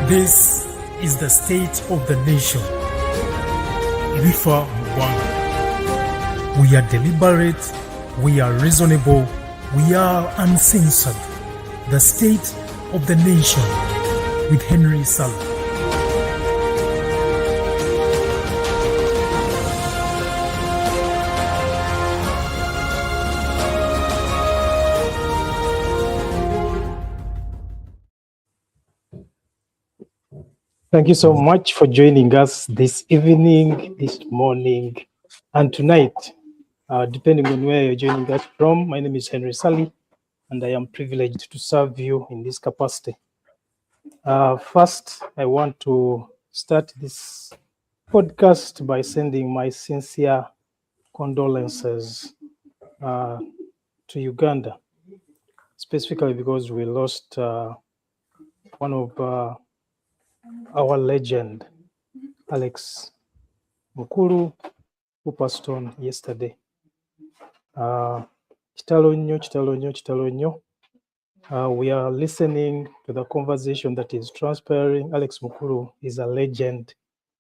This is the state of the nation. Rifa Uganda. We are deliberate, we are reasonable, we are uncensored. The state of the nation with Henry Sally. Thank you so much for joining us this evening, this morning, and tonight, depending on where you're joining us from. My name is Henry Sally, and I am privileged to serve you in this capacity. First, I want to start this podcast by sending my sincere condolences to Uganda, specifically because we lost one of our legend, Alex Mukulu, who passed on yesterday. Kitalo nnyo. We are listening to the conversation that is transpiring. Alex Mukulu is a legend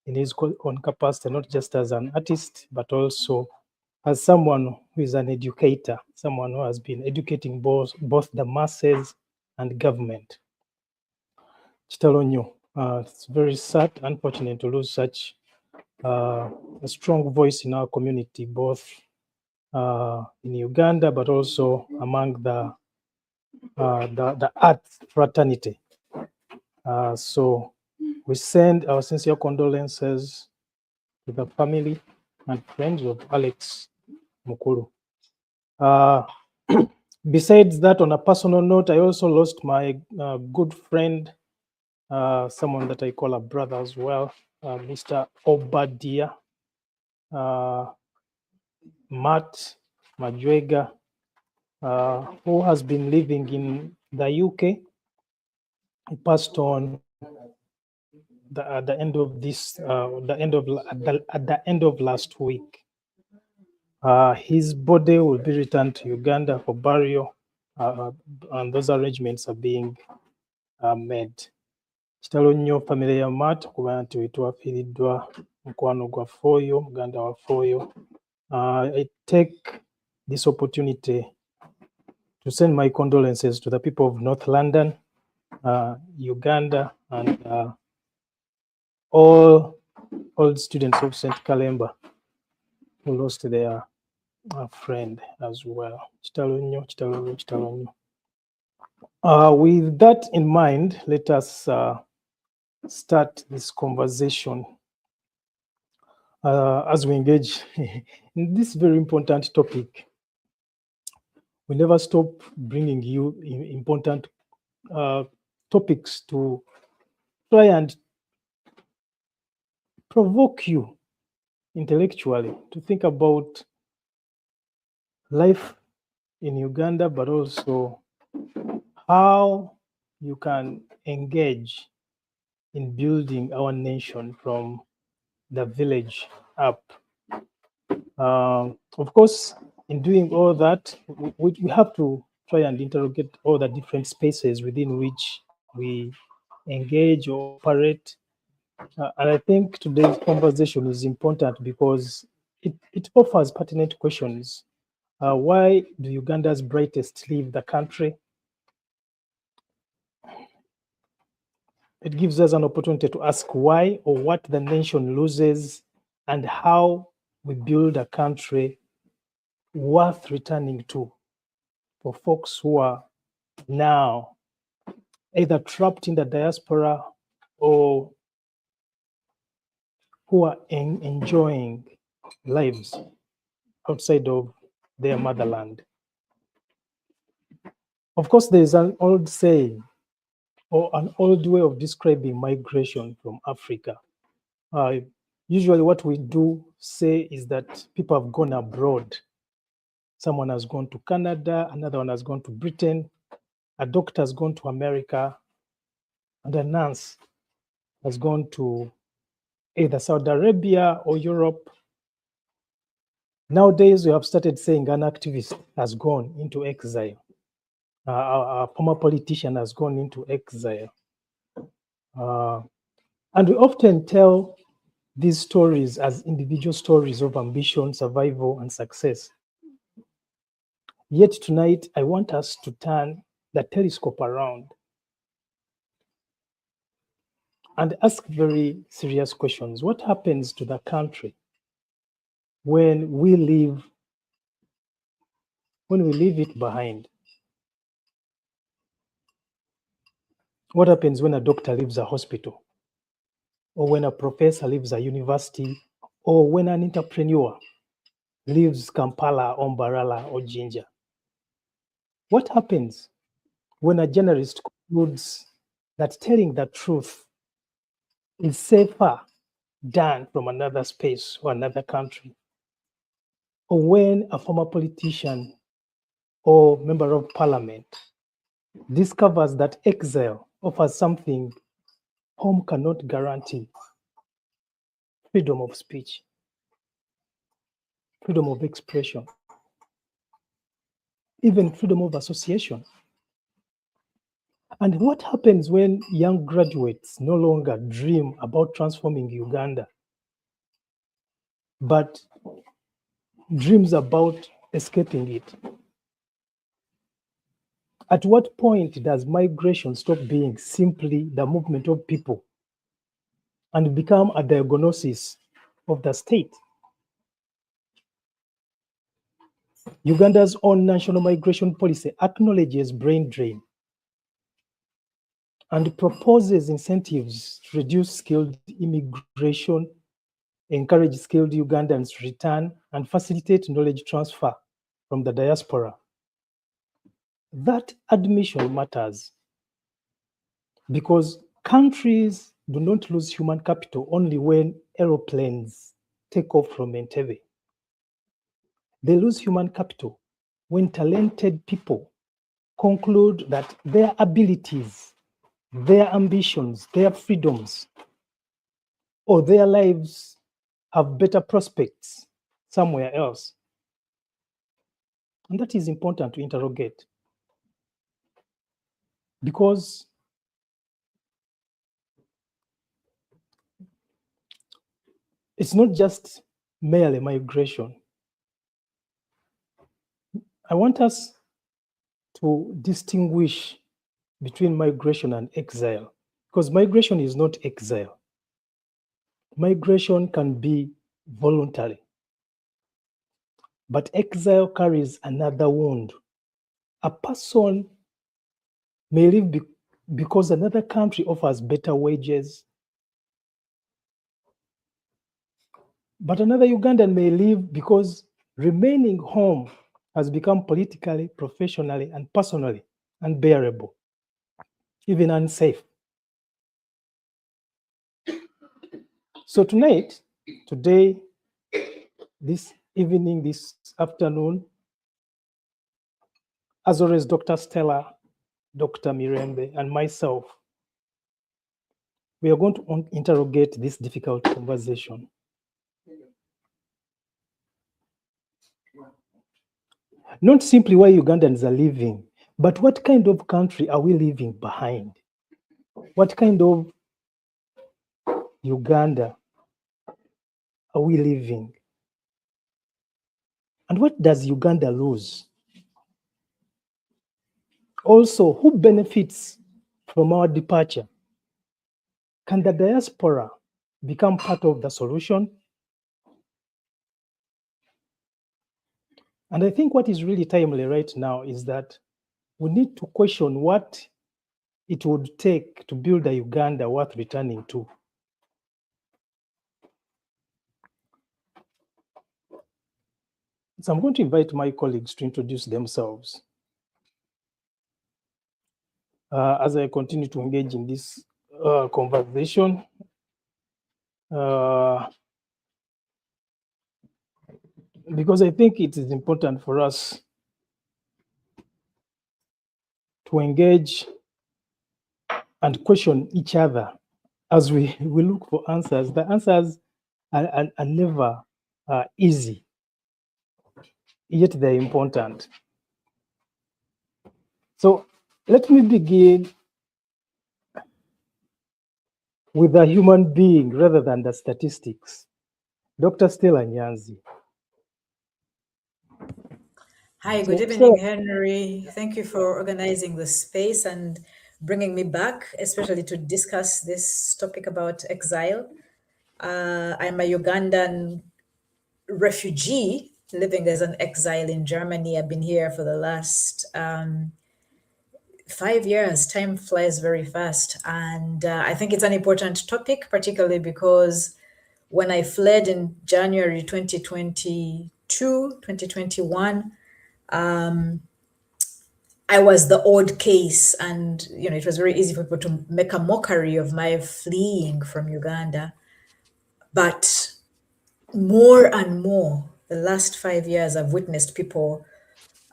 in his own capacity, not just as an artist, but also as someone who is an educator, someone who has been educating both the masses and government. Kitalo nnyo. It's very sad, unfortunate to lose such a strong voice in our community, both in Uganda, but also among the art fraternity. So we send our sincere condolences to the family and friends of Alex Mukulu. Besides that, on a personal note, I also lost my good friend, someone that I call a brother as well, Mr. Obadiah Matt Majwega, who has been living in the UK. He passed on at the end of last week. His body will be returned to Uganda for burial, and those arrangements are being made. Kitalo nnyo family ya Matt kuba nti twafiiriddwa mukwano gwaffe oyo, muganda waffe oyo. I take this opportunity to send my condolences to the people of North London, Uganda, and all students of St. Kalemba who lost their friend as well. Kitalo nnyo. With that in mind, let us start this conversation as we engage in this very important topic. We never stop bringing you important topics to try and provoke you intellectually to think about life in Uganda, but also how you can engage in building our nation from the village up. Of course, in doing all that, we have to try and interrogate all the different spaces within which we engage or operate. And I think today's conversation is important because it offers pertinent questions. Why do Uganda's brightest leave the country? It gives us an opportunity to ask why or what the nation loses and how we build a country worth returning to for folks who are now either trapped in the diaspora or who are enjoying lives outside of their motherland. Of course, there is an old saying or an old way of describing migration from Africa. Usually what we do say is that people have gone abroad. Someone has gone to Canada, another one has gone to Britain, a doctor has gone to America, and a nurse has gone to either Saudi Arabia or Europe. Nowadays, we have started saying an activist has gone into exile. A former politician has gone into exile. And we often tell these stories as individual stories of ambition, survival, and success. Yet tonight, I want us to turn the telescope around and ask very serious questions. What happens to the country when we leave it behind? What happens when a doctor leaves a hospital, or when a professor leaves a university, or when an entrepreneur leaves Kampala or Mbarara or Jinja? What happens when a journalist concludes that telling the truth is safer done from another space or another country? Or when a former politician or member of parliament discovers that exile offers something home cannot guarantee: freedom of speech, freedom of expression, even freedom of association? And what happens when young graduates no longer dream about transforming Uganda, but dreams about escaping it? At what point does migration stop being simply the movement of people and become a diagnosis of the state? Uganda's own national migration policy acknowledges brain drain and proposes incentives to reduce skilled immigration, encourage skilled Ugandans to return, and facilitate knowledge transfer from the diaspora. That admission matters because countries do not lose human capital only when aeroplanes take off from Entebbe. They lose human capital when talented people conclude that their abilities, their ambitions, their freedoms, or their lives have better prospects somewhere else. And that is important to interrogate, because it's not just merely migration. I want us to distinguish between migration and exile, because migration is not exile. Migration can be voluntary, but exile carries another wound. A person may leave because another country offers better wages, but another Ugandan may leave because remaining home has become politically, professionally, and personally unbearable, even unsafe. So today, this evening, this afternoon, as always, Dr. Stella, Dr. Mirembe, and myself, we are going to interrogate this difficult conversation. Not simply why Ugandans are leaving, but what kind of country are we leaving behind? What kind of Uganda are we leaving? And what does Uganda lose? Also, who benefits from our departure? Can the diaspora become part of the solution? And I think what is really timely right now is that we need to question what it would take to build a Uganda worth returning to. So I'm going to invite my colleagues to introduce themselves as I continue to engage in this conversation. Because I think it is important for us to engage and question each other as we look for answers. The answers are never easy, yet they're important. So let me begin with a human being rather than the statistics. Dr. Stella Nyanzi. Hi, good evening, Henry. Thank you for organizing the space and bringing me back, especially to discuss this topic about exile. I'm a Ugandan refugee living as an exile in Germany. I've been here for the last 5 years. Time flies very fast. And I think it's an important topic, particularly because when I fled in January 2022, 2021, I was the odd case, and it was very easy for people to make a mockery of my fleeing from Uganda. But more and more, the last 5 years, I've witnessed people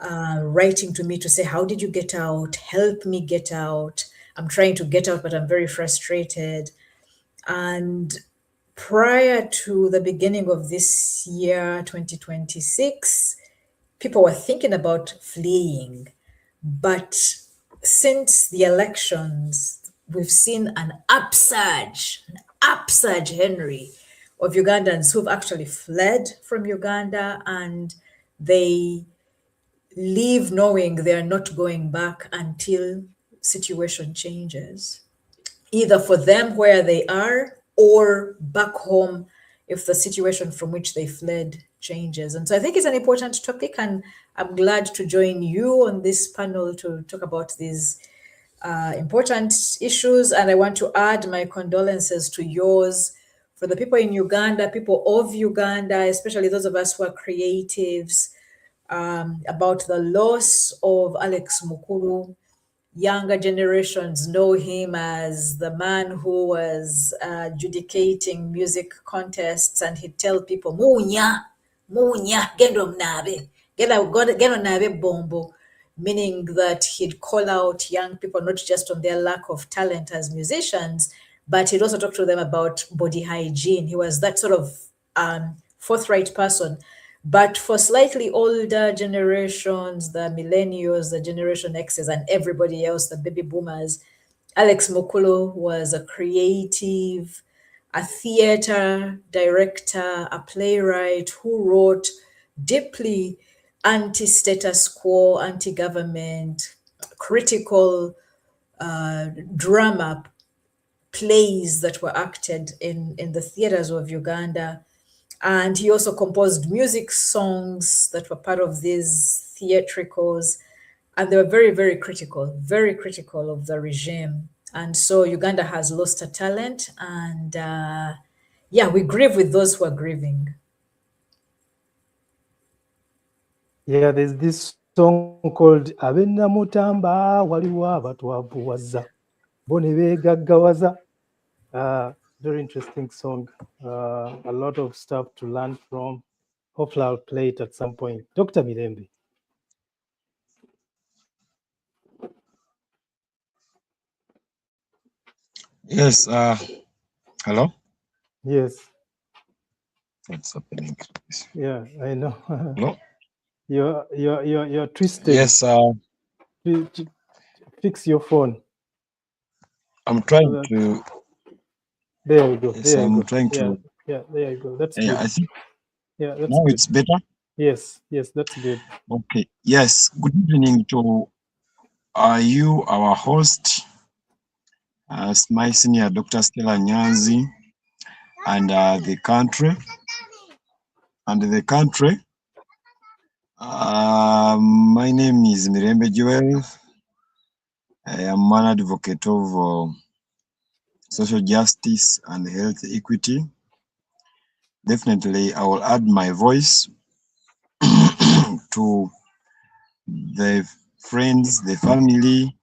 writing to me to say, "How did you get out? Help me get out. I'm trying to get out, but I'm very frustrated." And prior to the beginning of this year, 2026, people were thinking about fleeing. But since the elections, we've seen an upsurge, Henry, of Ugandans who've actually fled from Uganda, and they leave knowing they're not going back until situation changes, either for them where they are or back home if the situation from which they fled changes. And so I think it's an important topic, and I'm glad to join you on this panel to talk about these important issues. And I want to add my condolences to yours for the people in Uganda, people of Uganda, especially those of us who are creatives, about the loss of Alex Mukulu. Younger generations know him as the man who was adjudicating music contests, and he'd tell people, "Munya, munya, gendo mnabe, gendo nabe bombo," meaning that he'd call out young people not just on their lack of talent as musicians, but he'd also talk to them about body hygiene. He was that sort of forthright person. But for slightly older generations, the millennials, the Generation X's, and everybody else, the baby boomers, Alex Mukulu was a creative, a theater director, a playwright who wrote deeply anti-status quo, anti-government, critical drama plays that were acted in the theaters of Uganda. And he also composed music songs that were part of these theatricals. And they were very, very critical of the regime. And so Uganda has lost a talent. And we grieve with those who are grieving. Yeah, there's this song called Abenna Mutamba waliwo abatwavuwaza bone begaggawaza. Very interesting song. A lot of stuff to learn from. Hopefully I'll play it at some point. Dr. Mirembe. Yes, hello? Yes. What's happening? Yeah, I know. Hello? You're twisted. Yes, fix your phone. I'm trying to. There you go. Yes, there you I'm go. trying to. Yeah, there you go. That's Yeah, good. I think Yeah, that's now good. it's better. Yes, that's good. Okay. Yes. Good evening to you, our host, my senior Dr. Stella Nyanzi, and the country. My name is Mirembe Joel. I am an advocate of social justice and health equity. Definitely, I will add my voice to the friends, the family,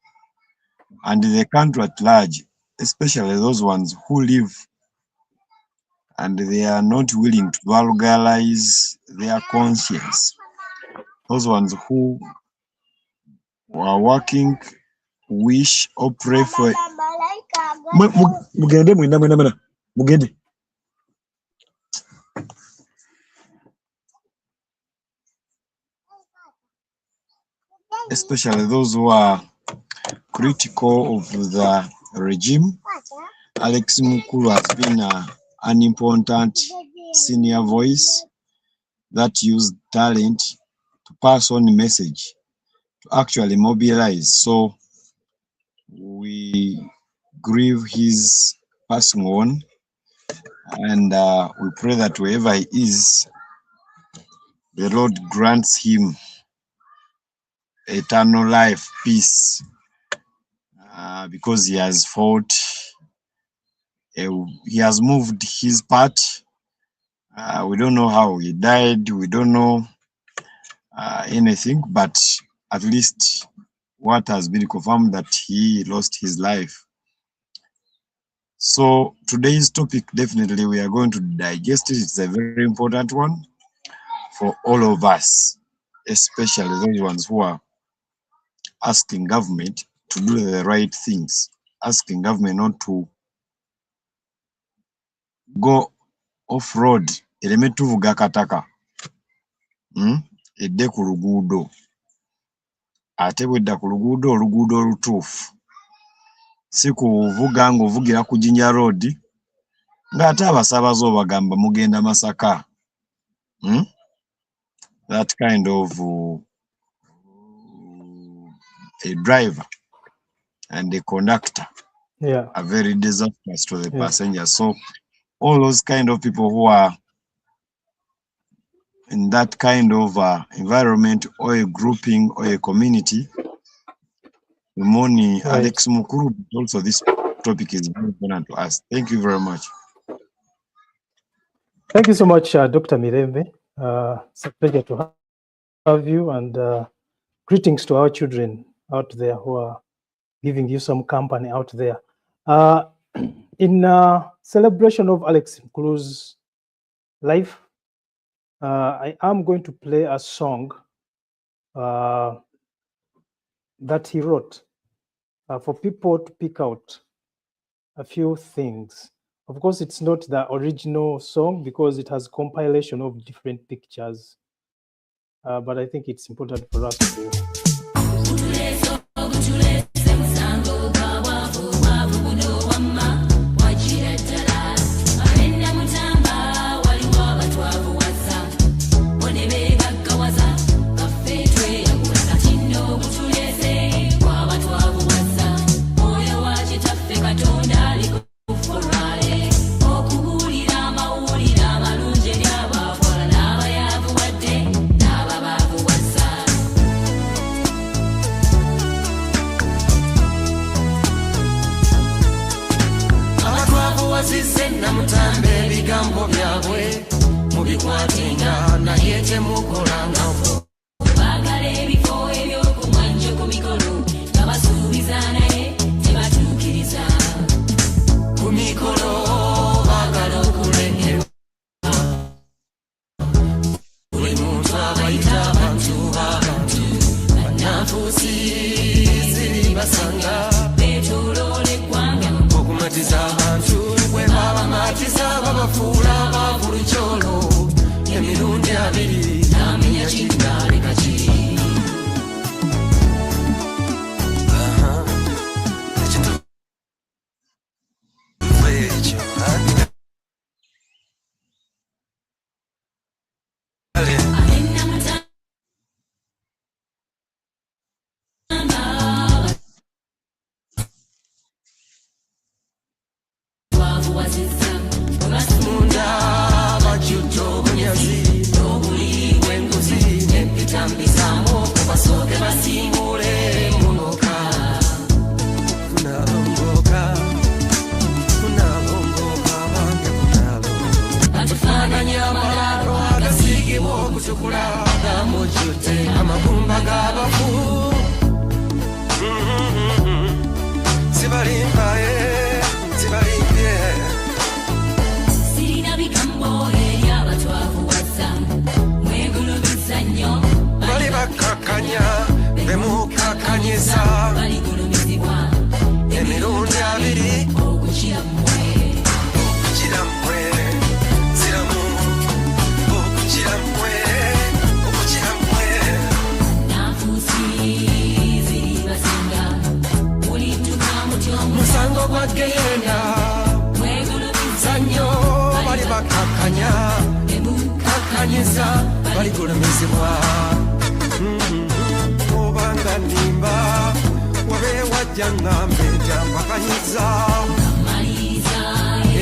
and the country at large, especially those ones who live and they are not willing to vulgarize their conscience. Those ones who are working, wish, or pray for. Mugende. Especially those who are critical of the regime, Alex Mukulu has been an important senior voice that used talent to pass on the message, to actually mobilize. So we grieve his passing on, and we pray that wherever he is, the Lord grants him eternal life, peace, because he has fought, he has moved his part. We don't know how he died, we don't know anything, but at least what has been confirmed that he lost his life. So today's topic, definitely we are going to digest it. It's a very important one for all of us, especially those ones who are asking government to do the right things, asking government not to go off road, eleme tuvuga kataka, edde ku luguudo, ate bwedda ku luguudo, oluguudo olutuufu, si kuvuga ng'ovugira ku Jinja Road ng'ate abasaabaze obagamba mugenda Masaka. That kind of a driver and a conductor are very disastrous to the passengers. So all those kind of people who are in that kind of environment or a grouping or a community, Moni, Alex Mukuru, also this topic is very important to us. Thank you very much. Thank you so much, Dr. Mirembe. It's a pleasure to have you, and greetings to our children out there who are giving you some company out there. In celebration of Alex Mukulu's life, I am going to play a song that he wrote for people to pick out a few things. Of course, it's not the original song because it has compilation of different pictures, but I think it's important for us to musango gwagenda bakakanya kakanyiza balikulemezebwa obanga nimba wabe wajja ngambe jambakanyiza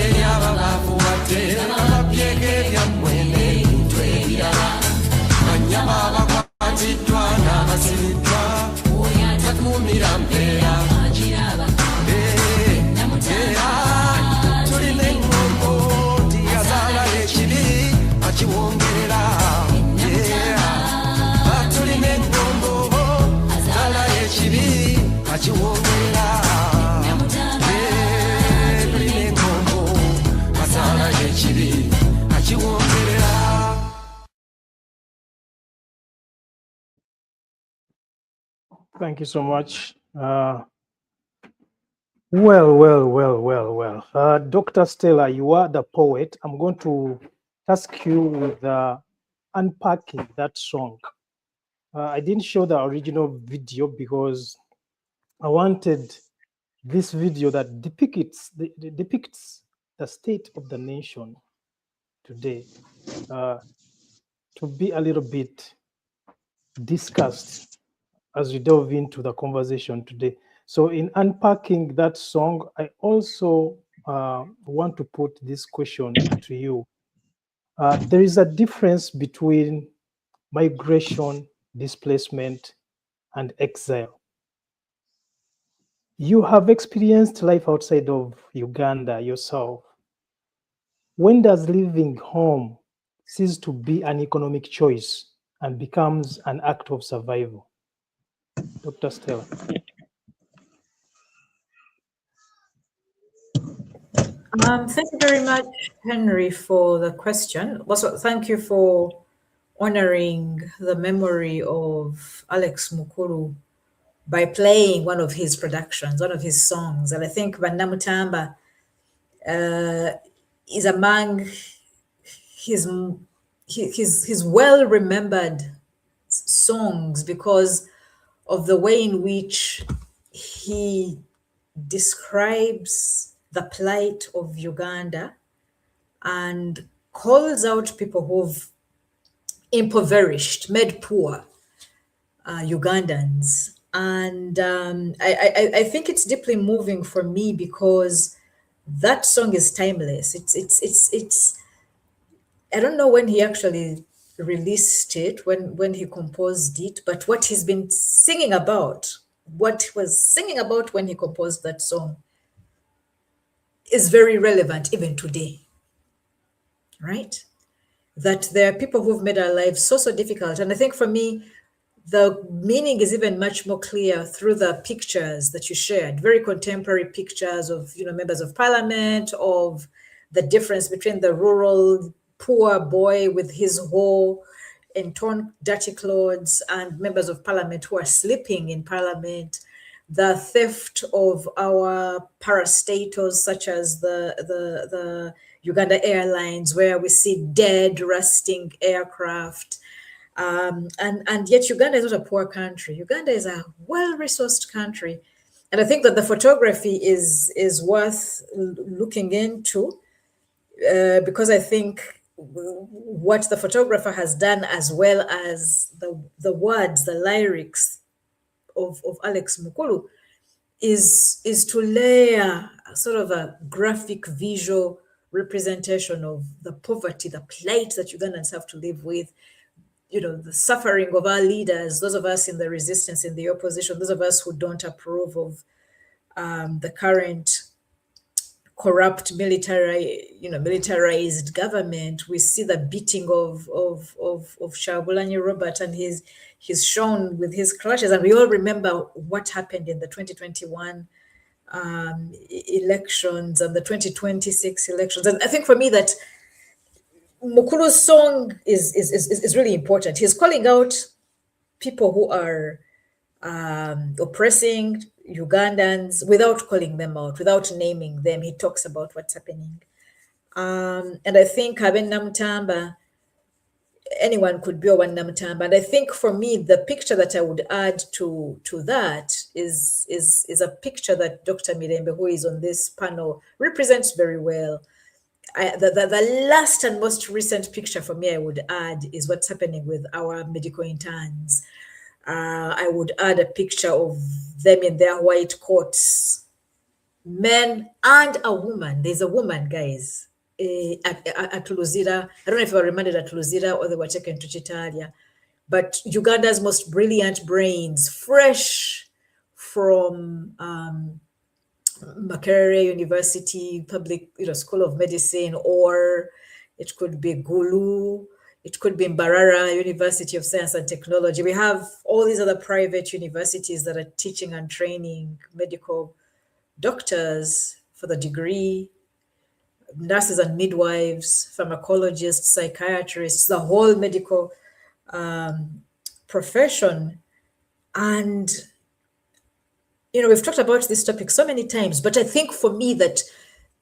eri ababavu badde ababyege byammwene ebintu ebirala banyama bakwatiddwa n'abasiriddwa oyo atakuumira mpeera tulina eŋŋombo tiyazaala ekibi akiwongerera tulina eŋŋombo azaala ekibi akiwongerera tulina eŋŋombo azaala ekibi akiwongerera. Thank you so much. Well. Dr. Stella, you are the poet. I'm going to task you with unpacking that song. I didn't show the original video because I wanted this video that depicts the state of the nation today to be a little bit discussed as we delve into the conversation today. So in unpacking that song, I also want to put this question to you. There is a difference between migration, displacement, and exile. You have experienced life outside of Uganda yourself. When does leaving home cease to be an economic choice and becomes an act of survival? Dr. Stella. Thank you very much, Henry, for the question. Also, thank you for honoring the memory of Alex Mukuru by playing one of his productions, one of his songs. And I think Bandamutamba is among his well-remembered songs because of the way in which he describes the plight of Uganda and calls out people who've impoverished, made poor Ugandans. And I think it's deeply moving for me because that song is timeless. It's I don't know when he actually released it, when he composed it, but what he's been singing about, what he was singing about when he composed that song is very relevant even today, right? That there are people who've made our lives so difficult. And I think for me, the meaning is even much more clear through the pictures that you shared, very contemporary pictures of, members of parliament, of the difference between the rural poor boy with his hoe and torn dirty clothes and members of parliament who are sleeping in parliament, the theft of our parastatals such as the Uganda Airlines, where we see dead, rusting aircraft. And yet Uganda is not a poor country. Uganda is a well-resourced country. And I think that the photography is worth looking into because I think what the photographer has done, as well as the words, the lyrics of Alex Mukulu, is to layer sort of a graphic visual representation of the poverty, the plight that Ugandans have to live with, the suffering of our leaders, those of us in the resistance, in the opposition, those of us who don't approve of the current corrupt militarized government. We see the beating of Kyagulanyi Robert, and he's shown with his clashes, and we all remember what happened in the 2021 elections and the 2026 elections. And I think for me that Mukulu's song is really important. He's calling out people who are oppressing Ugandans without calling them out, without naming them. He talks about what's happening. And I think Haben Namutamba, anyone could be a one Namutamba. And I think for me, the picture that I would add to that is a picture that Dr. Mirembe, who is on this panel, represents very well. The last and most recent picture for me I would add is what's happening with our medical interns. I would add a picture of them in their white coats, men and a woman. There's a woman, guys, at Luzira. I don't know if they were remanded at Luzira or they were taken to Chitalia, but Uganda's most brilliant brains, fresh from Makerere University, public, School of Medicine, or it could be Gulu, it could be Mbarara University of Science and Technology. We have all these other private universities that are teaching and training medical doctors for the degree, nurses and midwives, pharmacologists, psychiatrists, the whole medical profession. And we've talked about this topic so many times, but I think for me that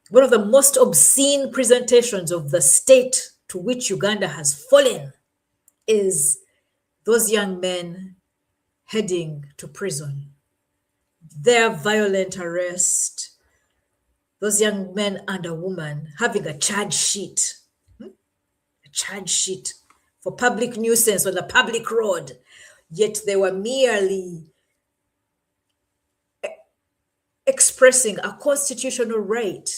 one of the most obscene presentations of the state to which Uganda has fallen is those young men heading to prison. Their violent arrest, those young men and a woman having a charge sheet for public nuisance on the public road, yet they were merely expressing a constitutional right,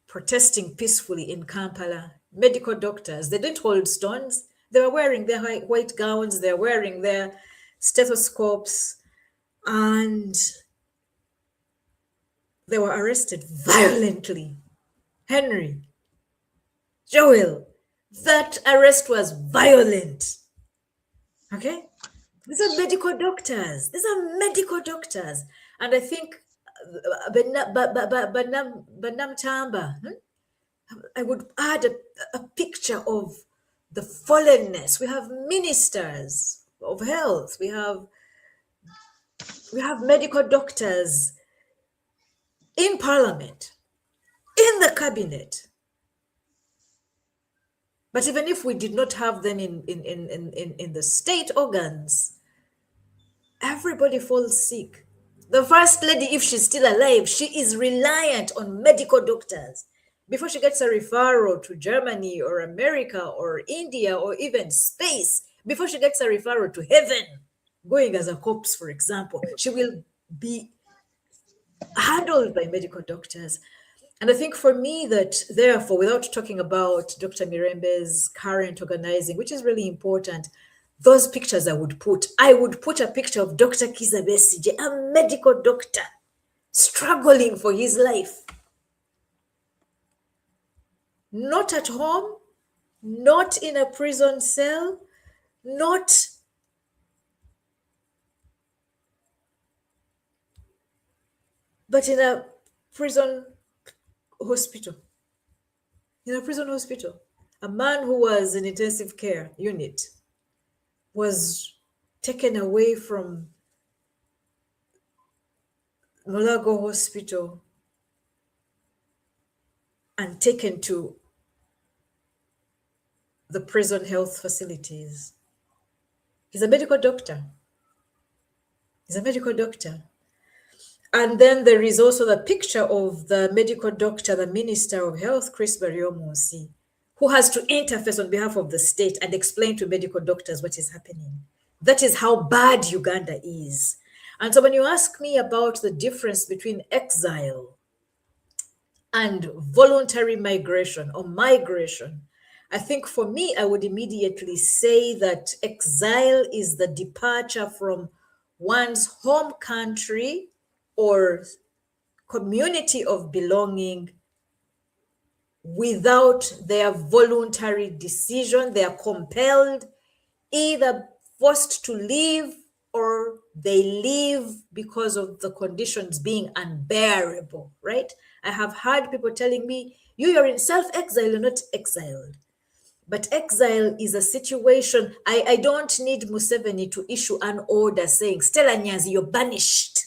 protesting peacefully in Kampala. Medical doctors, they didn't hold stones. They were wearing their white gowns, they're wearing their stethoscopes, and they were arrested violently. Henry, Joel, that arrest was violent. Okay? These are medical doctors. And I think Banam Tamba, I would add a picture of the fallenness. We have ministers of health. We have medical doctors in parliament, in the cabinet. But even if we did not have them in the state organs, everybody falls sick. The first lady, if she's still alive, she is reliant on medical doctors. Before she gets a referral to Germany or America or India or even space, before she gets a referral to heaven, going as a corpse, for example, she will be handled by medical doctors. And I think for me that, therefore, without talking about Dr. Mirembe's current organizing, which is really important, those pictures I would put a picture of Dr. Kizza Besigye, a medical doctor, struggling for his life. Not at home, not in a prison cell, but in a prison hospital. A man who was in intensive care unit was taken away from Mulago Hospital and taken to the prison health facilities. He's a medical doctor. And then there is also the picture of the medical doctor, the Minister of Health, Chris Bariomunsi, who has to interface on behalf of the state and explain to medical doctors what is happening. That is how bad Uganda is. And so when you ask me about the difference between exile and voluntary migration or migration, I think for me, I would immediately say that exile is the departure from one's home country or community of belonging without their voluntary decision. They are compelled, either forced to leave or they leave because of the conditions being unbearable, right? I have heard people telling me, you're in self-exile, you're not exiled. But exile is a situation. I don't need Museveni to issue an order saying, Stella Nyanzi, you're banished.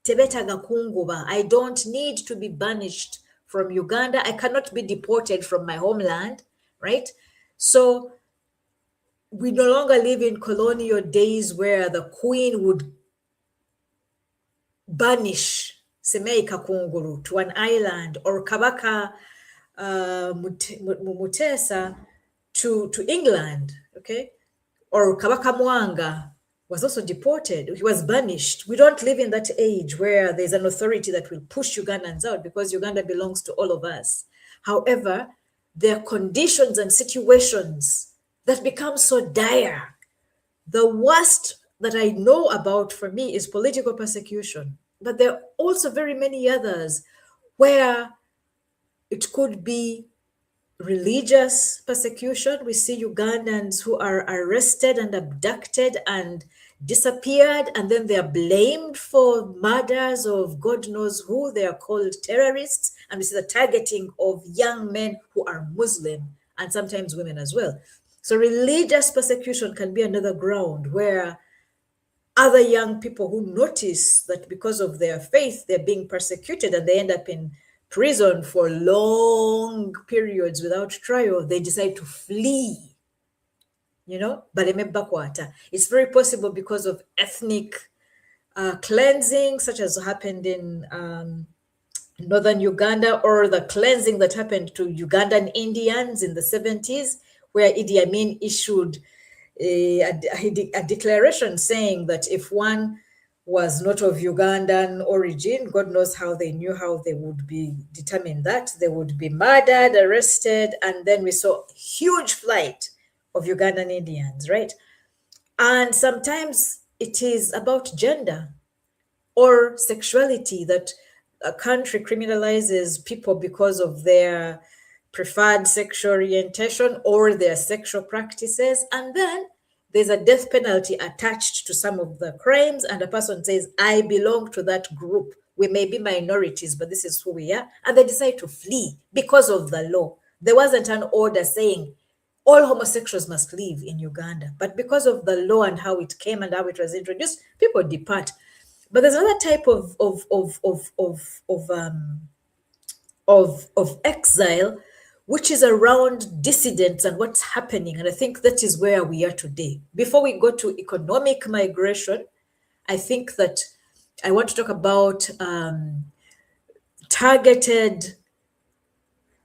Tebetaga kunguba. I don't need to be banished from Uganda. I cannot be deported from my homeland, right? So we no longer live in colonial days where the queen would banish Semei Kakunguru to an island, or Kabaka Mutesa to England, okay? Or Kabaka Mwanga was also deported. He was banished. We don't live in that age where there's an authority that will push Ugandans out because Uganda belongs to all of us. However, there are conditions and situations that become so dire. The worst that I know about for me is political persecution, but there are also very many others where it could be religious persecution. We see Ugandans who are arrested and abducted and disappeared, and then they are blamed for murders of God knows who. They are called terrorists, and we see the targeting of young men who are Muslim and sometimes women as well. So religious persecution can be another ground where other young people who notice that because of their faith they're being persecuted and they end up in prison for long periods without trial, they decide to flee. You know, it's very possible because of ethnic cleansing, such as happened in northern Uganda, or the cleansing that happened to Ugandan Indians in the 70s, where Idi Amin issued a declaration saying that if one was not of Ugandan origin, God knows how they knew how they would be determined that they would be murdered, arrested, and then we saw huge flight of Ugandan Indians, right? And sometimes it is about gender or sexuality, that a country criminalizes people because of their preferred sexual orientation or their sexual practices, and then there's a death penalty attached to some of the crimes, and a person says, I belong to that group. We may be minorities, but this is who we are. And they decide to flee because of the law. There wasn't an order saying all homosexuals must live in Uganda, but because of the law and how it came and how it was introduced, people depart. But there's another type of exile, which is around dissidents and what's happening. And I think that is where we are today. Before we go to economic migration, I think that I want to talk about targeted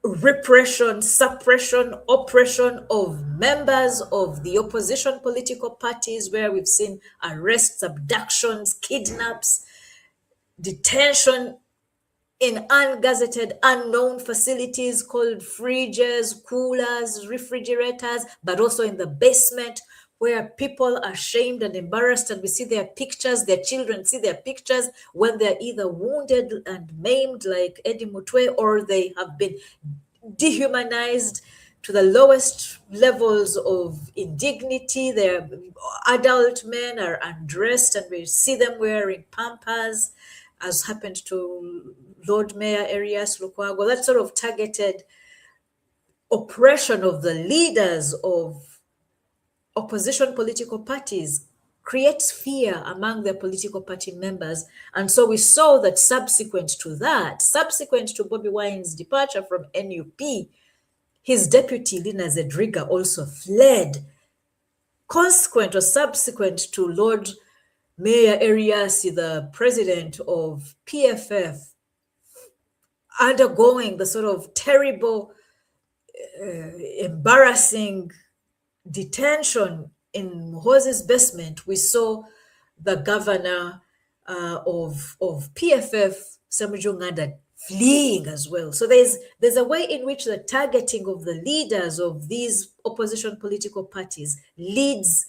repression, suppression, oppression of members of the opposition political parties, where we've seen arrests, abductions, kidnaps, detention in ungazetted, unknown facilities called fridges, coolers, refrigerators, but also in the basement, where people are shamed and embarrassed, and we see their pictures, their children see their pictures when they're either wounded and maimed like Eddie Mutwe, or they have been dehumanized to the lowest levels of indignity. Their adult men are undressed and we see them wearing pampers, as happened to Lord Mayor Arias Lukwago. That sort of targeted oppression of the leaders of opposition political parties creates fear among their political party members. And so we saw that subsequent to Bobby Wine's departure from NUP, his deputy, Lina Zedriga, also fled. Consequent or subsequent to Lord Mayor Arias, the president of PFF, undergoing the sort of terrible, embarrassing detention in Muhoozi's basement, we saw the governor of PFF, Ssemujju Nganda, fleeing as well. So there's a way in which the targeting of the leaders of these opposition political parties leads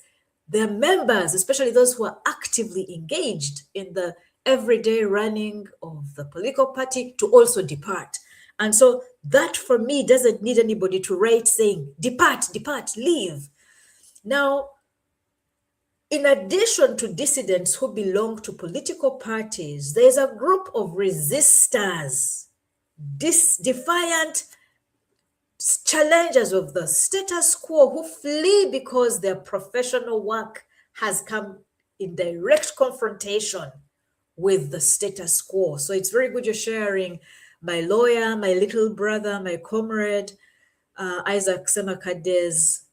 their members, especially those who are actively engaged in the everyday running of the political party, to also depart. And so that, for me, doesn't need anybody to write saying, depart, leave. Now, in addition to dissidents who belong to political parties, there's a group of resistors, defiant challengers of the status quo, who flee because their professional work has come in direct confrontation with the status quo. So it's very good you're sharing my lawyer, my little brother, my comrade, Isaac Semakade's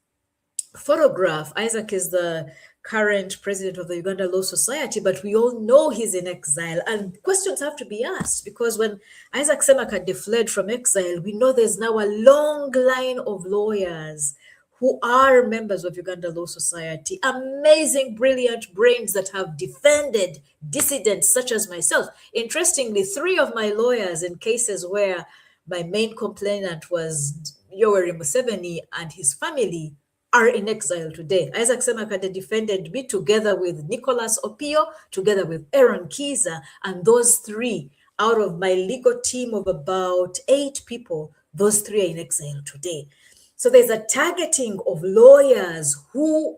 photograph. Isaac is the current president of the Uganda Law Society, but we all know he's in exile. And questions have to be asked, because when Isaac Semakade fled from exile, we know there's now a long line of lawyers who are members of Uganda Law Society, amazing, brilliant brains that have defended dissidents such as myself. Interestingly, 3 of my lawyers in cases where my main complainant was Yoweri Museveni and his family are in exile today. Isaac Semakade defended me together with Nicholas Opio, together with Aaron Kiza, and those 3 out of my legal team of about 8 people, those 3 are in exile today. So there's a targeting of lawyers who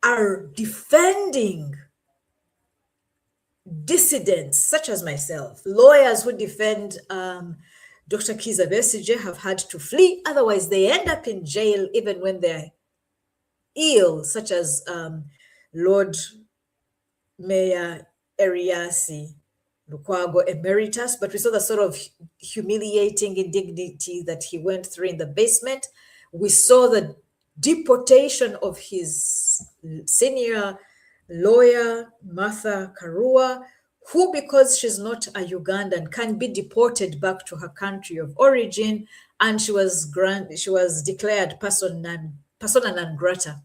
are defending dissidents such as myself. Lawyers who defend Dr. Kiza Besigye have had to flee. Otherwise, they end up in jail even when they're ill, such as Lord Mayor Eriasi Lukwago Emeritus. But we saw the sort of humiliating indignity that he went through in the basement. We saw the deportation of his senior lawyer, Martha Karua, who, because she's not a Ugandan, can be deported back to her country of origin, and she was declared persona non grata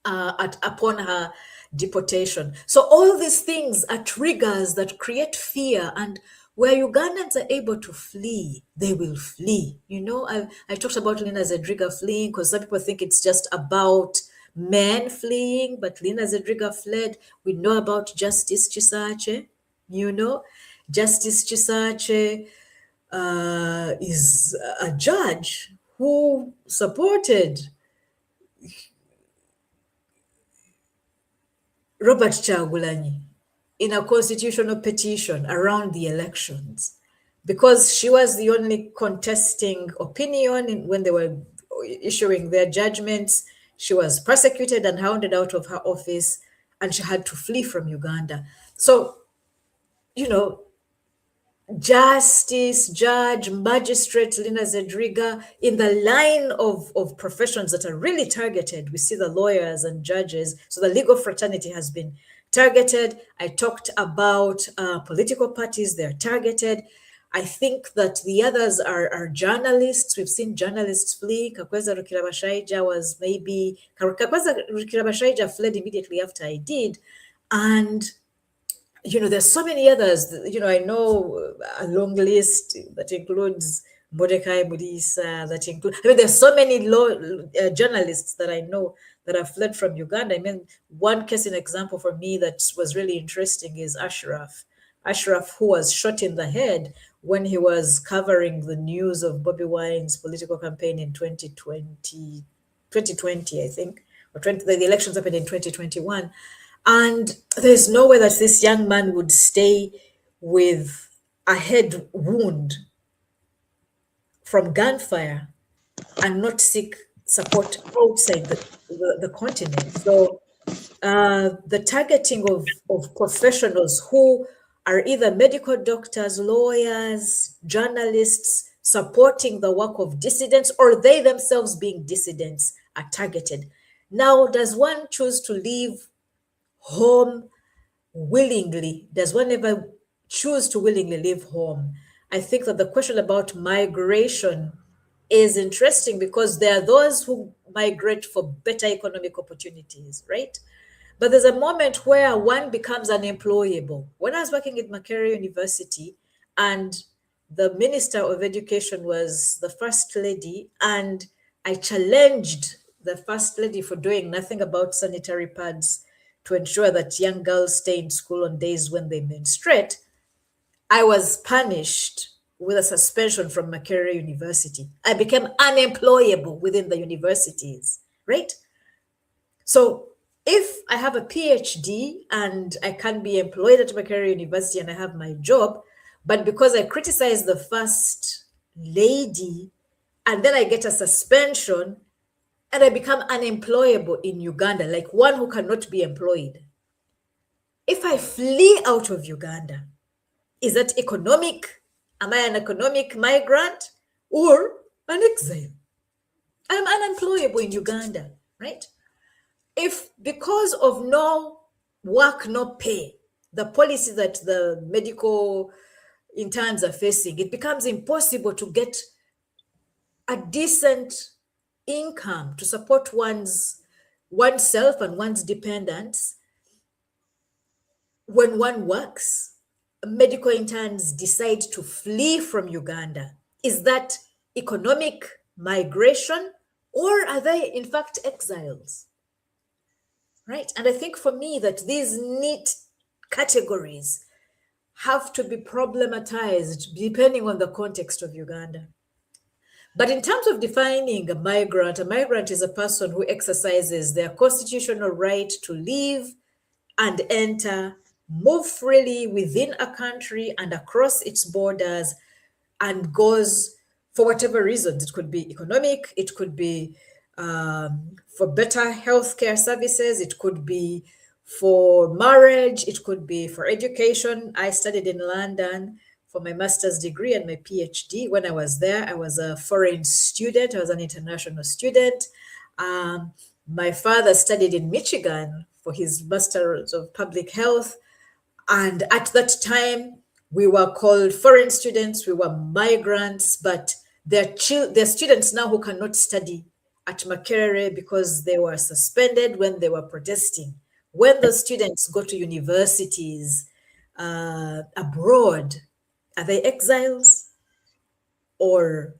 upon her deportation. So all these things are triggers that create fear, and where Ugandans are able to flee, they will flee. You know, I talked about Lina Zedriga fleeing because some people think it's just about men fleeing, but Lina Zedriga fled. We know about Justice Chisache. You know, Justice Chisache is a judge who supported Robert Chagulanyi in a constitutional petition around the elections, because she was the only contesting opinion when they were issuing their judgments. She was persecuted and hounded out of her office, and she had to flee from Uganda. So, you know, justice, judge, magistrate, Lina Zedriga, in the line of professions that are really targeted. We see the lawyers and judges. So the legal fraternity has been targeted. I talked about political parties, they're targeted. I think that the others are journalists. We've seen journalists flee. Kakweza Rukirabashaija was maybe, Kakweza Rukirabashaija fled immediately after I did. And you know, there's so many others. You know, I know a long list that includes Mordecai Mudisa, that includes, I mean, there's so many journalists that I know that have fled from Uganda. I mean, one case in example for me that was really interesting is Ashraf. Ashraf, who was shot in the head when he was covering the news of Bobi Wine's political campaign in 2020, I think, or the elections happened in 2021. And there's no way that this young man would stay with a head wound from gunfire and not seek support outside the continent. So the targeting of professionals who are either medical doctors, lawyers, journalists, supporting the work of dissidents, or they themselves being dissidents, are targeted. Now, does one choose to leave home willingly? Does one ever choose to willingly leave home? I think that the question about migration is interesting, because there are those who migrate for better economic opportunities, right? But there's a moment where one becomes unemployable. When I was working at Makerere University, and the Minister of Education was the First Lady, and I challenged the First Lady for doing nothing about sanitary pads to ensure that young girls stay in school on days when they menstruate, I was punished with a suspension from Makerere University. I became unemployable within the universities, right? So if I have a PhD and I can be employed at Makerere University and I have my job, but because I criticize the First Lady and then I get a suspension, and I become unemployable in Uganda, like one who cannot be employed. If I flee out of Uganda, is that economic? Am I an economic migrant or an exile? I'm unemployable in Uganda, right? If because of no work, no pay, the policy that the medical interns are facing, it becomes impossible to get a decent income to support oneself and one's dependents. When one works, medical interns decide to flee from Uganda. Is that economic migration, or are they in fact exiles? Right? And I think for me that these neat categories have to be problematized depending on the context of Uganda. But in terms of defining a migrant is a person who exercises their constitutional right to live and enter, move freely within a country and across its borders, and goes for whatever reasons. It could be economic, it could be for better healthcare services, it could be for marriage, it could be for education. I studied in London for my master's degree and my PhD. When I was there, I was a foreign student, I was an international student. My father studied in Michigan for his master's of public health. And at that time, we were called foreign students, we were migrants, but they're students now who cannot study at Makerere because they were suspended when they were protesting. When the students go to universities abroad, are they exiles or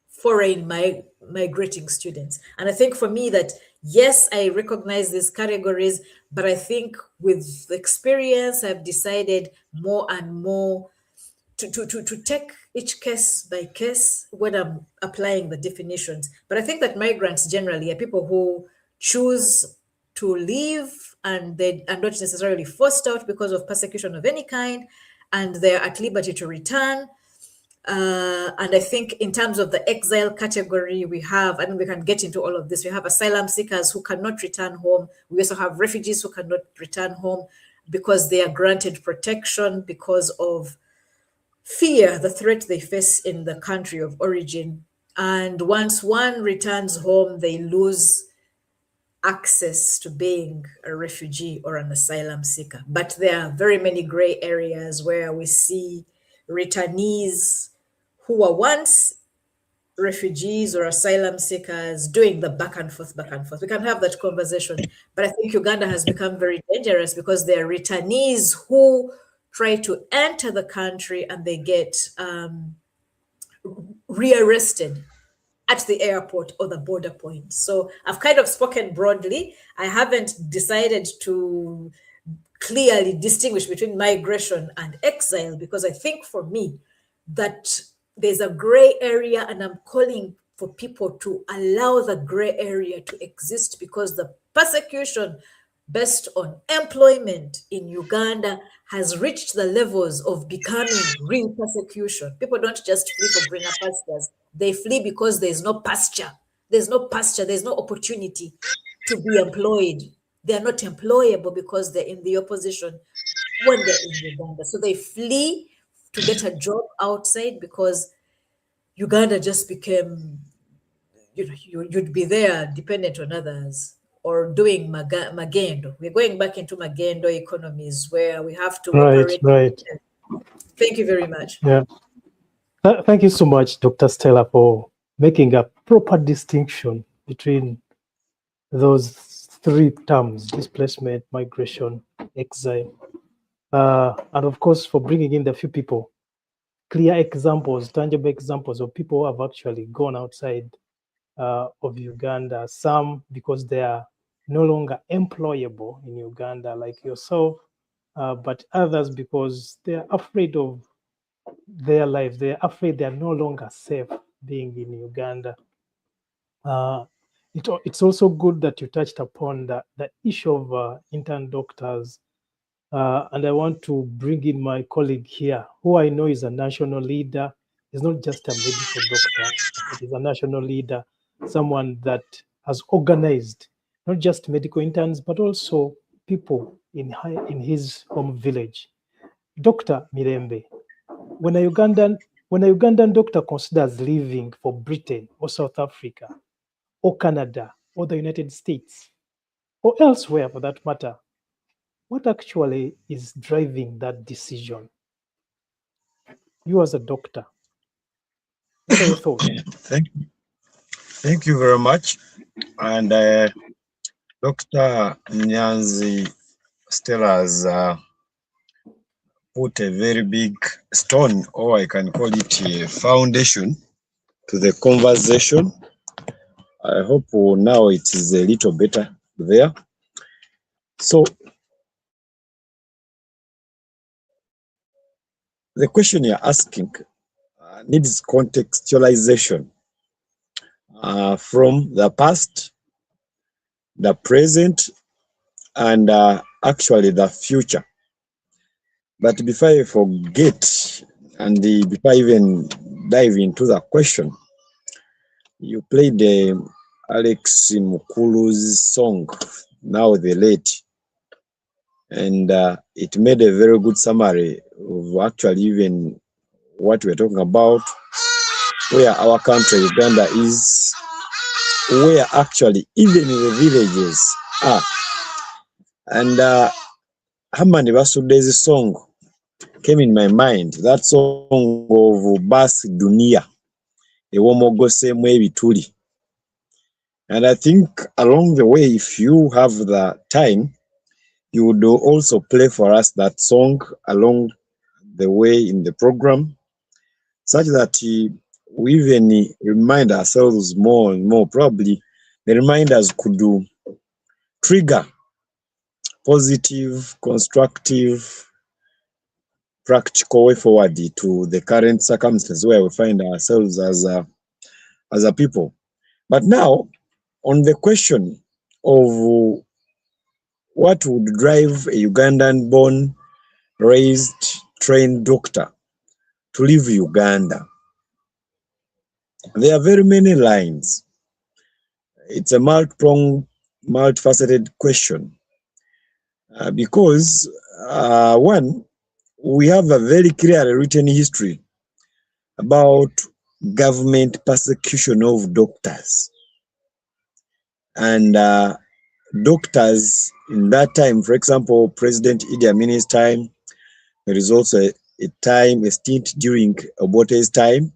foreign migrating students? And I think for me that, yes, I recognize these categories, but I think with experience, I've decided more and more to take each case by case when I'm applying the definitions. But I think that migrants generally are people who choose to leave and they are not necessarily forced out because of persecution of any kind, and they're at liberty to return. And I think in terms of the exile category, we have, we can get into all of this. We have asylum seekers who cannot return home. We also have refugees who cannot return home because they are granted protection because of fear, the threat they face in the country of origin. And once one returns home, they lose access to being a refugee or an asylum seeker. But there are very many gray areas where we see returnees who were once refugees or asylum seekers doing the back and forth. We can have that conversation. But I think Uganda has become very dangerous because there are returnees who try to enter the country and they get rearrested at the airport or the border point. So I've kind of spoken broadly. I haven't decided to clearly distinguish between migration and exile because I think for me that there's a gray area, and I'm calling for people to allow the gray area to exist because the persecution based on employment in Uganda has reached the levels of becoming real persecution. People don't just flee for greener pastures. They flee because there's no pasture. There's no pasture. There's no opportunity to be employed. They're not employable because they're in the opposition when they're in Uganda. So they flee to get a job outside because Uganda just became, you'd be there dependent on others or doing magendo. We're going back into magendo economies where we have to operate. Right. Thank you very much. Yeah. Thank you so much, Dr. Stella, for making a proper distinction between those three terms: displacement, migration, exile. And of course, for bringing in the few people, clear examples, tangible examples of people who have actually gone outside of Uganda, some because they are no longer employable in Uganda, like yourself, but others because they're afraid of their lives. They're afraid they're no longer safe being in Uganda. It's also good that you touched upon the issue of intern doctors. And I want to bring in my colleague here, who I know is a national leader. He's not just a medical doctor, but he's a national leader, someone that has organized not just medical interns, but also people in his home village. Dr. Mirembe, when a Ugandan doctor considers leaving for Britain or South Africa or Canada or the United States, or elsewhere for that matter, what actually is driving that decision? You as a doctor, what are your thoughts? Thank you very much. And Dr. Nyanzi Stella has put a very big stone, or I can call it a foundation, to the conversation. I hope now it is a little better there. So the question you're asking needs contextualization from the past, the present, and actually the future. But before I forget, and before I even dive into the question, you played Alex Mukulu's song, Now the Late, and it made a very good summary of actually even what we're talking about, where our country, Uganda, is, where actually even the villages are. And Hamani Basudezi song came in my mind, that song of Bas Dunia, Ewomogose Mwebituli. And I think along the way, if you have the time, you would also play for us that song along the way in the program, such that we even remind ourselves more and more. Probably the reminders could trigger positive, constructive, practical way forward to the current circumstances where we find ourselves as a people. But now, on the question of what would drive a Ugandan-born, raised, trained doctor to leave Uganda, there are very many lines. It's a multi-pronged, multifaceted question because one, we have a very clearly written history about government persecution of doctors. And doctors in that time, for example, President Idi Amin's time, there is also a stint during Obote's time,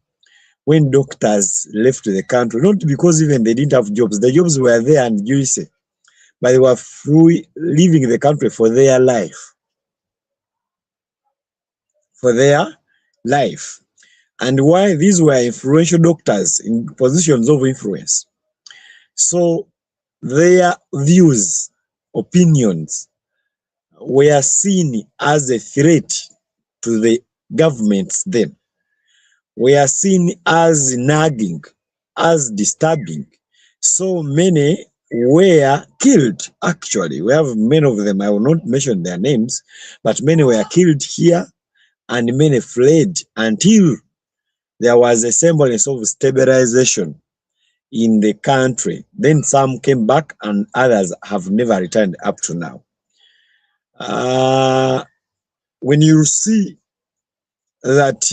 when doctors left the country, not because even they didn't have jobs. The jobs were there and you say, but they were free, leaving the country for their life. For their life. And why? These were influential doctors in positions of influence. So their views, opinions were seen as a threat to the governments then. Were seen as nagging, as disturbing. So many were killed, actually. We have many of them, I will not mention their names, but many were killed here and many fled until there was a semblance of stabilization in the country. Then some came back and others have never returned up to now. When you see that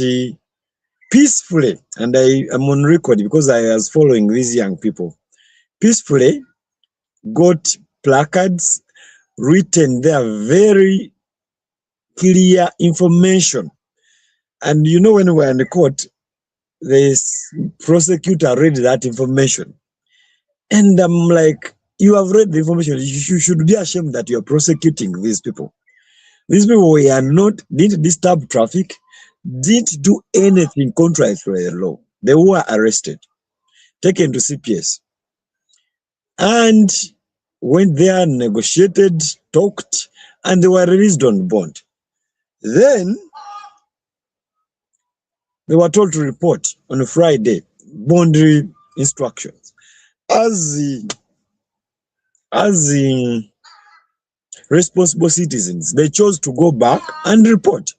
peacefully, and I am on record because I was following these young people, peacefully got placards written there, very clear information. And you know, when we were in the court, the prosecutor read that information. And I'm like, you have read the information. You should be ashamed that you're prosecuting these people. These people didn't disturb traffic, didn't do anything contrary to the law. They were arrested, taken to CPS. And went there, negotiated, talked, and they were released on bond. Then they were told to report on a Friday, bond instructions. As responsible citizens, they chose to go back and report.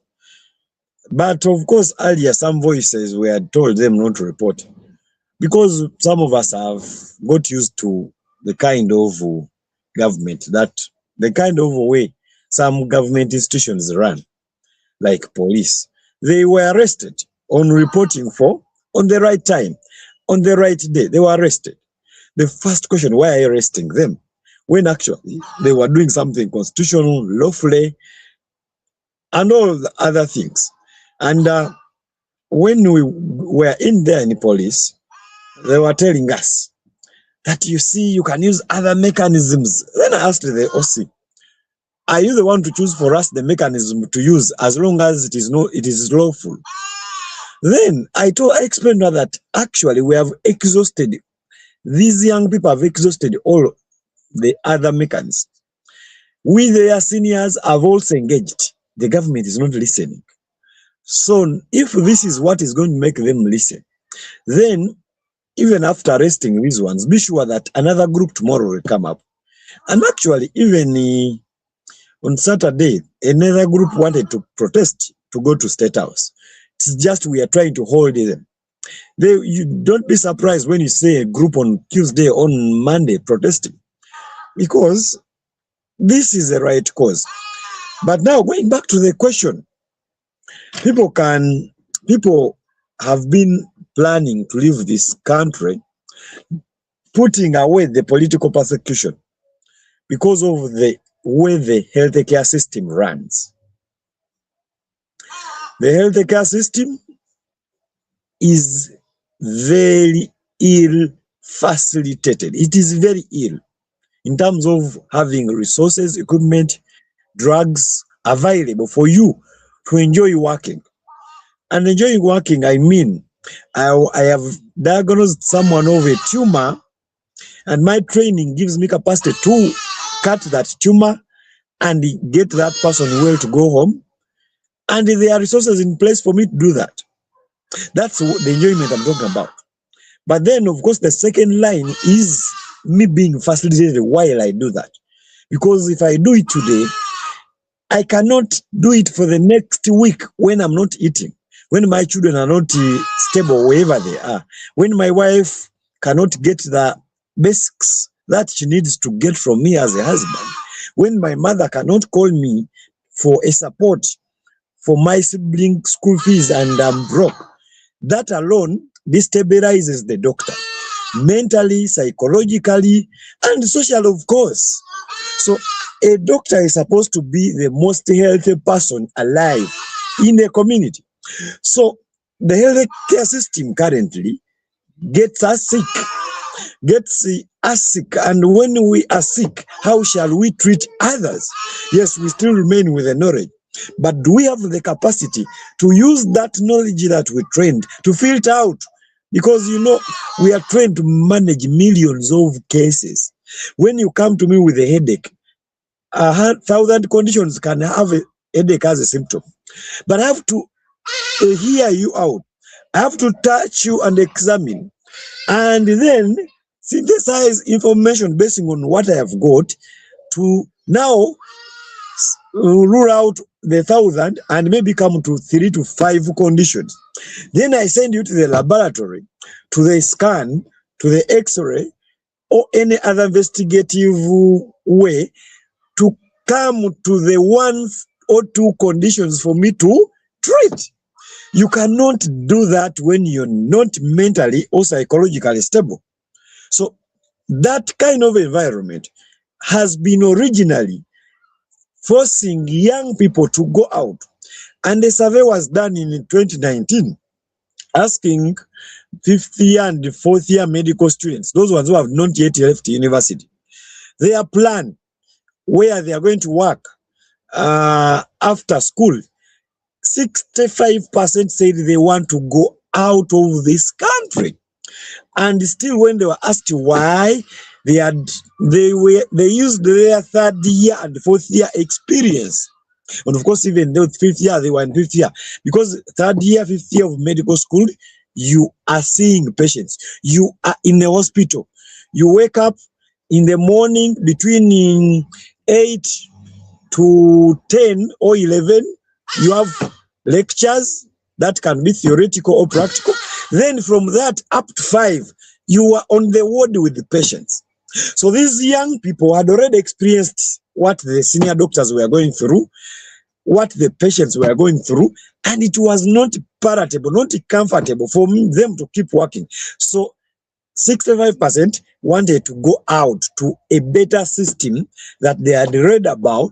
But of course, earlier, some voices were told them not to report because some of us have got used to the kind of government, that the kind of way some government institutions run, like police. They were arrested on reporting on the right time, on the right day. They were arrested. The first question, why are you arresting them? when actually they were doing something constitutional, lawfully, and all the other things. And when we were in there in the police, they were telling us that, you see, you can use other mechanisms. Then I asked the OC, are you the one to choose for us the mechanism to use as long as it is lawful? Then I explained to her that actually we have exhausted, these young people have exhausted all the other mechanisms. We, their seniors, have also engaged. The government is not listening. So if this is what is going to make them listen, then even after arresting these ones, be sure that another group tomorrow will come up. And actually, even on Saturday, another group wanted to protest to go to State House. It's just we are trying to hold them. You don't be surprised when you see a group on Tuesday, on Monday protesting, because this is the right cause. But now going back to the question, people have been planning to leave this country, putting away the political persecution because of the way the healthcare system runs. The healthcare system is very ill facilitated. It is very ill in terms of having resources, equipment, drugs available for you to enjoy working. And enjoying working, I mean, I have diagnosed someone of a tumor, and my training gives me capacity to cut that tumor and get that person well to go home. And there are resources in place for me to do that. That's the enjoyment I'm talking about. But then, of course, the second line is me being facilitated while I do that. Because if I do it today, I cannot do it for the next week when I'm not eating, when my children are not stable wherever they are, when my wife cannot get the basics that she needs to get from me as a husband, when my mother cannot call me for a support for my sibling school fees and I'm broke. That alone destabilizes the doctor, mentally, psychologically, and socially, of course. So a doctor is supposed to be the most healthy person alive in the community. So the healthcare system currently gets us sick, and when we are sick, how shall we treat others? Yes, we still remain with the knowledge, but do we have the capacity to use that knowledge that we trained to filter out? Because, you know, we are trained to manage millions of cases. When you come to me with a headache, 1,000 conditions can have a headache as a symptom. But I have to hear you out. I have to touch you and examine, and then synthesize information based on what I have got to now rule out the 1,000 and maybe come to 3 to 5 conditions. Then I send you to the laboratory, to the scan, to the X-ray, or any other investigative way to come to the 1 or 2 conditions for me to treat. You cannot do that when you're not mentally or psychologically stable. So that kind of environment has been originally forcing young people to go out. And a survey was done in 2019 asking 5th year and 4th year medical students, those ones who have not yet left university, their plan where they are going to work after school. 65% said they want to go out of this country. And still, when they were asked why, they used their 3rd year and 4th year experience. And of course, even though 5th year, they were in 5th year. Because 3rd year, 5th year of medical school, you are seeing patients. You are in the hospital. You wake up in the morning between 8 to 10 or 11. You have lectures that can be theoretical or practical. Then from that up to 5, you are on the ward with the patients. So these young people had already experienced what the senior doctors were going through, what the patients were going through, and it was not palatable, not comfortable for them to keep working. So 65% wanted to go out to a better system that they had read about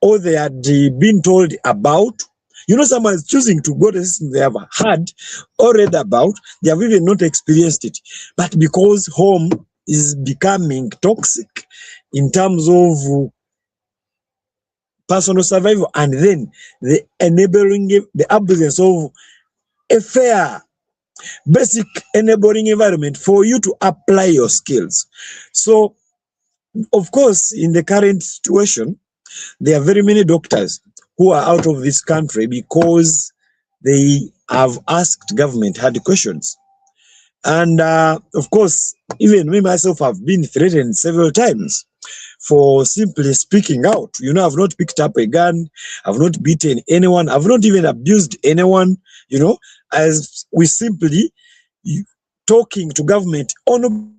or they had been told about. You know, someone is choosing to go to a system they have heard or read about, they have even not experienced it. But because home is becoming toxic in terms of personal survival, and then the enabling, the absence of a fair, basic enabling environment for you to apply your skills. So, of course, in the current situation, there are very many doctors who are out of this country because they have asked government hard questions. And of course, even me myself have been threatened several times for simply speaking out. You know, I've not picked up a gun, I've not beaten anyone, I've not even abused anyone, you know, as we simply talking to government on.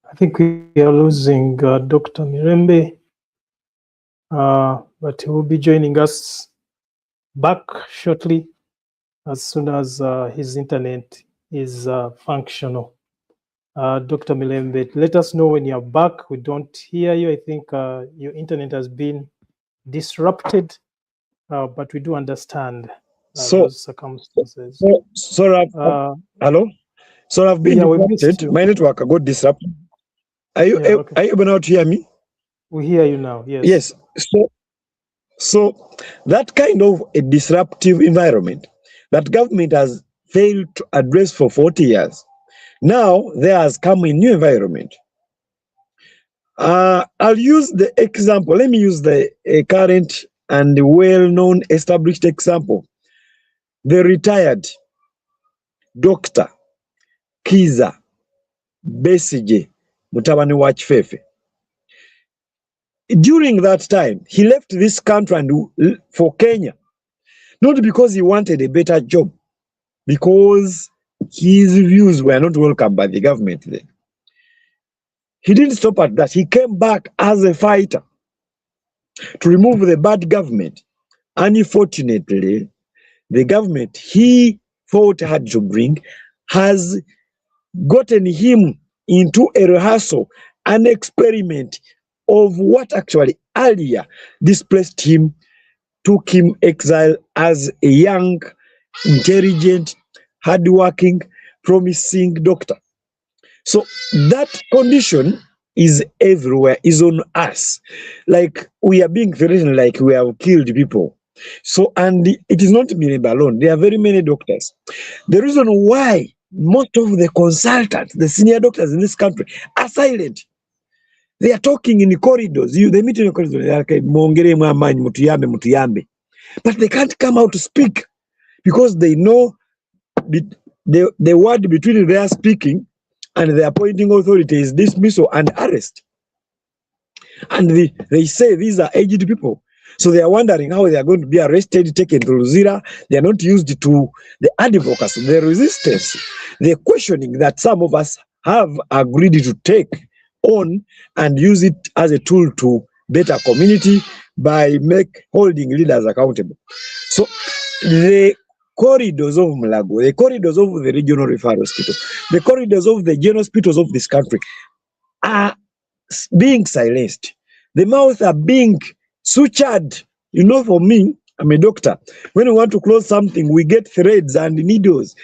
I think we are losing Dr. Mirembe, but he will be joining us back shortly as soon as his internet is functional. Dr. Mirembe, let us know when you're back. We don't hear you. I think your internet has been disrupted, but we do understand those circumstances. Hello? So I've been disrupted. My network got disrupted. Are you able to hear me? We hear you now, yes. Yes. So that kind of a disruptive environment that government has failed to address for 40 years, now there has come a new environment. I'll use the example. Let me use the current and well-known established example. The retired Dr. Kiza Besige Mutabani wa Kifefe. During that time, he left this country and for Kenya, not because he wanted a better job, because his views were not welcome by the government then. He didn't stop at that. He came back as a fighter to remove the bad government. Unfortunately, the government he fought hard to bring has gotten him into a rehearsal, an experiment of what actually earlier displaced him, took him exile as a young, intelligent, hardworking, promising doctor. So that condition is everywhere, is on us. Like we are being threatened, like we have killed people. So, and it is not Mirembe alone. There are very many doctors. The reason why most of the consultants, the senior doctors in this country are silent. They are talking in the corridors. They meet in the corridors. They are like, but they can't come out to speak because they know the word between their speaking and the appointing authority is dismissal and arrest. And they say these are aged people. So they are wondering how they are going to be arrested, taken to Luzira. They are not used to the advocacy, the resistance, the questioning that some of us have agreed to take on and use it as a tool to better community by holding leaders accountable. So the corridors of Mulago, the corridors of the regional referral hospital, the corridors of the general hospitals of this country are being silenced. The mouths are being sutured. You know, for me, I'm a doctor. When we want to close something, we get threads and needles,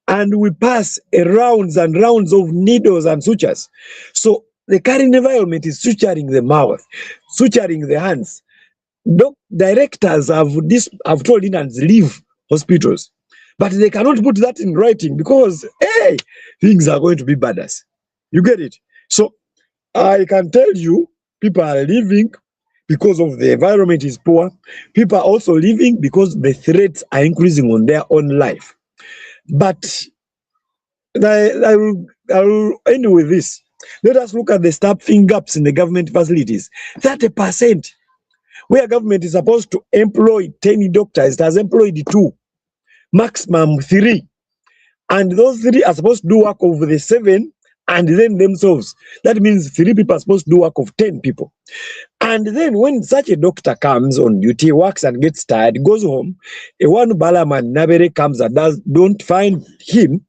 and we pass rounds and rounds of needles and sutures. So the current environment is suturing the mouth, suturing the hands. Directors have told Indians leave hospitals, but they cannot put that in writing because, hey, things are going to be badass. You get it? So I can tell you, people are leaving because of the environment is poor. People are also leaving because the threats are increasing on their own life. But I will end with this. Let us look at the staffing gaps in the government facilities. 30%, where government is supposed to employ 10 doctors, it has employed 2, maximum 3. And those 3 are supposed to do work over the 7 and then themselves. That means 3 people are supposed to do work of 10 people. And then when such a doctor comes on duty, works and gets tired, goes home, a one Balaman Nabere comes and don't find him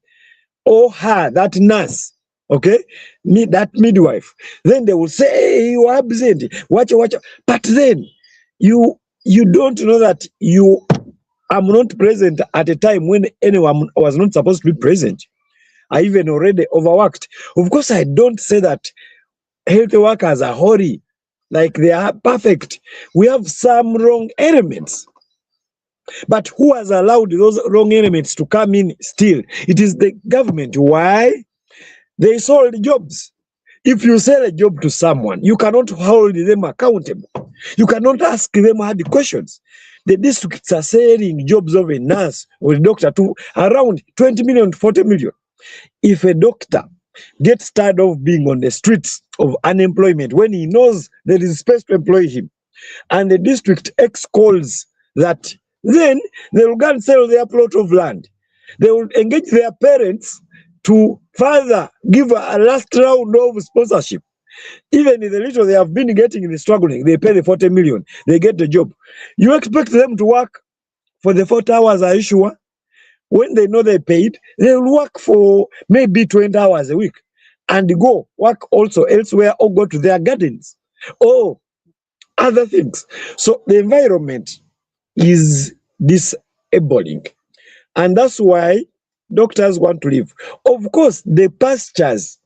or her, that nurse, okay, that midwife. Then they will say, hey, you are absent, watch. But then you don't know that you am not present at a time when anyone was not supposed to be present. I even already overworked. Of course, I don't say that health workers are holy, like they are perfect. We have some wrong elements. But who has allowed those wrong elements to come in still? It is the government. Why? They sold jobs. If you sell a job to someone, you cannot hold them accountable. You cannot ask them hard questions. The districts are selling jobs of a nurse or a doctor to around 20 million to 40 million. If a doctor gets tired of being on the streets of unemployment when he knows there is space to employ him, and the district X calls that, then they will go and sell their plot of land. They will engage their parents to further give a last round of sponsorship. Even in the little they have been getting in the struggling, they pay the 40 million, they get the job. You expect them to work for the 40 hours, are you sure? When they know they paid, they will work for maybe 20 hours a week and go work also elsewhere or go to their gardens or other things. So the environment is disabling. And that's why doctors want to live. Of course, the pastures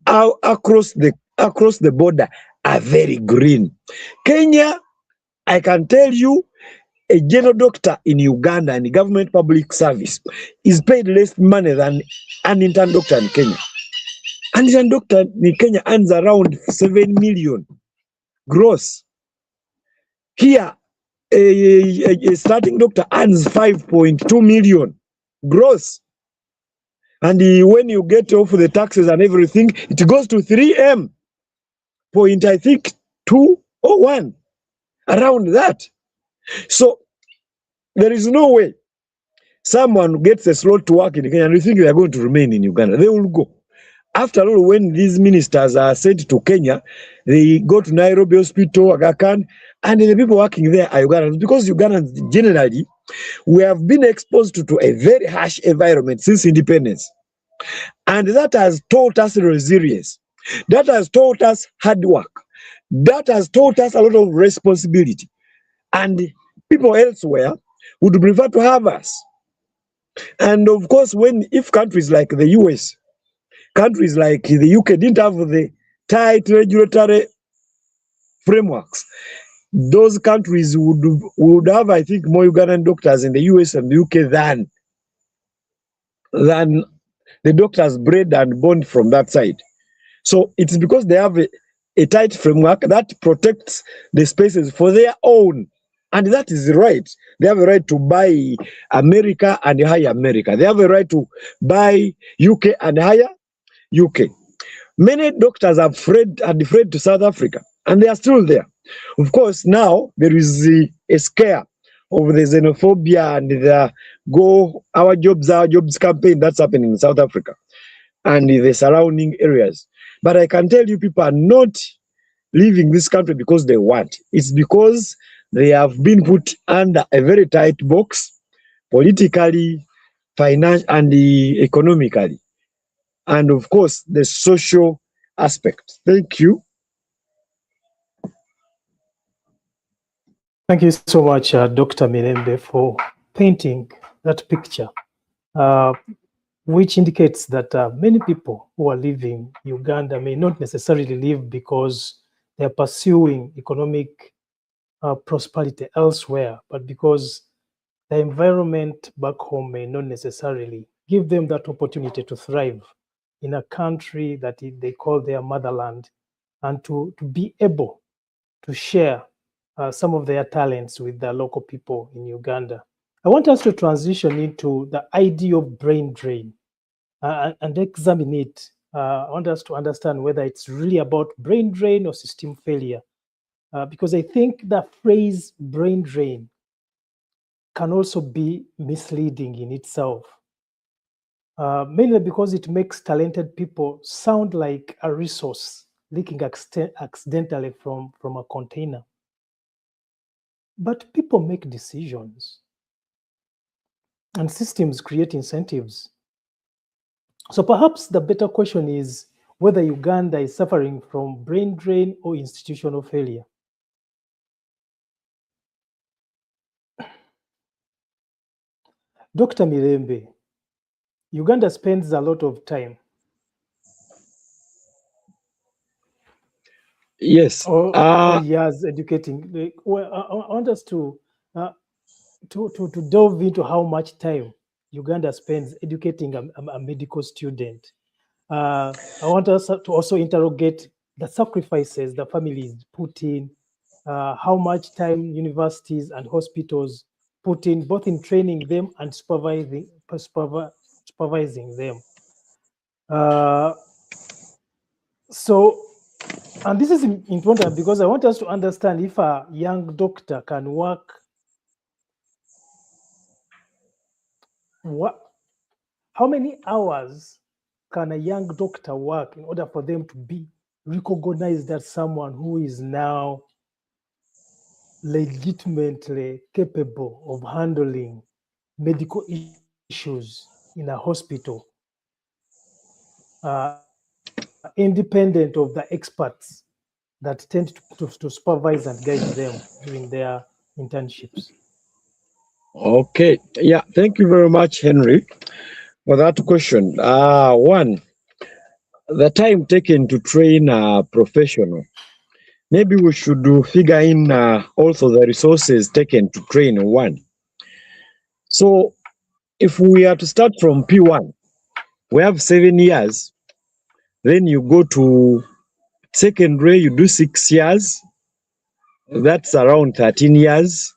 are across the border are very green. Kenya, I can tell you, a general doctor in Uganda and government public service is paid less money than an intern doctor in Kenya. An intern doctor in Kenya earns around 7 million gross. Here, a starting doctor earns 5.2 million gross. And when you get off the taxes and everything, it goes to 3M point, I think, 2 or 1, around that. So there is no way someone gets a slot to work in Kenya and you think they are going to remain in Uganda. They will go. After all, when these ministers are sent to Kenya, they go to Nairobi Hospital, Aga Khan, and the people working there are Ugandans. Because Ugandans, generally, we have been exposed to a very harsh environment since independence. And that has taught us resilience. That has taught us hard work. That has taught us a lot of responsibility. And people elsewhere would prefer to have us. And of course, if countries like the US, countries like the UK didn't have the tight regulatory frameworks, those countries would have, I think, more Ugandan doctors in the US and the UK than the doctors bred and born from that side. So it's because they have a tight framework that protects the spaces for their own. And that is right. They have a right to buy America and hire America. They have a right to buy UK and hire UK. Many doctors have fled to South Africa, and they are still there. Of course, now there is a scare of the xenophobia and the Go Our Jobs campaign that's happening in South Africa and the surrounding areas. But I can tell you, people are not leaving this country because they want. It's because they have been put under a very tight box, politically, financially, and economically. And of course, the social aspect. Thank you. Thank you so much, Dr. Mirembe, for painting that picture, which indicates that many people who are leaving Uganda may not necessarily leave because they are pursuing economic prosperity elsewhere, but because the environment back home may not necessarily give them that opportunity to thrive in a country that they call their motherland, and to be able to share some of their talents with the local people in Uganda. I want us to transition into the idea of brain drain and examine it. I want us to understand whether it's really about brain drain or system failure, because I think the phrase brain drain can also be misleading in itself. mainly because it makes talented people sound like a resource leaking accidentally from a container. But people make decisions, and systems create incentives. So perhaps the better question is whether Uganda is suffering from brain drain or institutional failure. Dr. Mirembe, Uganda spends a lot of time Yes. or years educating. Well, I want us to delve into how much time Uganda spends educating a medical student. I want us to also interrogate the sacrifices the families put in, how much time universities and hospitals put in, both in training them and supervising them. And this is important because I want us to understand if a young doctor can work, how many hours can a young doctor work in order for them to be recognized as someone who is now legitimately capable of handling medical issues in a hospital, independent of the experts that tend to supervise and guide them during their internships? Okay. Yeah. Thank you very much, Henry, for that question. One, the time taken to train a professional. Maybe we should figure in also the resources taken to train one. So if we are to start from P1, we have 7 years. Then you go to secondary, you do 6 years. That's around 13 years.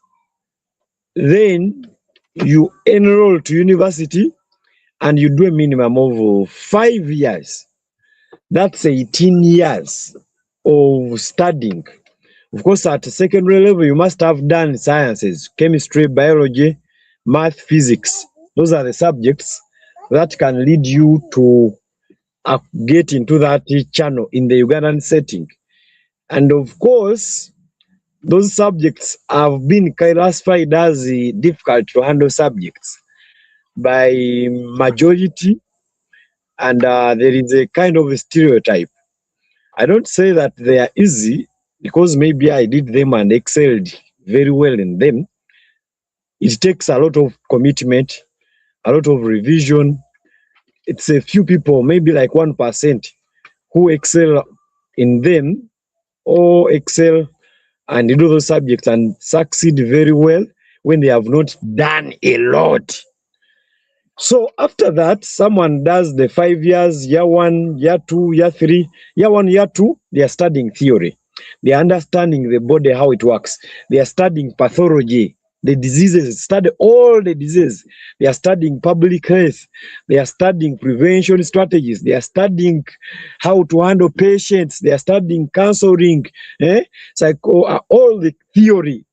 Then you enroll to university and you do a minimum of 5 years. That's 18 years of studying. Of course, at secondary level, you must have done sciences, chemistry, biology, math, physics. Those are the subjects that can lead you to get into that channel in the Ugandan setting. And of course, those subjects have been classified as difficult to handle subjects by majority, and there is a kind of a stereotype. I don't say that they are easy because maybe I did them and excelled very well in them. It takes a lot of commitment, a lot of revision. It's a few people, maybe like 1%, who excel in them or excel and do those subjects and succeed very well when they have not done a lot. So after that, someone does the 5 years, year 1, year 2, year 3, year 1, year 2, they are studying theory. They are understanding the body, how it works. They are studying pathology, the diseases, study all the diseases. They are studying public health. They are studying prevention strategies. They are studying how to handle patients. They are studying counseling, all the theory.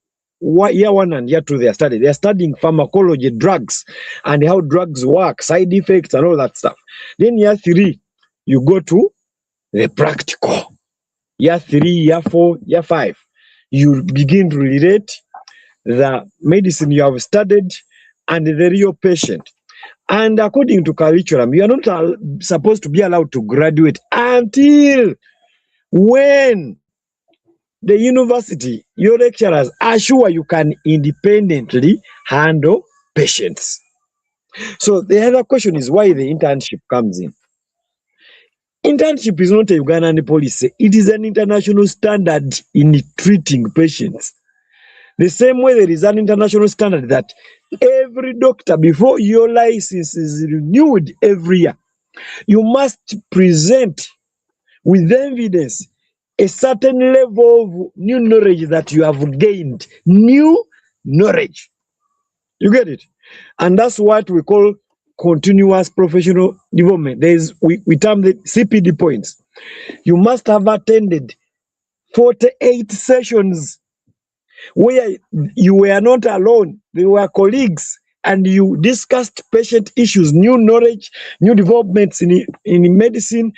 Year 1 and year 2, they are studying. They are studying pharmacology, drugs, and how drugs work, side effects, and all that stuff. Then year 3, you go to the practical. Year 3, year 4, year 5, you begin to relate the medicine you have studied and the real patient. And according to curriculum, you are not supposed to be allowed to graduate until when the university, your lecturers are sure you can independently handle patients. So the other question is why the internship comes in. Internship is not a Ugandan policy. It is an international standard in treating patients. The same way there is an international standard that every doctor, before your license is renewed every year, you must present with evidence a certain level of new knowledge that you have gained. New knowledge. You get it? And that's what we call continuous professional development. We term the CPD points. You must have attended 48 sessions where you were not alone. There were colleagues and you discussed patient issues, new knowledge, new developments in medicine,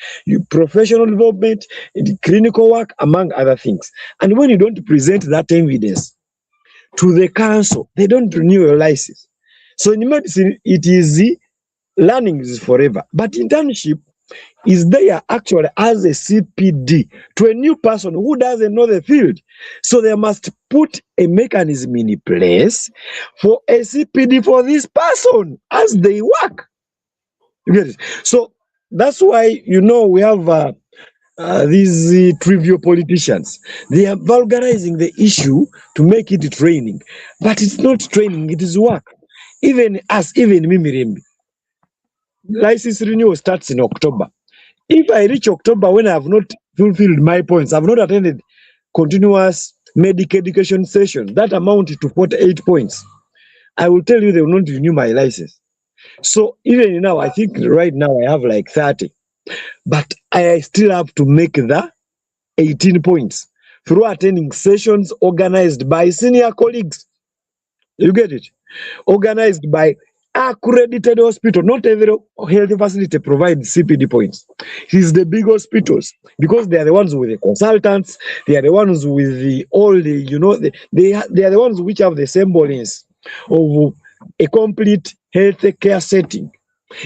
professional development, in clinical work, among other things. And when you don't present that evidence to the council, they don't renew your license. So in medicine, it is learning is forever. But internship is there actually as a CPD to a new person who doesn't know the field. So they must put a mechanism in place for a CPD for this person as they work. You get it? So that's why, we have these trivial politicians. They are vulgarizing the issue to make it training. But it's not training, it is work. Even me, Mirembe, license renewal starts in October. If I reach October when I have not fulfilled my points, I have not attended continuous medical education sessions that amount to 48 points, I will tell you they will not renew my license. So even now, I think right now I have like 30, but I still have to make the 18 points through attending sessions organized by senior colleagues. You get it? Organized by accredited hospital. Not every health facility provides CPD points. It's the big hospitals because they are the ones with the consultants. They are the ones with all the, they are the ones which have the semblance of a complete health care setting.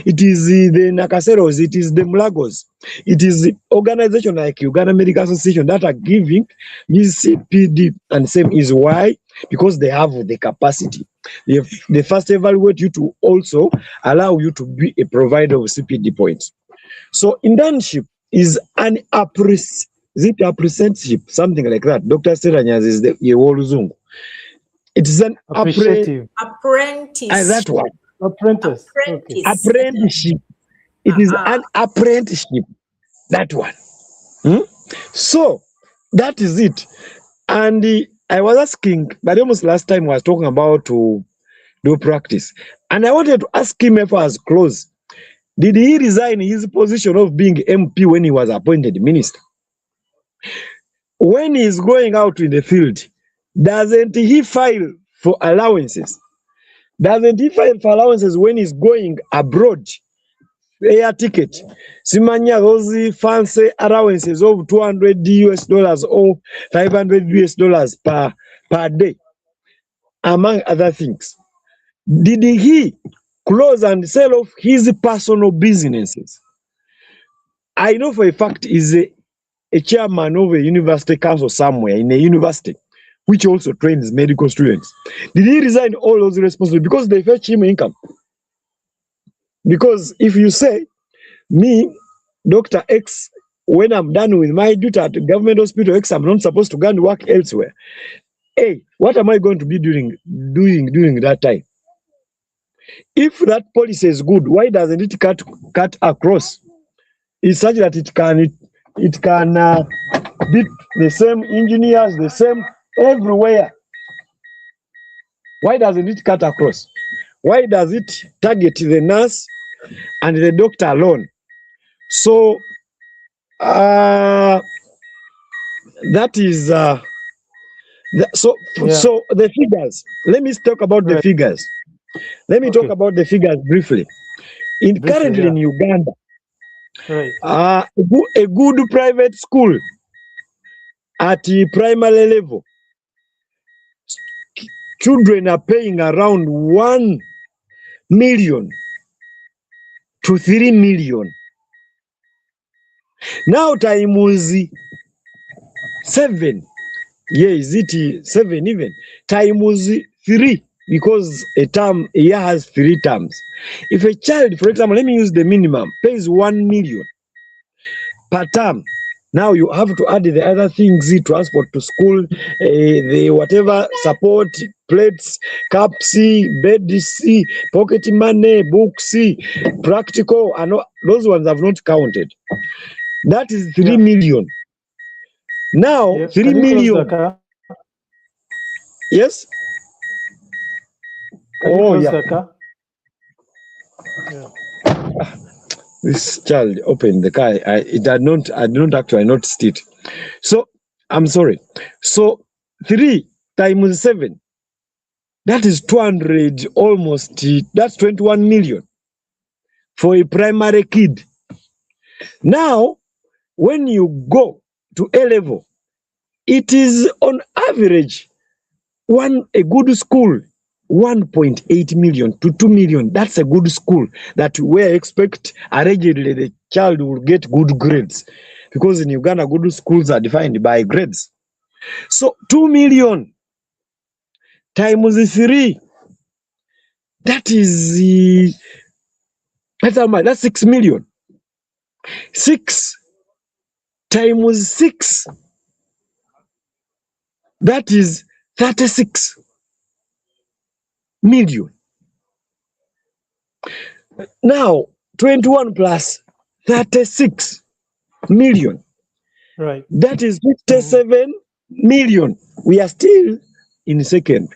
It is the Nakaseros, it is the Mlagos, it is the organization like Uganda Medical Association that are giving this CPD, and same is why, because they have the capacity. They first evaluate you to also allow you to be a provider of CPD points. So internship is an apprenticeship, something like that. Dr. Seranyas is the Yewoluzungu. It is an Appreciative. Apprentice. That one. Apprentice. Apprentice. Apprenticeship. It is an apprenticeship. That one. So that is it. And I was asking, but almost last time I was talking about to do practice. And I wanted to ask him if I was close. Did he resign his position of being MP when he was appointed minister? When he's going out in the field, doesn't he file for allowances? Doesn't he file for allowances when he's going abroad? Air ticket. Simanya those fancy allowances of $200 or $500 per day, among other things. Did he close and sell off his personal businesses? I know for a fact he's a chairman of a university council somewhere in a university, which also trains medical students. Did he resign all those responsibilities because they fetch him income? Because if you say, me, Dr. X, when I'm done with my duty at government hospital X, I'm not supposed to go and work elsewhere. Hey, what am I going to be doing during that time? If that policy is good, why doesn't it cut across? It's such that it can be the same engineers, the same everywhere. Why doesn't it cut across? Why does it target the nurse and the doctor alone? So that is so the figures. Let me talk about the figures. Let me talk about the figures briefly. Currently in Uganda, a good private school at the primary level, children are paying around 1 million to 3 million. Now time was 7. Yeah, is it 7 even? Time was 3 because a year has 3 terms. If a child, for example, let me use the minimum, pays 1 million per term. Now you have to add the other things, transport to school, the whatever support, plates, caps, beds, pocket money, books, practical, and those ones have not counted. That is 3 million. Now, 3 million. Yes? This child opened the car. I did not actually noticed it. So I'm sorry. So 3 times 7. That is 200, almost, that's 21 million for a primary kid. Now, when you go to A level, it is on average, a good school, 1.8 million to 2 million. That's a good school that we expect allegedly the child will get good grades. Because in Uganda, good schools are defined by grades. So 2 million times 3, that is, that's how much? That's 6 million. 6 times 6, that is 36 million. Now, 21 plus 36 million. Right. That is 57 million. We are still in second.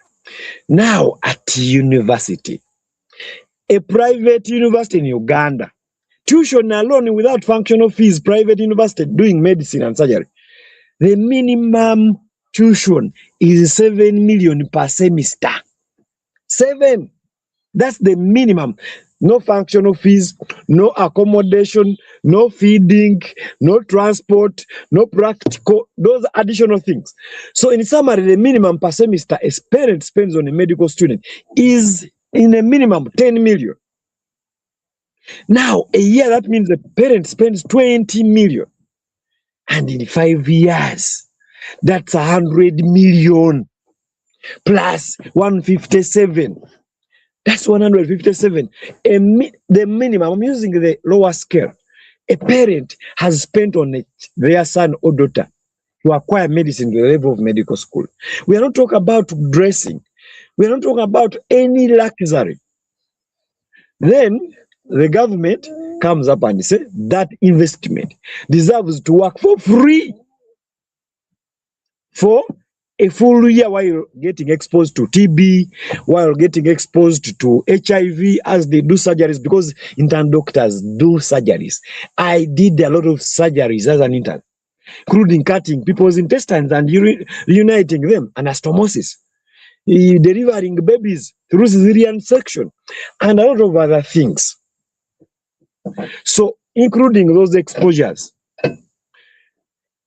Now, at university, a private university in Uganda, tuition alone without functional fees, private university doing medicine and surgery, the minimum tuition is 7 million per semester. 7. That's the minimum. No functional fees, no accommodation, no feeding, no transport, no practical, those additional things. So in summary, the minimum per semester a parent spends on a medical student is in a minimum 10 million. Now, a year, that means the parent spends 20 million. And in 5 years, that's 100 million plus 157. That's 157. The minimum, I'm using the lower scale. A parent has spent on it, their son or daughter to acquire medicine to the level of medical school. We are not talking about dressing. We are not talking about any luxury. Then the government comes up and says that investment deserves to work for free for a full year while getting exposed to TB, while getting exposed to HIV as they do surgeries, because intern doctors do surgeries. I did a lot of surgeries as an intern, including cutting people's intestines and reuniting them, anastomosis, delivering babies through cesarean section, and a lot of other things. So, including those exposures,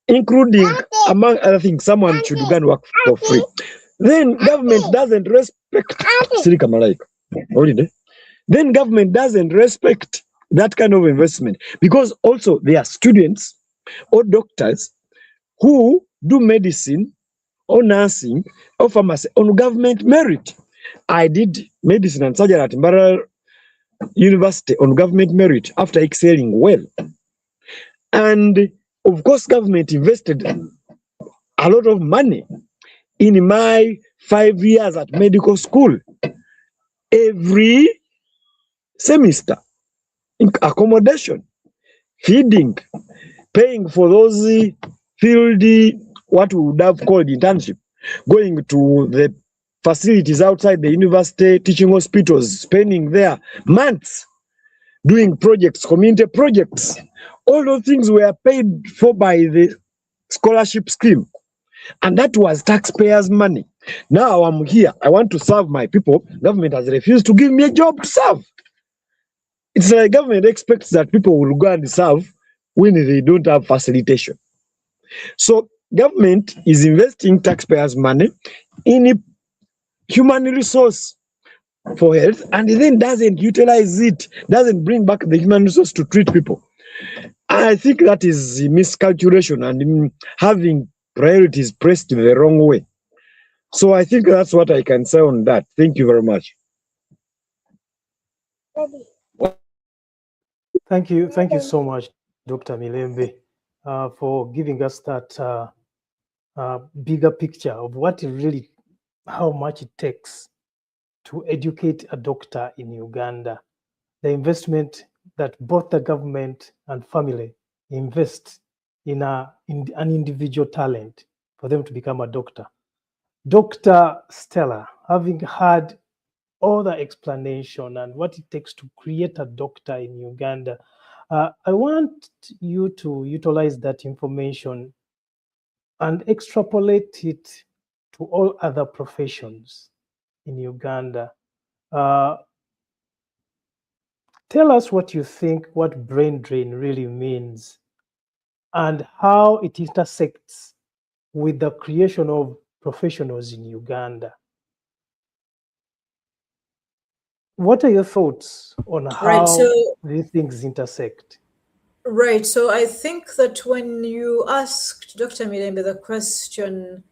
including, among other things, someone should go and work for free. Then government doesn't respect then government doesn't respect that kind of investment, because also there are students or doctors who do medicine or nursing or pharmacy on government merit. I did medicine and surgery at Mbara University on government merit after excelling well. And of course, government invested a lot of money in my 5 years at medical school. Every semester, accommodation, feeding, paying for those field, what we would have called internship, going to the facilities outside the university, teaching hospitals, spending there months, doing projects, community projects. All those things were paid for by the scholarship scheme. And that was taxpayers' money. Now I'm here. I want to serve my people. Government has refused to give me a job to serve. It's like government expects that people will go and serve when they don't have facilitation. So government is investing taxpayers' money in a human resource for health, and then doesn't utilize it, doesn't bring back the human resource to treat people. I think that is miscalculation and having priorities pressed the wrong way. So I think that's what I can say on that. Thank you very much. Thank you so much, Dr. Milembe, for giving us that bigger picture of what it really, how much it takes to educate a doctor in Uganda. The investment that both the government and family invest in an individual talent for them to become a doctor. Dr. Stella, having had all the explanation and what it takes to create a doctor in Uganda, I want you to utilize that information and extrapolate it to all other professions. in Uganda. Tell us what you think what brain drain really means and how it intersects with the creation of professionals in Uganda. What are your thoughts on how these things intersect? Right. So I think that when you asked Dr. Mirembe the question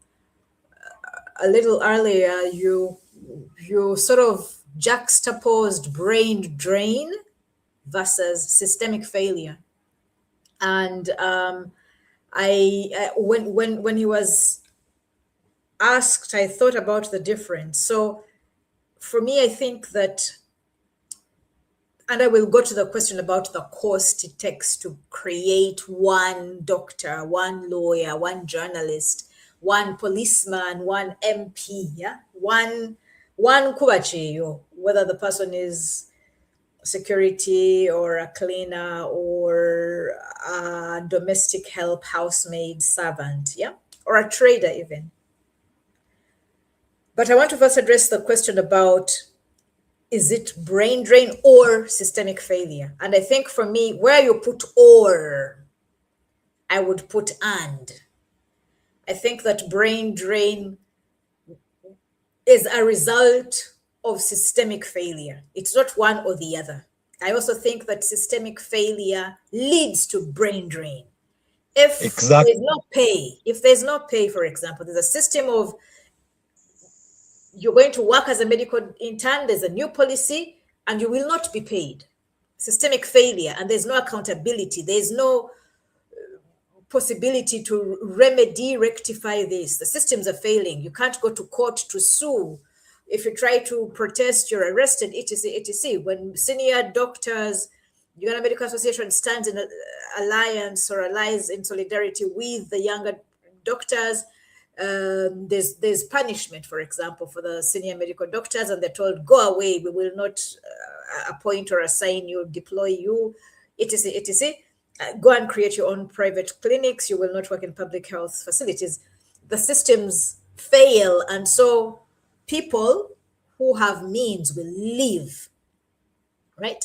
a little earlier, you sort of juxtaposed brain drain versus systemic failure. And when he was asked, I thought about the difference. So for me, I think that, and I will go to the question about the cost it takes to create one doctor, one lawyer, one journalist, one policeman, one MP, yeah, one kubachiyo, whether the person is security or a cleaner or a domestic help, housemaid, servant, yeah, or a trader even. But I want to first address the question about, is it brain drain or systemic failure? And I think for me, where you put or, I would put and. I think that brain drain is a result of systemic failure. It's not one or the other. I also think that systemic failure leads to brain drain. If there's no pay, for example, there's a system of, you're going to work as a medical intern, there's a new policy, and you will not be paid. Systemic failure, and there's no accountability. There's no possibility to remedy, rectify this. The systems are failing. You can't go to court to sue. If you try to protest, you're arrested, etc., etc. When senior doctors, Uganda Medical Association stands in alliance or allies in solidarity with the younger doctors, there's punishment, for example, for the senior medical doctors, and they're told, go away, we will not appoint or assign you, deploy you, etc., etc. Go and create your own private clinics, you will not work in public health facilities. The systems fail, and so people who have means will leave, right?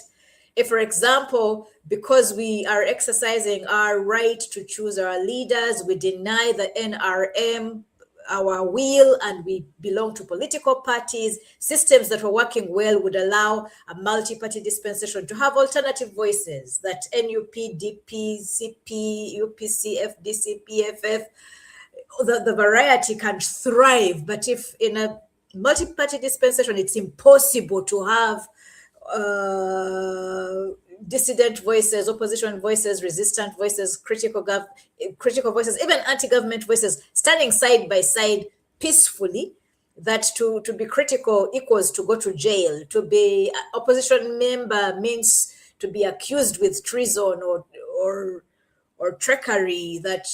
If, for example, because we are exercising our right to choose our leaders, we deny the NRM our will and we belong to political parties, systems that were working well would allow a multi-party dispensation to have alternative voices, that NUP, DP, CP, UPC, FDC, PFF, the variety can thrive. But if in a multi-party dispensation, it's impossible to have dissident voices, opposition voices, resistant voices, critical voices, even anti-government voices standing side by side peacefully, that to be critical equals to go to jail. To be opposition member means to be accused with treason or trickery, that,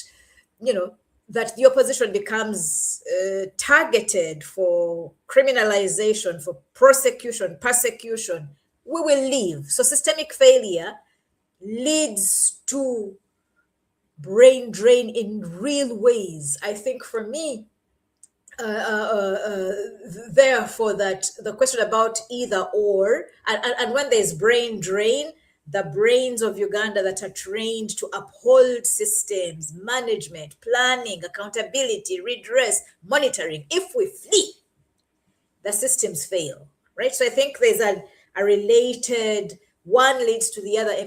you know, that the opposition becomes targeted for criminalization, for prosecution, persecution. We will leave. So systemic failure leads to brain drain in real ways. I think for me, therefore, that the question about either or, and when there's brain drain, the brains of Uganda that are trained to uphold systems, management, planning, accountability, redress, monitoring, if we flee, the systems fail, right? So I think there's a related, one leads to the other. Is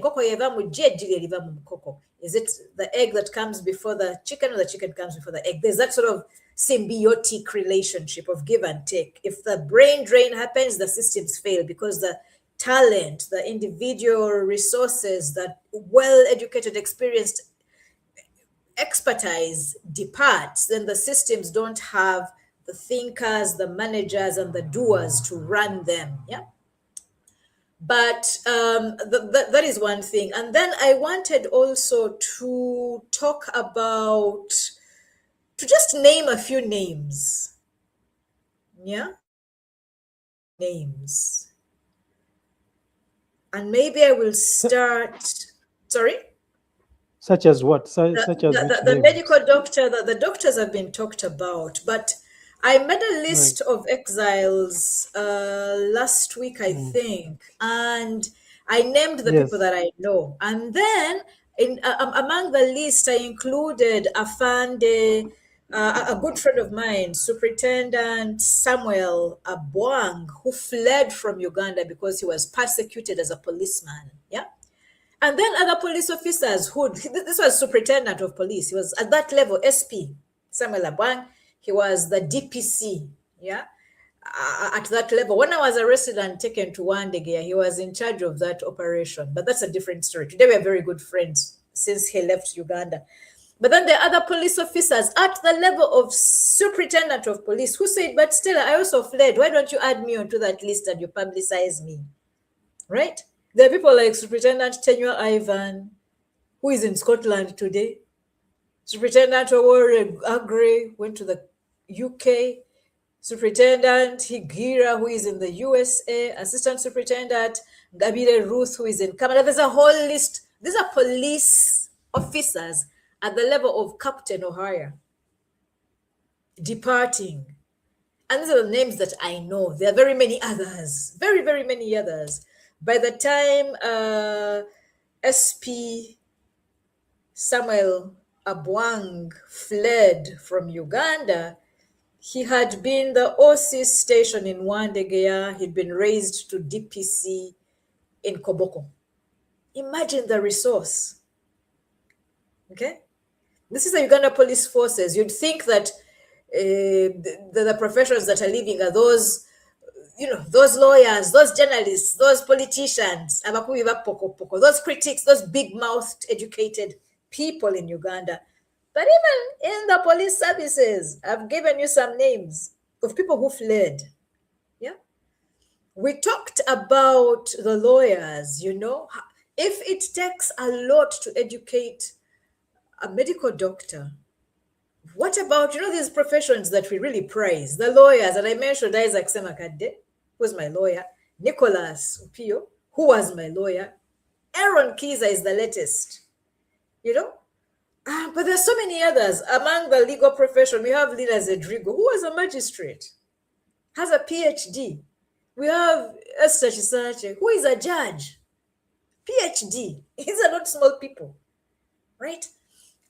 it the egg that comes before the chicken, or the chicken comes before the egg? There's that sort of symbiotic relationship of give and take. If the brain drain happens, the systems fail because the talent, the individual resources, that well-educated, experienced expertise departs, then the systems don't have the thinkers, the managers, and the doers to run them. Yeah. But that is one thing. And then I wanted also to talk about, to just name a few names. Yeah. Names. And maybe I will start, sorry? Such as what? Such as the medical doctor, the doctors have been talked about, but I made a list of exiles last week, I think, and I named the people Yes. that I know. And then among the list, I included Afande, a good friend of mine, Superintendent Samuel Abwang, who fled from Uganda because he was persecuted as a policeman. Yeah. And then other police officers who, this was superintendent of police. He was at that level, SP, Samuel Abwang. He was the DPC, yeah, at that level. When I was arrested and taken to Wandegea, he was in charge of that operation. But that's a different story. Today we're very good friends since he left Uganda. But then there are other police officers at the level of superintendent of police who said, but still, I also fled. Why don't you add me onto that list and you publicize me? Right? There are people like Superintendent Tenua Ivan, who is in Scotland today. Superintendent Owore Agre went to the UK. Superintendent Higira, who is in the USA. Assistant Superintendent Gabire Ruth, who is in Canada. There's a whole list. These are police officers at the level of captain or higher departing. And these are the names that I know. There are very many others, very, very many others. By the time SP Samuel Abwang fled from Uganda, he had been the OC station in Wandegea. He'd been raised to DPC in Koboko. Imagine the resource. Okay? This is the Uganda Police Forces. You'd think that the professions that are leaving are those, those lawyers, those journalists, those politicians, those critics, those big-mouthed, educated people in Uganda. But even in the police services, I've given you some names of people who fled. Yeah. We talked about the lawyers, if it takes a lot to educate a medical doctor, what about, these professions that we really praise? The lawyers, and I mentioned Isaac Semakade, who's my lawyer, Nicholas Upio, who was my lawyer, Aaron Kiza is the latest, But there's so many others. Among the legal profession, we have Lina Zedrigo, who was a magistrate, has a PhD. We have Esther Chisache, who is a judge, PhD. These are not small people, right?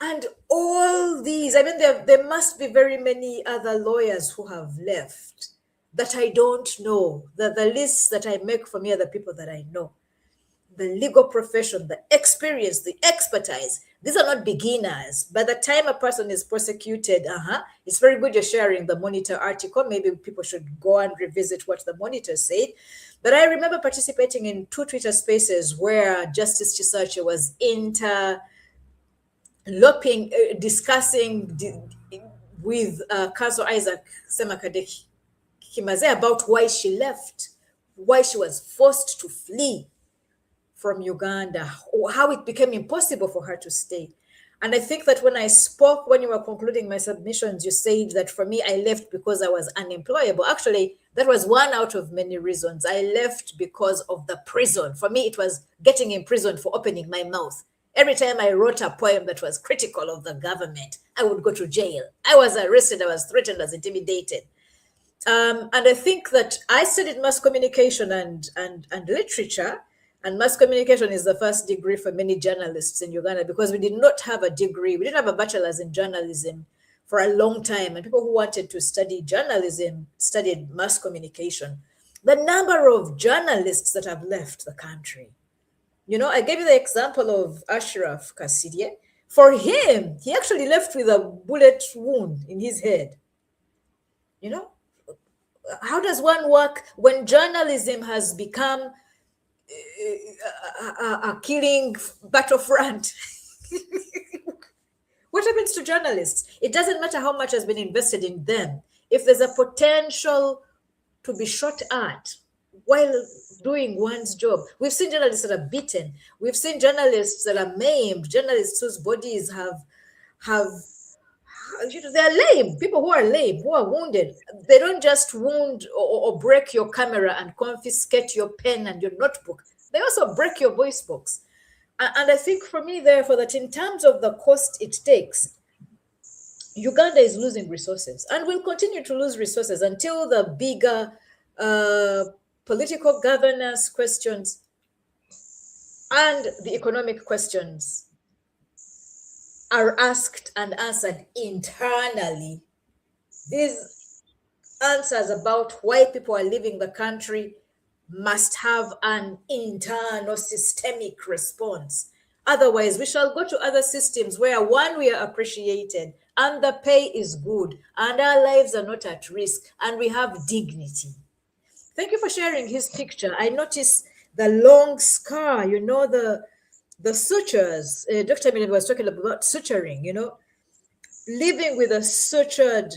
And all these, there must be very many other lawyers who have left that I don't know. The lists that I make for me are the people that I know. The legal profession, the experience, the expertise. These are not beginners. By the time a person is prosecuted, it's very good you're sharing the Monitor article. Maybe people should go and revisit what the Monitor said. But I remember participating in 2 Twitter spaces where Justice Chisache was discussing with Counsel Isaac Semakade Kimaze about why she left, why she was forced to flee from Uganda, or how it became impossible for her to stay. And I think that when you were concluding my submissions, you said that for me, I left because I was unemployable. Actually, that was one out of many reasons. I left because of the prison. For me, it was getting imprisoned for opening my mouth. Every time I wrote a poem that was critical of the government, I would go to jail. I was arrested, I was threatened, I was intimidated. And I think that I studied mass communication and literature. And mass communication is the first degree for many journalists in Uganda because we did not have a degree. We didn't have a bachelor's in journalism for a long time. And people who wanted to study journalism studied mass communication. The number of journalists that have left the country. I gave you the example of Ashraf Kasidie. For him, he actually left with a bullet wound in his head. How does one work when journalism has become a killing battlefront? What happens to journalists? It doesn't matter how much has been invested in them. If there's a potential to be shot at while doing one's job, we've seen journalists that are beaten. We've seen journalists that are maimed, journalists whose bodies they're lame. People who are lame, who are wounded. They don't just wound or break your camera and confiscate your pen and your notebook. They also break your voice box. And I think for me, therefore, that in terms of the cost it takes, Uganda is losing resources and will continue to lose resources until the bigger political governance questions and the economic questions are asked and answered internally. These answers about why people are leaving the country must have an internal systemic response. Otherwise, we shall go to other systems where, one, we are appreciated and the pay is good and our lives are not at risk and we have dignity. Thank you for sharing his picture. I noticed the long scar, you know, the sutures. Dr. Miller was talking about suturing, you know, living with a sutured,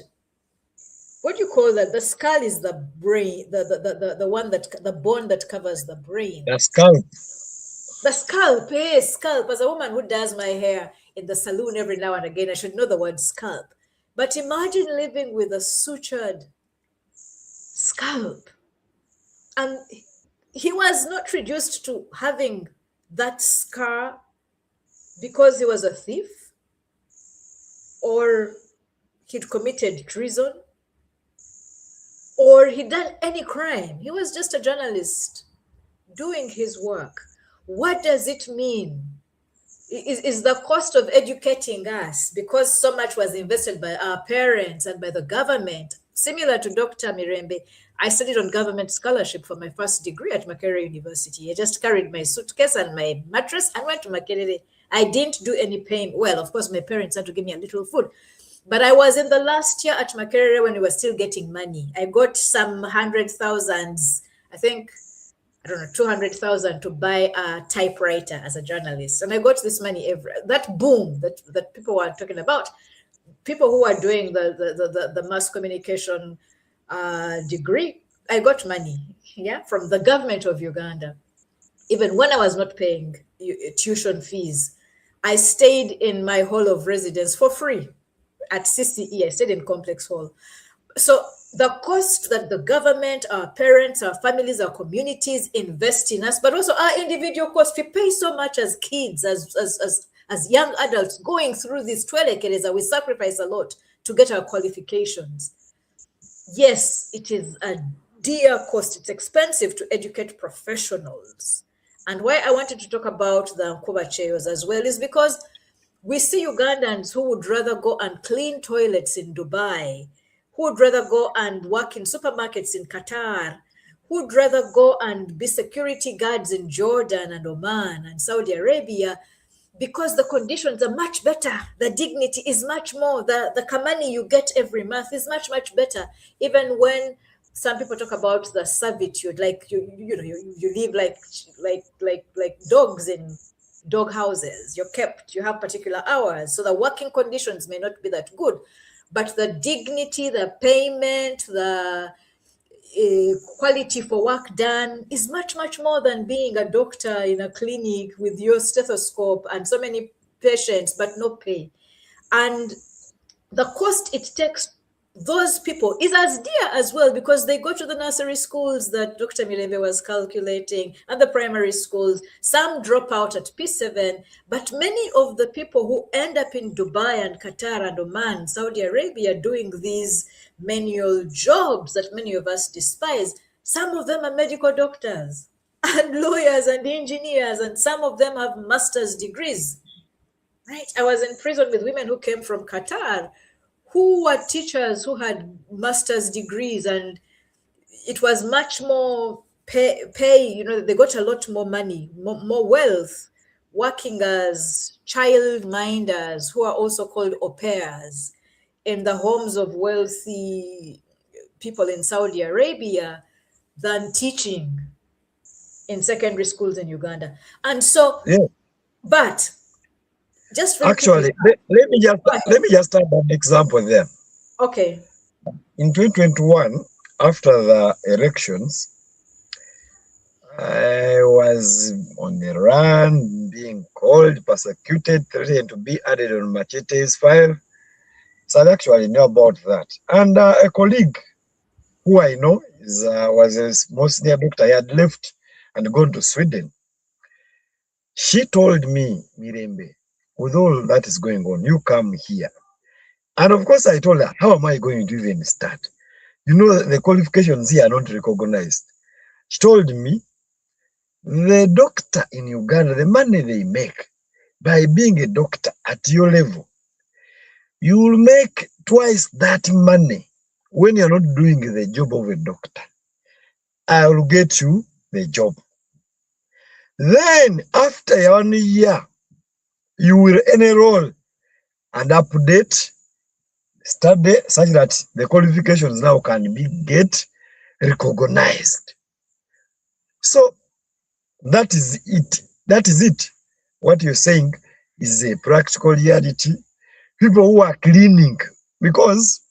what do you call that? The skull is the brain, the one that, the bone that covers the brain. The scalp. The scalp, yes, scalp. As a woman who does my hair in the salon every now and again, I should know the word scalp. But imagine living with a sutured scalp. And he was not reduced to having that scar because he was a thief or he'd committed treason or he'd done any crime. He was just a journalist doing his work. What does it mean? Is the cost of educating us, because so much was invested by our parents and by the government, similar to Dr. Mirembe. I studied on government scholarship for my first degree at Makerere University. I just carried my suitcase and my mattress and went to Makerere. I didn't do any paying. Well, of course, my parents had to give me a little food. But I was in the last year at Makerere when we were still getting money. I got some 100,000, I think, I don't know, 200,000 to buy a typewriter as a journalist. And I got this money that boom that people were talking about. People who are doing the mass communication degree, I got money, yeah, from the government of Uganda. Even when I was not paying tuition fees, I stayed in my hall of residence for free at CCE. I stayed in Complex Hall. So the cost that the government, our parents, our families, our communities invest in us, but also our individual costs, we pay so much as kids, as young adults going through this twelekereza, we sacrifice a lot to get our qualifications. Yes, it is a dear cost. It's expensive to educate professionals. And why I wanted to talk about the Nkuba Cheyos as well is because we see Ugandans who would rather go and clean toilets in Dubai, who would rather go and work in supermarkets in Qatar, who would rather go and be security guards in Jordan and Oman and Saudi Arabia, because the conditions are much better. The dignity is much more. The kamani you get every month is much, much better. Even when some people talk about the servitude, like you live like dogs in dog houses. You're kept, you have particular hours. So the working conditions may not be that good, but the dignity, the payment, the quality for work done is much, much more than being a doctor in a clinic with your stethoscope and so many patients, but no pay. And the cost it takes those people is as dear as well, because they go to the nursery schools that Dr. Mileve was calculating and the primary schools. Some drop out at P7, but many of the people who end up in Dubai and Qatar and Oman, Saudi Arabia, doing these menial jobs that many of us despise, some of them are medical doctors and lawyers and engineers, and some of them have master's degrees, right? I was in prison with women who came from Qatar, who were teachers who had master's degrees, and it was much more pay, they got a lot more money, more wealth, working as child minders, who are also called au pairs, in the homes of wealthy people in Saudi Arabia, than teaching in secondary schools in Uganda. And so, yeah. But just actually, let me just add an example there. Okay. In 2021, after the elections, I was on the run, being called, persecuted, threatened to be added on Machete's file. So I actually know about that. And a colleague who I know was a most senior doctor. I had left and gone to Sweden. She told me, Mirembe, with all that is going on, you come here. And of course, I told her, how am I going to even start? You know, the qualifications here are not recognized. She told me, the doctor in Uganda, the money they make by being a doctor at your level, you will make twice that money when you're not doing the job of a doctor. I will get you the job. Then, after 1 year, you will enroll and update, study such that the qualifications now can be get recognized. So that is it. That is it. What you're saying is a practical reality. People who are cleaning, because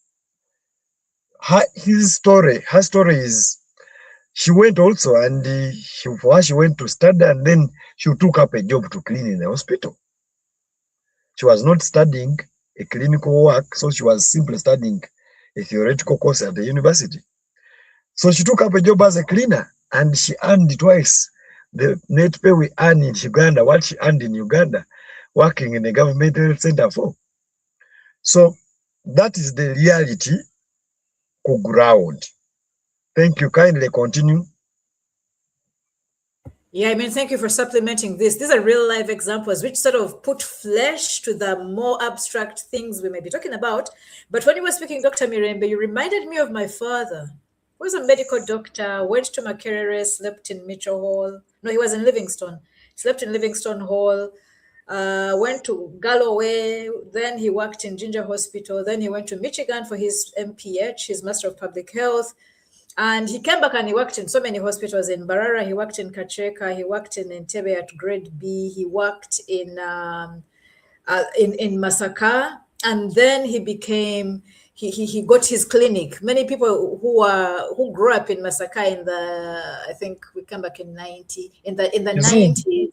her story is she went also and she went to study and then she took up a job to clean in the hospital. She was not studying a clinical work, so she was simply studying a theoretical course at the university. So she took up a job as a cleaner and she earned twice the net pay we earn in Uganda, what she earned in Uganda, working in a government health center for. So that is the reality ku ground. Thank you. Kindly continue. Yeah, I mean, thank you for supplementing this. These are real life examples which sort of put flesh to the more abstract things we may be talking about. But when you were speaking, Dr. Mirembe, you reminded me of my father, who was a medical doctor, went to Makerere, slept in Mitchell Hall. No, he was in Livingstone. Slept in Livingstone Hall, went to Galloway, then he worked in Ginger Hospital, then he went to Michigan for his MPH, his Master of Public Health. And he came back and he worked in so many hospitals in Barara. He worked in Kacheka. He worked in Entebbe at grade B. He worked in Masaka. And then he became, he got his clinic. Many people who grew up in Masaka in the, I think we came back in the 90s.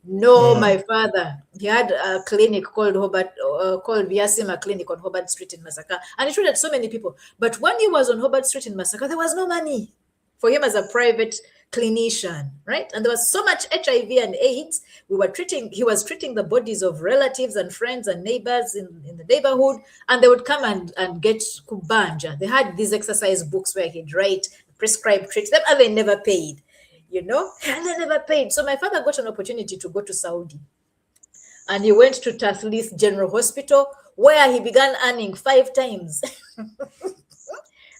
No, my father, he had a clinic called called Viasima Clinic on Hobart Street in Masaka, and he treated so many people. But when he was on Hobart Street in Masaka, there was no money for him as a private clinician, right? And there was so much HIV and AIDS. He was treating the bodies of relatives and friends and neighbors in the neighborhood, and they would come and get kubanja. They had these exercise books where he'd write prescribed treatment, and they never paid. And they never paid. So my father got an opportunity to go to Saudi. And he went to Tathlith General Hospital, where he began earning 5 times.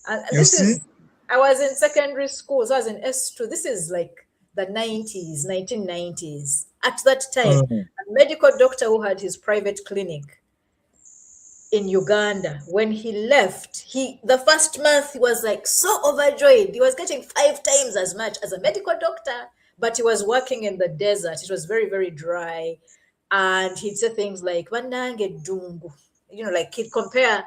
I was in secondary school, so I was in S2. This is like the 1990s. At that time, a medical doctor who had his private clinic in Uganda, when he left, the first month he was like so overjoyed. He was getting 5 times as much as a medical doctor, but he was working in the desert. It was very, very dry. And he'd say things like, Wanange dungu. Like he'd compare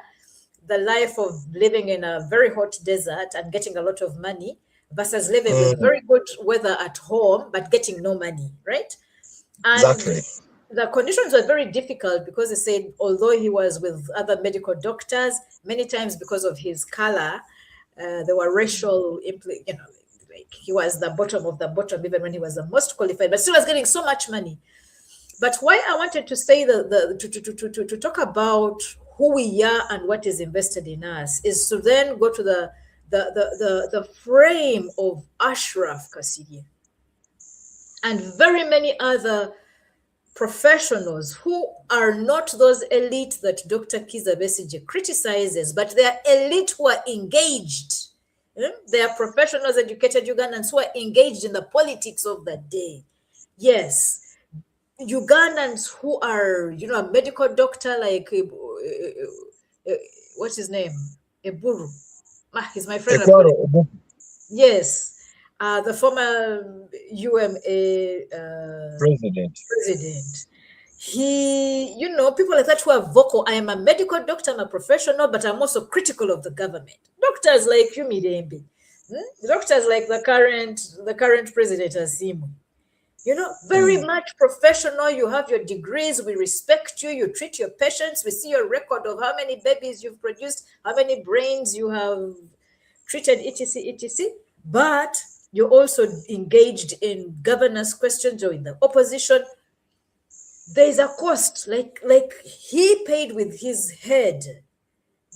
the life of living in a very hot desert and getting a lot of money versus living with very good weather at home, but getting no money, right? And exactly. The conditions were very difficult because they said, although he was with other medical doctors, many times because of his color, there were racial, like he was the bottom of the bottom, even when he was the most qualified, but still was getting so much money. But why I wanted to say to talk about who we are and what is invested in us is to then go to the frame of Ashraf Kasirye and very many other professionals who are not those elite that Dr. Kizza Besigye criticizes, but they are elite who are engaged. They are professionals, educated Ugandans who are engaged in the politics of the day. Yes, Ugandans who are, a medical doctor like, what's his name? Eburu. He's my friend. Yes. The former UMA president. He, people like that who are vocal. I am a medical doctor, I'm a professional, but I'm also critical of the government. Doctors like Yumi Dembe, doctors like the current president Azimu. Very much professional. You have your degrees. We respect you. You treat your patients. We see your record of how many babies you've produced, how many brains you have treated, etc., etc. But you're also engaged in governance questions or in the opposition. There is a cost. Like he paid with his head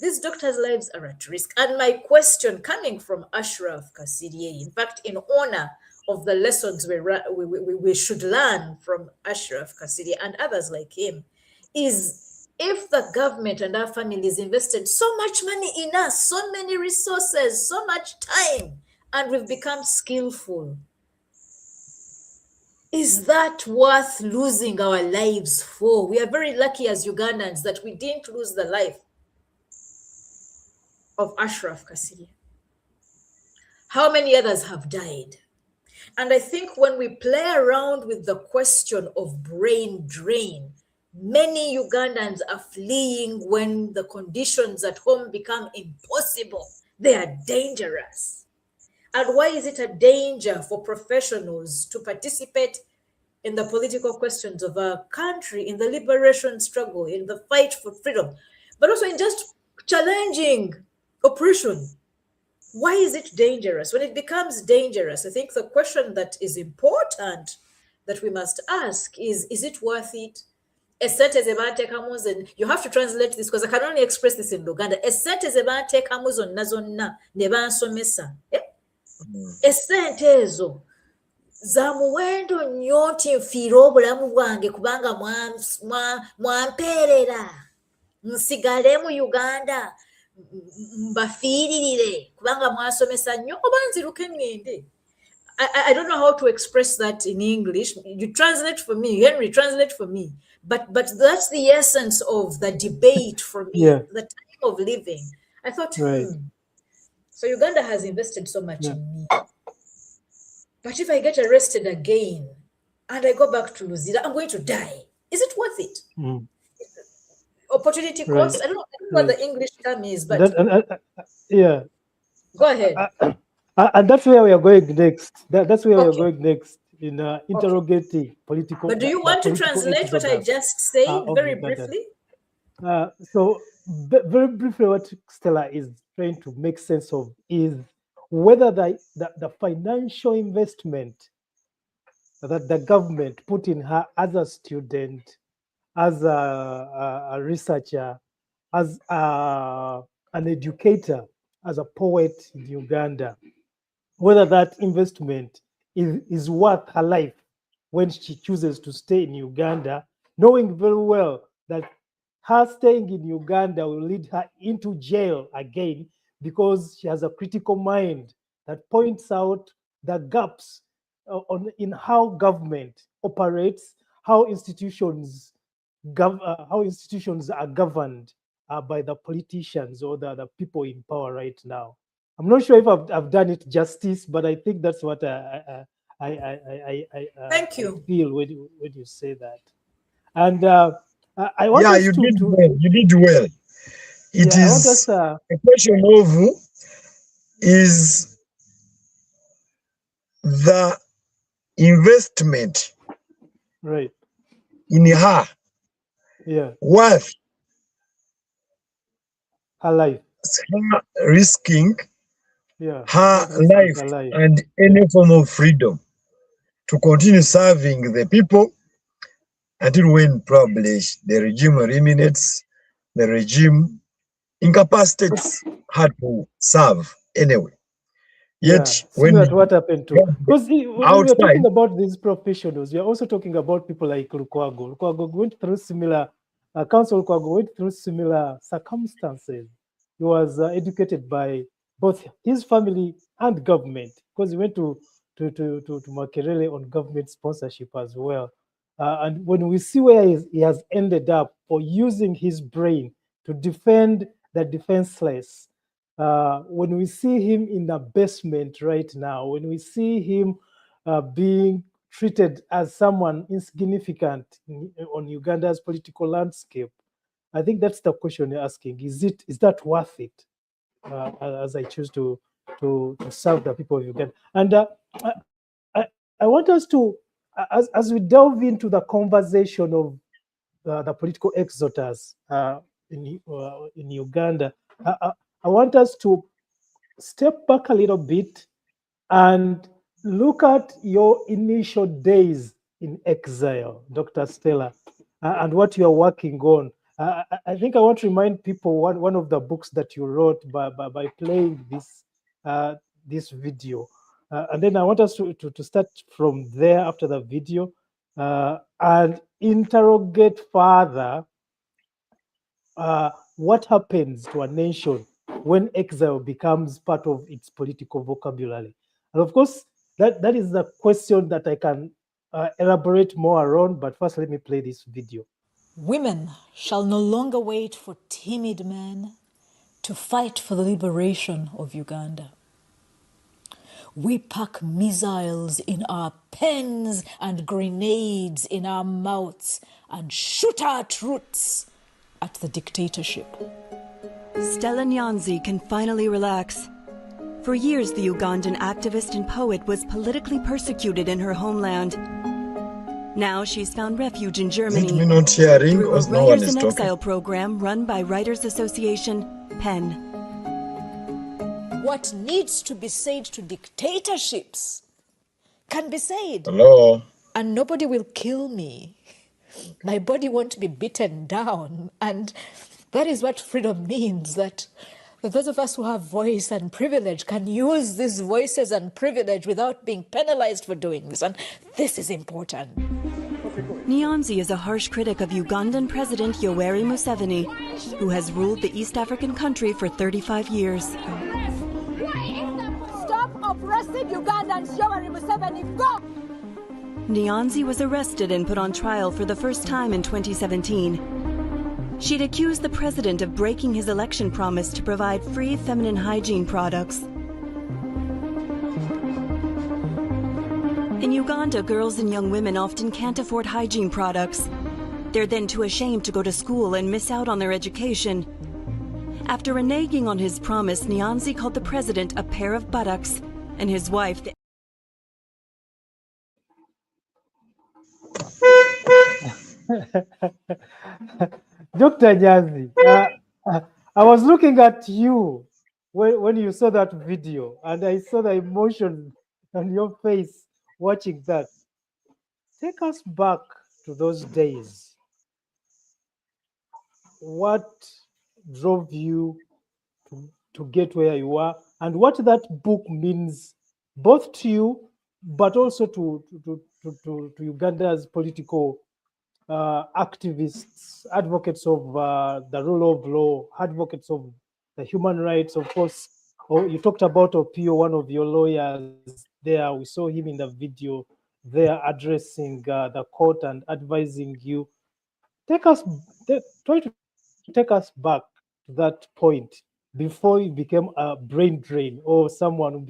These doctors' lives are at risk. And my question coming from Ashraf Kasirye, in fact, in honor of the lessons we should learn from Ashraf Kasirye and others like him, is if the government and our families invested so much money in us, so many resources, so much time, and we've become skillful, is that worth losing our lives for? We are very lucky as Ugandans that we didn't lose the life of Ashraf Kasirye. How many others have died? And I think when we play around with the question of brain drain, many Ugandans are fleeing when the conditions at home become impossible. They are dangerous. And why is it a danger for professionals to participate in the political questions of our country, in the liberation struggle, in the fight for freedom, but also in just challenging oppression? Why is it dangerous? When it becomes dangerous, I think the question that is important that we must ask is it worth it? Esente zebateekamu zonna, you have to translate this because I can only express this in Luganda. Esente zebateekamu zonna zonna ne bansomesa. Esente ezo za muwendo nnyo nti nfiire obulamu bwange kubanga mwampeerera nsigale mu Uganda mbafiiririre kubanga mwasomesa nnyo oba nziruke ŋŋende. I don't know how to express that in English. You translate for me, Henry, translate for me. But that's the essence of the debate for me, the time of living. I thought, so Uganda has invested so much in me. But if I get arrested again and I go back to Luzira, I'm going to die. Is it worth it? Opportunity cost? I don't know what the English term is, but yeah. Go ahead. And that's where we are going next. That's where we are going next in interrogating political. But do you want to translate what I just said very briefly? So very briefly, what Stella is trying to make sense of is whether the financial investment that the government put in her as a student, as a researcher, as an educator, as a poet in Uganda, whether that investment is worth her life when she chooses to stay in Uganda, knowing very well that her staying in Uganda will lead her into jail again because she has a critical mind that points out the gaps in how government operates, how institutions are governed by the politicians or the people in power right now. I'm not sure if I've done it justice, but I think that's what I Thank you. feel when you say that. And I want us you did well. You did well. It is a question of is the investment in her worth her life, her risking her life and any form of freedom to continue serving the people until when probably the regime eliminates, the regime incapacitates her to serve anyway. Yet when what happened to, because when we are talking about these professionals, we are also talking about people like Lukwago. Lukwago went through similar, Council Lukwago went through similar circumstances. He was educated by both his family and government, because he went to Makerere on government sponsorship as well. And when we see where he has ended up for using his brain to defend the defenseless, when we see him in the basement right now, when we see him being treated as someone insignificant on Uganda's political landscape, I think that's the question you're asking. Is that worth it? As I choose to serve the people of Uganda. And I want us to, as we delve into the conversation of the political exodus in Uganda, I want us to step back a little bit and look at your initial days in exile, Dr. Stella, and what you are working on. I think I want to remind people one of the books that you wrote by playing this video. And then I want us to start from there after the video and interrogate further what happens to a nation when exile becomes part of its political vocabulary. And of course, that is the question that I can elaborate more around, but first let me play this video. Women shall no longer wait for timid men to fight for the liberation of Uganda. We pack missiles in our pens and grenades in our mouths and shoot our troops at the dictatorship. Stella Nyanzi can finally relax. For years, the Ugandan activist and poet was politically persecuted in her homeland. Now she's found refuge in Germany Is it me not hearing through or a no one Writers is in talking? Exile program run by Writers Association, PEN. What needs to be said to dictatorships can be said, Hello? and nobody will kill me. My body won't be beaten down, and that is what freedom means, that those of us who have voice and privilege can use these voices and privilege without being penalized for doing this, and this is important. Nyanzi is a harsh critic of Ugandan President Yoweri Museveni, who has ruled the East African country for 35 years. Stop oppressing Ugandans, Yoweri Museveni, go! Nyanzi was arrested and put on trial for the first time in 2017. She'd accused the president of breaking his election promise to provide free feminine hygiene products. In Uganda, girls and young women often can't afford hygiene products. They're then too ashamed to go to school and miss out on their education. After reneging on his promise, Nyanzi called the president a pair of buttocks and his wife the Dr. Nyanzi, I was looking at you when you saw that video, and I saw the emotion on your face watching that. Take us back to those days. What drove you to get where you are, and what that book means both to you, but also to Uganda's political activists, advocates of the rule of law, advocates of the human rights. Of course, you talked about Opio, one of your lawyers there. We saw him in the video there addressing the court and advising you. Try to take us back to that point before you became a brain drain or someone who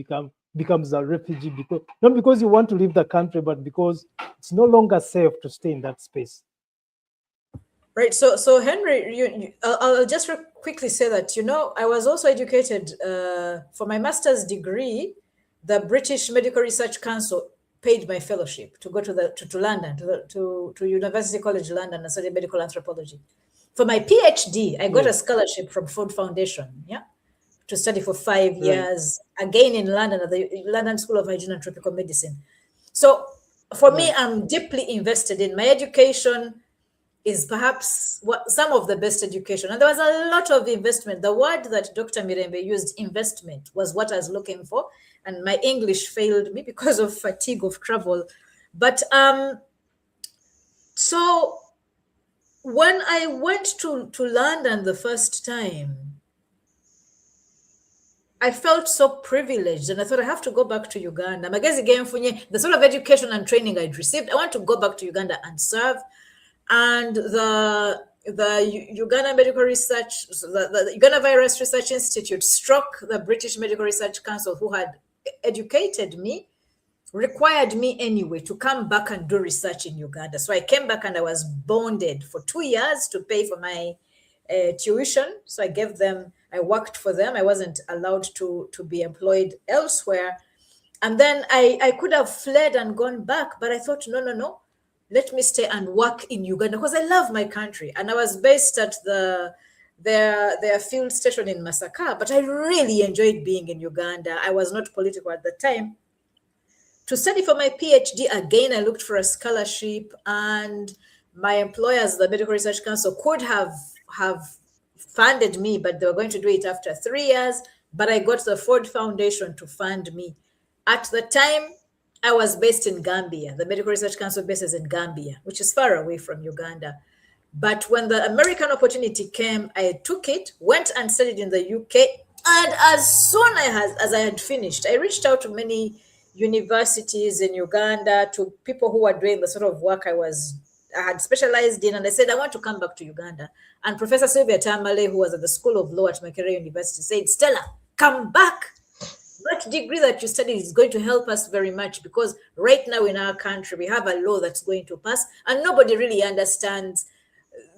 becomes a refugee, not because you want to leave the country, but because it's no longer safe to stay in that space. Right. So Henry, I'll just quickly say that, I was also educated for my master's degree. The British Medical Research Council paid my fellowship to go to London, to University College London, and study medical anthropology. For my PhD, I got a scholarship from Ford Foundation, to study for 5 years, again in London, at the London School of Hygiene and Tropical Medicine. So for me, I'm deeply invested in my education. Is perhaps some of the best education. And there was a lot of investment. The word that Dr. Mirembe used, investment, was what I was looking for. And my English failed me because of fatigue of travel. But so when I went to London the first time, I felt so privileged, and I thought I have to go back to Uganda. The sort of education and training I'd received, I want to go back to Uganda and serve. And the Uganda Medical Research, the Uganda Virus Research Institute, struck the British Medical Research Council, who had educated me, required me anyway to come back and do research in Uganda. So I came back and I was bonded for 2 years to pay for my tuition. So I worked for them. I wasn't allowed to be employed elsewhere. And then I could have fled and gone back, but I thought, no. Let me stay and work in Uganda because I love my country. And I was based at their field station in Masaka, but I really enjoyed being in Uganda. I was not political at the time. To study for my PhD, again, I looked for a scholarship, and my employers, the Medical Research Council, could have have funded me, but they were going to do it after 3 years. But I got the Ford Foundation to fund me. At the time, I was based in Gambia. The Medical Research Council bases in Gambia, which is far away from Uganda. But when the American opportunity came, I took it, went and studied in the UK. And as soon as I had finished, I reached out to many universities in Uganda, to people who were doing the sort of work I had specialized in. And I said, I want to come back to Uganda. And Professor Sylvia Tamale, who was at the School of Law at Makerere University, said, Stella, come back. That degree that you studied is going to help us very much, because right now in our country, we have a law that's going to pass and nobody really understands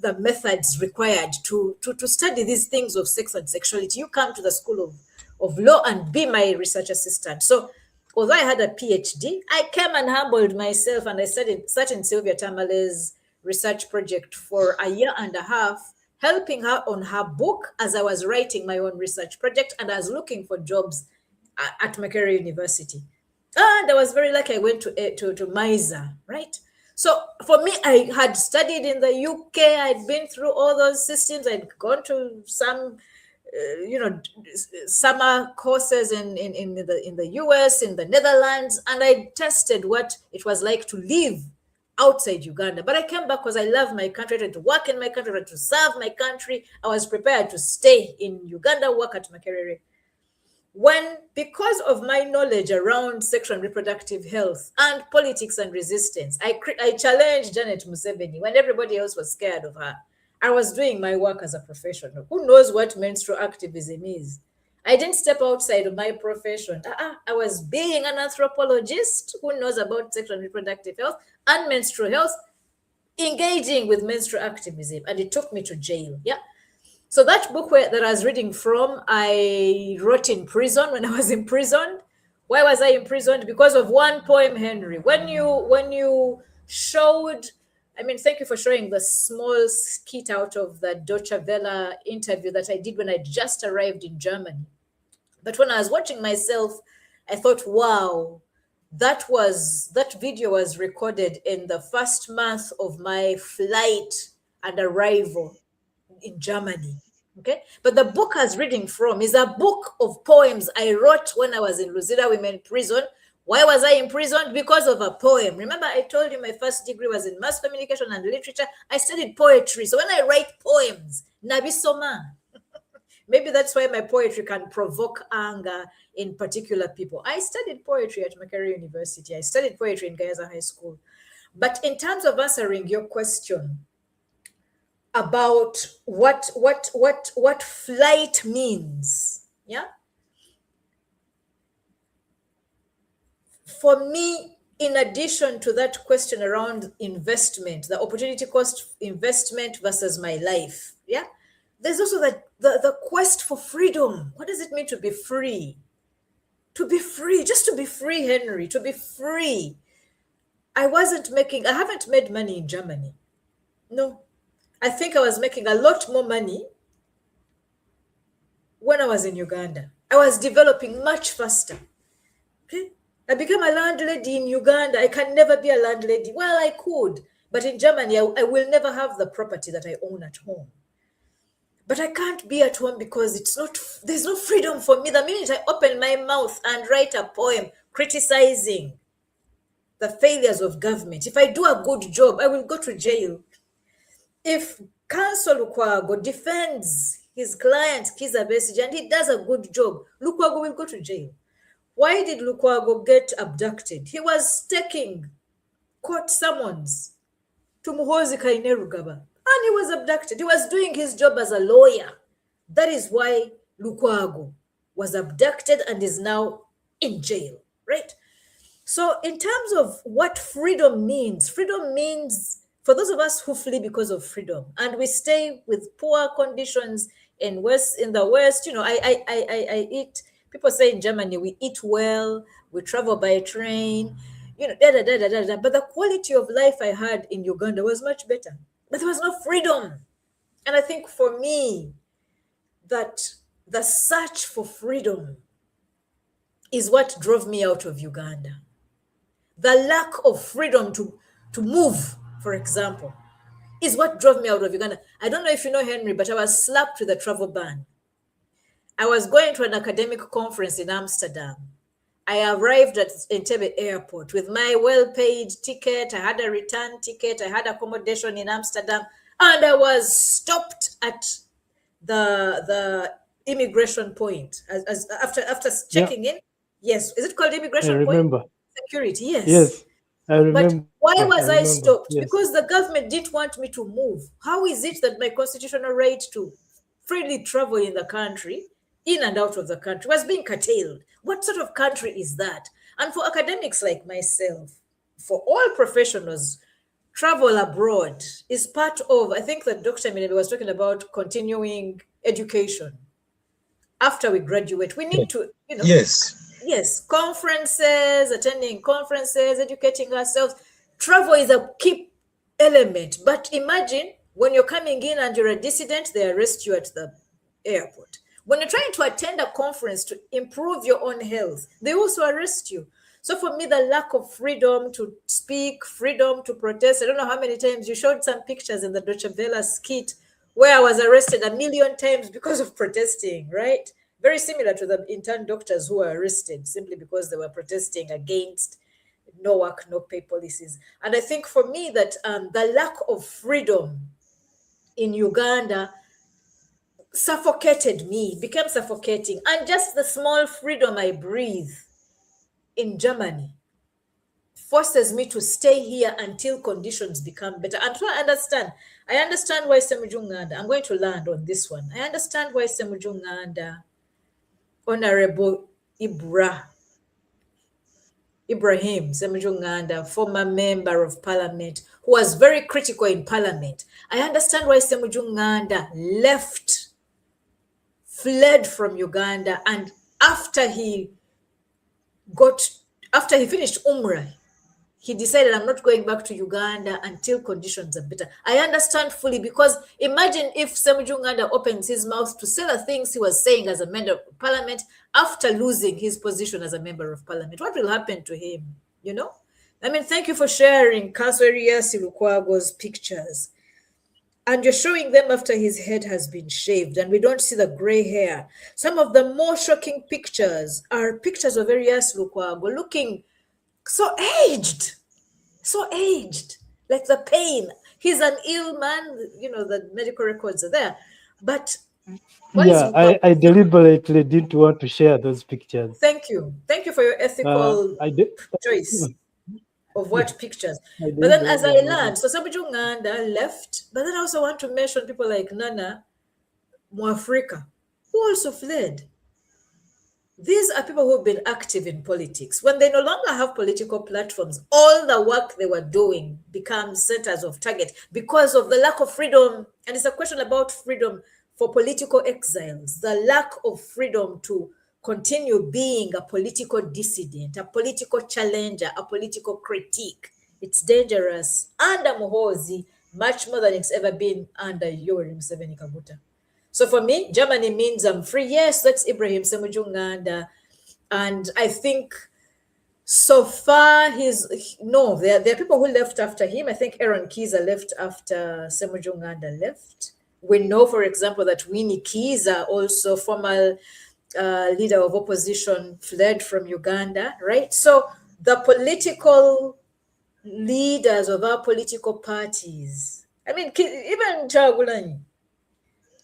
the methods required to study these things of sex and sexuality. You come to the School of Law and be my research assistant. So although I had a PhD, I came and humbled myself, and I sat in Sylvia Tamale's research project for a year and a half, helping her on her book as I was writing my own research project, and I was looking for jobs at Makerere University. And I was very lucky. I went to MISA, right? So for me, I had studied in the UK. I'd been through all those systems. I'd gone to some, summer courses in the US, in the Netherlands, and I tested what it was like to live outside Uganda. But I came back because I love my country. I wanted to work in my country, I wanted to serve my country. I was prepared to stay in Uganda, work at Makerere. Because of my knowledge around sexual and reproductive health and politics and resistance, I challenged Janet Museveni when everybody else was scared of her. I was doing my work as a professional. Who knows what menstrual activism is? I didn't step outside of my profession. I was being an anthropologist who knows about sexual and reproductive health and menstrual health, engaging with menstrual activism, and it took me to jail. Yeah. So that book that I was reading from, I wrote in prison when I was imprisoned. Why was I imprisoned? Because of one poem, Henry. When you showed, thank you for showing the small skit out of the Deutsche Welle interview that I did when I just arrived in Germany. But when I was watching myself, I thought, wow, that video was recorded in the first month of my flight and arrival in Germany. Okay, but the book I was reading from is a book of poems I wrote when I was in Luzira Women Prison. Why was I imprisoned? Because of a poem. Remember, I told you my first degree was in mass communication and literature. I studied poetry. So when I write poems, nabisoma. Maybe that's why my poetry can provoke anger in particular people. I studied poetry at Makerere University. I studied poetry in Gayaza High School. But in terms of answering your question about what flight means, yeah? For me, in addition to that question around investment, the opportunity cost investment versus my life, yeah? There's also the quest for freedom. What does it mean to be free? To be free, just to be free, Henry, to be free. I haven't made money in Germany. No. I think I was making a lot more money when I was in Uganda. I was developing much faster. Okay? I became a landlady in Uganda. I can never be a landlady. Well, I could, but in Germany, I will never have the property that I own at home. But I can't be at home because there's no freedom for me. The minute I open my mouth and write a poem criticizing the failures of government, if I do a good job, I will go to jail. If Counsel Lukwago defends his client, Kizza Besigye, and he does a good job, Lukwago will go to jail. Why did Lukwago get abducted? He was taking court summons to Muhoozi Kainerugaba, and he was abducted. He was doing his job as a lawyer. That is why Lukwago was abducted and is now in jail, right? So in terms of what freedom means for those of us who flee because of freedom and we stay with poor conditions in the West, I eat. People say in Germany, we eat well, we travel by train, But the quality of life I had in Uganda was much better. But there was no freedom. And I think for me, that the search for freedom is what drove me out of Uganda. The lack of freedom to move, for example, is what drove me out of Uganda. I don't know if you know Henry, but I was slapped with a travel ban. I was going to an academic conference in Amsterdam. I arrived at Entebbe airport with my well-paid ticket. I had a return ticket. I had accommodation in Amsterdam, and I was stopped at the immigration point as after checking in. Yes, is it called I immigration point? remember. Security, yes. Yes, I But remember. why was I remember. stopped? Yes. Because the government didn't want me to move. How is it that my constitutional right to freely travel in the country, in and out of the country, was being curtailed? What sort of country is that? And for academics like myself, for all professionals, travel abroad is part of, I think that Dr. Minelli was talking about continuing education. After we graduate, we need to, yes, conferences, attending conferences, educating ourselves. Travel is a key element. But imagine when you're coming in and you're a dissident, they arrest you at the airport. When you're trying to attend a conference to improve your own health, they also arrest you. So for me, the lack of freedom to speak, freedom to protest, I don't know how many times you showed some pictures in the Deutsche Welle skit where I was arrested 1,000,000 times because of protesting, right? Very similar to the intern doctors who were arrested simply because they were protesting against no work, no pay policies. And I think for me that the lack of freedom in Uganda suffocated me, became suffocating. And just the small freedom I breathe in Germany forces me to stay here until conditions become better. And so I understand why Semujunganda, I'm going to land on this one. I understand why Semujunganda, Honorable Ibrahim Semujunganda, former member of parliament, who was very critical in parliament. I understand why Semujunganda fled from Uganda, and after he finished Umrah, he decided, I'm not going back to Uganda until conditions are better. I understand fully, because imagine if Semujunganda opens his mouth to say the things he was saying as a member of parliament after losing his position as a member of parliament. What will happen to him? You know? I mean, thank you for sharing Kasweria Silukwago's pictures. And you're showing them after his head has been shaved, and we don't see the gray hair. Some of the more shocking pictures are pictures of Erias Lukwago looking so aged, like the pain. He's an ill man, you know, the medical records are there. But I deliberately didn't want to share those pictures. Thank you for your ethical choice of what pictures. But then as I learned, so Semujunganda left, but then I also want to mention people like Nana Mwafrika, who also fled. These are people who have been active in politics. When they no longer have political platforms, all the work they were doing becomes centers of target because of the lack of freedom. And it's a question about freedom for political exiles, the lack of freedom to continue being a political dissident, a political challenger, a political critique. It's dangerous under Muhoozi, much more than it's ever been under Yoweri Museveni Kaguta. So for me, Germany means I'm free. Yes, that's Ibrahim Semujunganda. And I think so far there are people who left after him. I think Aaron Kiza left after Semujunganda left. We know, for example, that Winnie Kiza, also former leader of opposition, fled from Uganda, right? So the political leaders of our political parties, I mean, even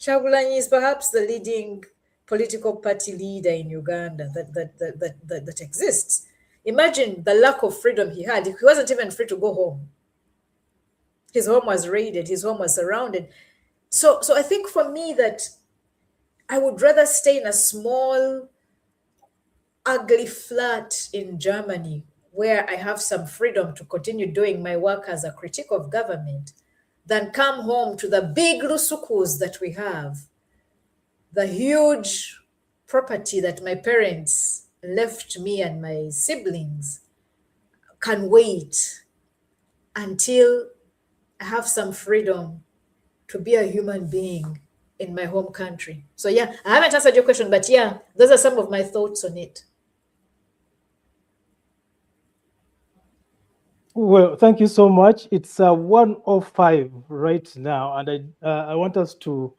Chagulanyi is perhaps the leading political party leader in Uganda that exists. Imagine the lack of freedom he had. He wasn't even free to go home. His home was raided. His home was surrounded. So I think for me that I would rather stay in a small, ugly flat in Germany where I have some freedom to continue doing my work as a critic of government than come home to the big lusukus that we have, the huge property that my parents left me and my siblings can wait until I have some freedom to be a human being in my home country. So yeah, I haven't answered your question, but yeah, those are some of my thoughts on it. Well, thank you so much. It's 1:05 right now, and I want us to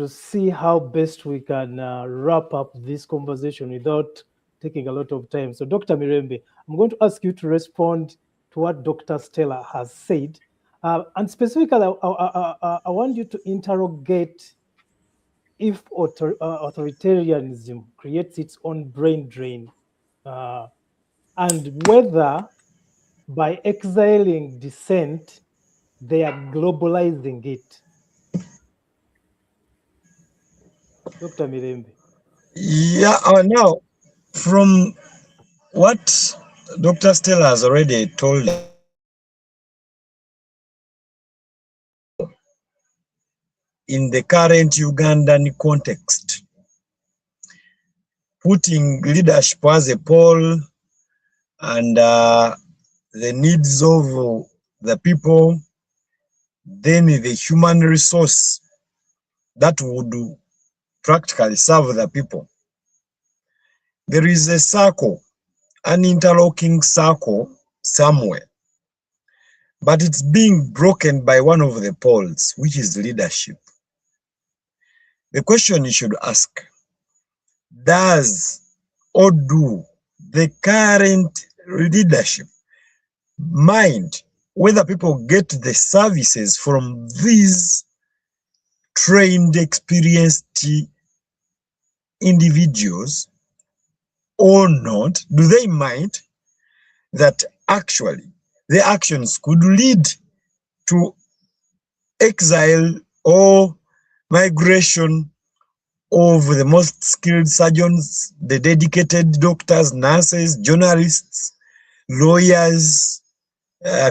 see how best we can wrap up this conversation without taking a lot of time. So, Dr. Mirembe, I'm going to ask you to respond to what Dr. Stella has said, and specifically, I want you to interrogate if authoritarianism creates its own brain drain, and whether by exiling dissent, they are globalizing it. Dr. Mirembe. Yeah, now from what Dr. Stella has already told in the current Ugandan context, putting leadership as a pole and the needs of the people, then the human resource that would practically serve the people. There is a circle, an interlocking circle somewhere, but it's being broken by one of the poles, which is leadership. The question you should ask, does or do the current leadership mind whether people get the services from these trained, experienced individuals or not? Do they mind that actually the actions could lead to exile or migration of the most skilled surgeons, the dedicated doctors, nurses, journalists, lawyers,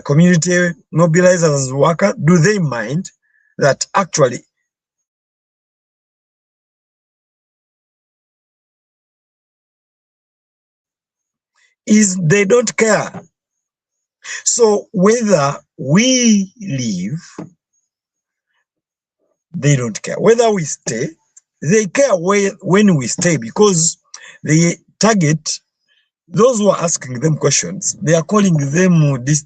community mobilizers, workers? Do they mind that actually they don't care? So whether we leave, they don't care. Whether we stay, they care when we stay, because they target those who are asking them questions. They are calling them this.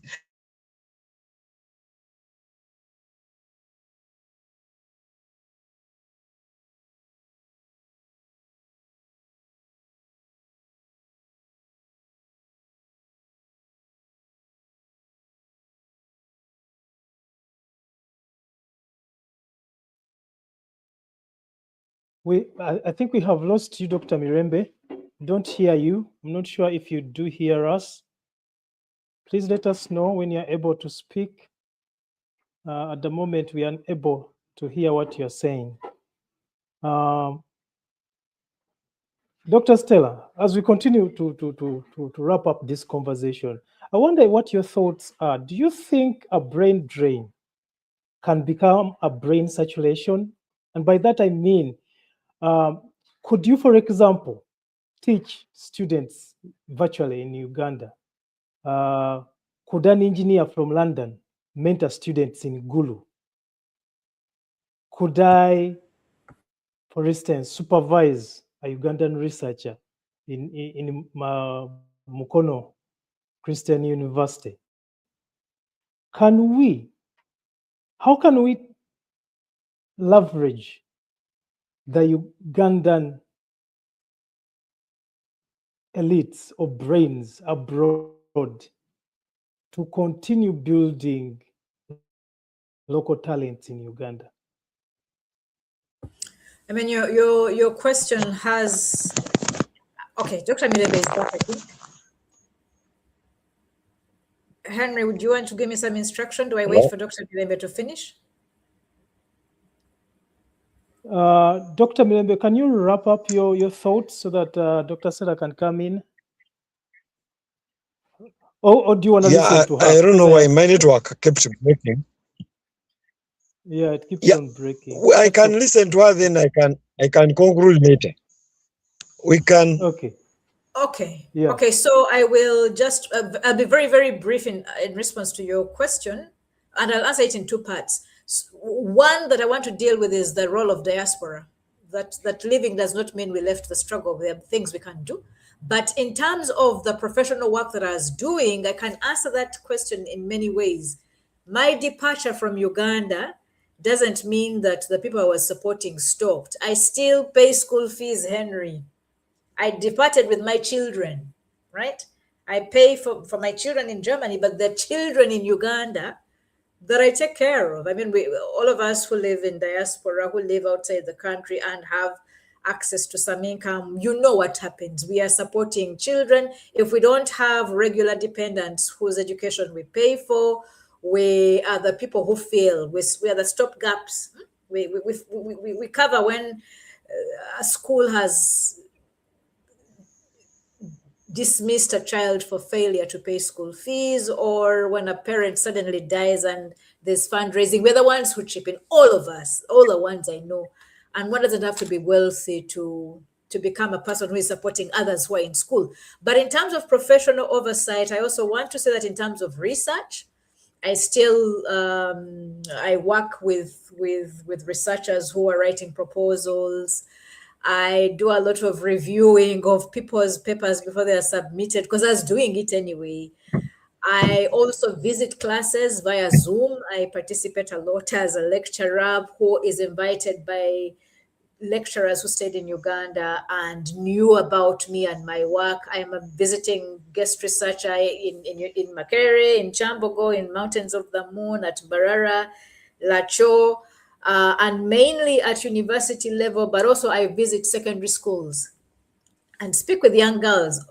I think we have lost you, Dr. Mirembe. Don't hear you. I'm not sure if you do hear us. Please let us know when you're able to speak. At the moment, we are unable to hear what you're saying. Dr. Stella, as we continue to wrap up this conversation, I wonder what your thoughts are. Do you think a brain drain can become a brain saturation? And by that I mean, could you, for example, teach students virtually in Uganda? Could an engineer from London mentor students in Gulu? Could I, for instance, supervise a Ugandan researcher in Mukono Christian University? How can we leverage the Ugandan elites or brains abroad to continue building local talents in Uganda? I mean, your question has, okay, Dr. Mirembe is back, I think. Henry, would you want to give me some instruction? Do I wait for Dr. Mirembe to finish? Dr. Mirembe, can you wrap up your thoughts so that Dr. Stella can come in? Or do you want to listen to her? I don't know why my network kept breaking. Yeah, it keeps on breaking. I can listen to her, then I can conclude later. We can. Okay. Okay. Yeah. Okay. So I will just I'll be very, very brief in response to your question, and I'll answer it in two parts. One that I want to deal with is the role of diaspora. That living does not mean we left the struggle. There are things we can do. But in terms of the professional work that I was doing, I can answer that question in many ways. My departure from Uganda doesn't mean that the people I was supporting stopped. I still pay school fees, Henry. I departed with my children, right? I pay for my children in Germany, but the children in Uganda that I take care of. I mean, all of us who live in diaspora, who live outside the country and have access to some income, you know what happens. We are supporting children. If we don't have regular dependents whose education we pay for, we are the people who fail. We are the stopgaps. We cover when a school has dismissed a child for failure to pay school fees, or when a parent suddenly dies and there's fundraising. We're the ones who chip in, all of us, all the ones I know. And one doesn't have to be wealthy to become a person who is supporting others who are in school. But in terms of professional oversight, I also want to say that in terms of research, I still I work with researchers who are writing proposals. I do a lot of reviewing of people's papers before they are submitted, because I was doing it anyway. I also visit classes via Zoom. I participate a lot as a lecturer who is invited by lecturers who stayed in Uganda and knew about me and my work. I am a visiting guest researcher in Makerere, in Chambogo, in Mountains of the Moon, at Barara, Lacho, and mainly at university level, but also I visit secondary schools and speak with young girls.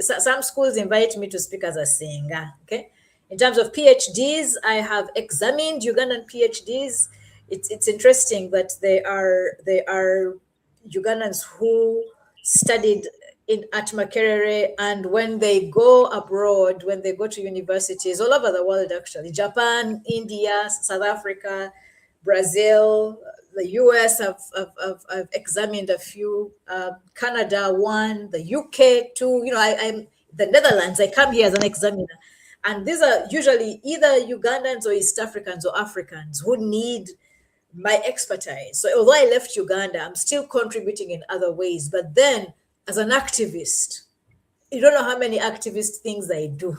Some schools invite me to speak as a singer. Okay. In terms of PhDs, I have examined Ugandan PhDs. It's interesting that they are Ugandans who studied at Makerere, and when they go abroad, when they go to universities all over the world, actually, Japan, India, South Africa, Brazil, the US, I've examined a few, Canada one, the UK two, I'm the Netherlands, I come here as an examiner. And these are usually either Ugandans or East Africans or Africans who need my expertise. So although I left Uganda, I'm still contributing in other ways. But then as an activist, you don't know how many activist things I do.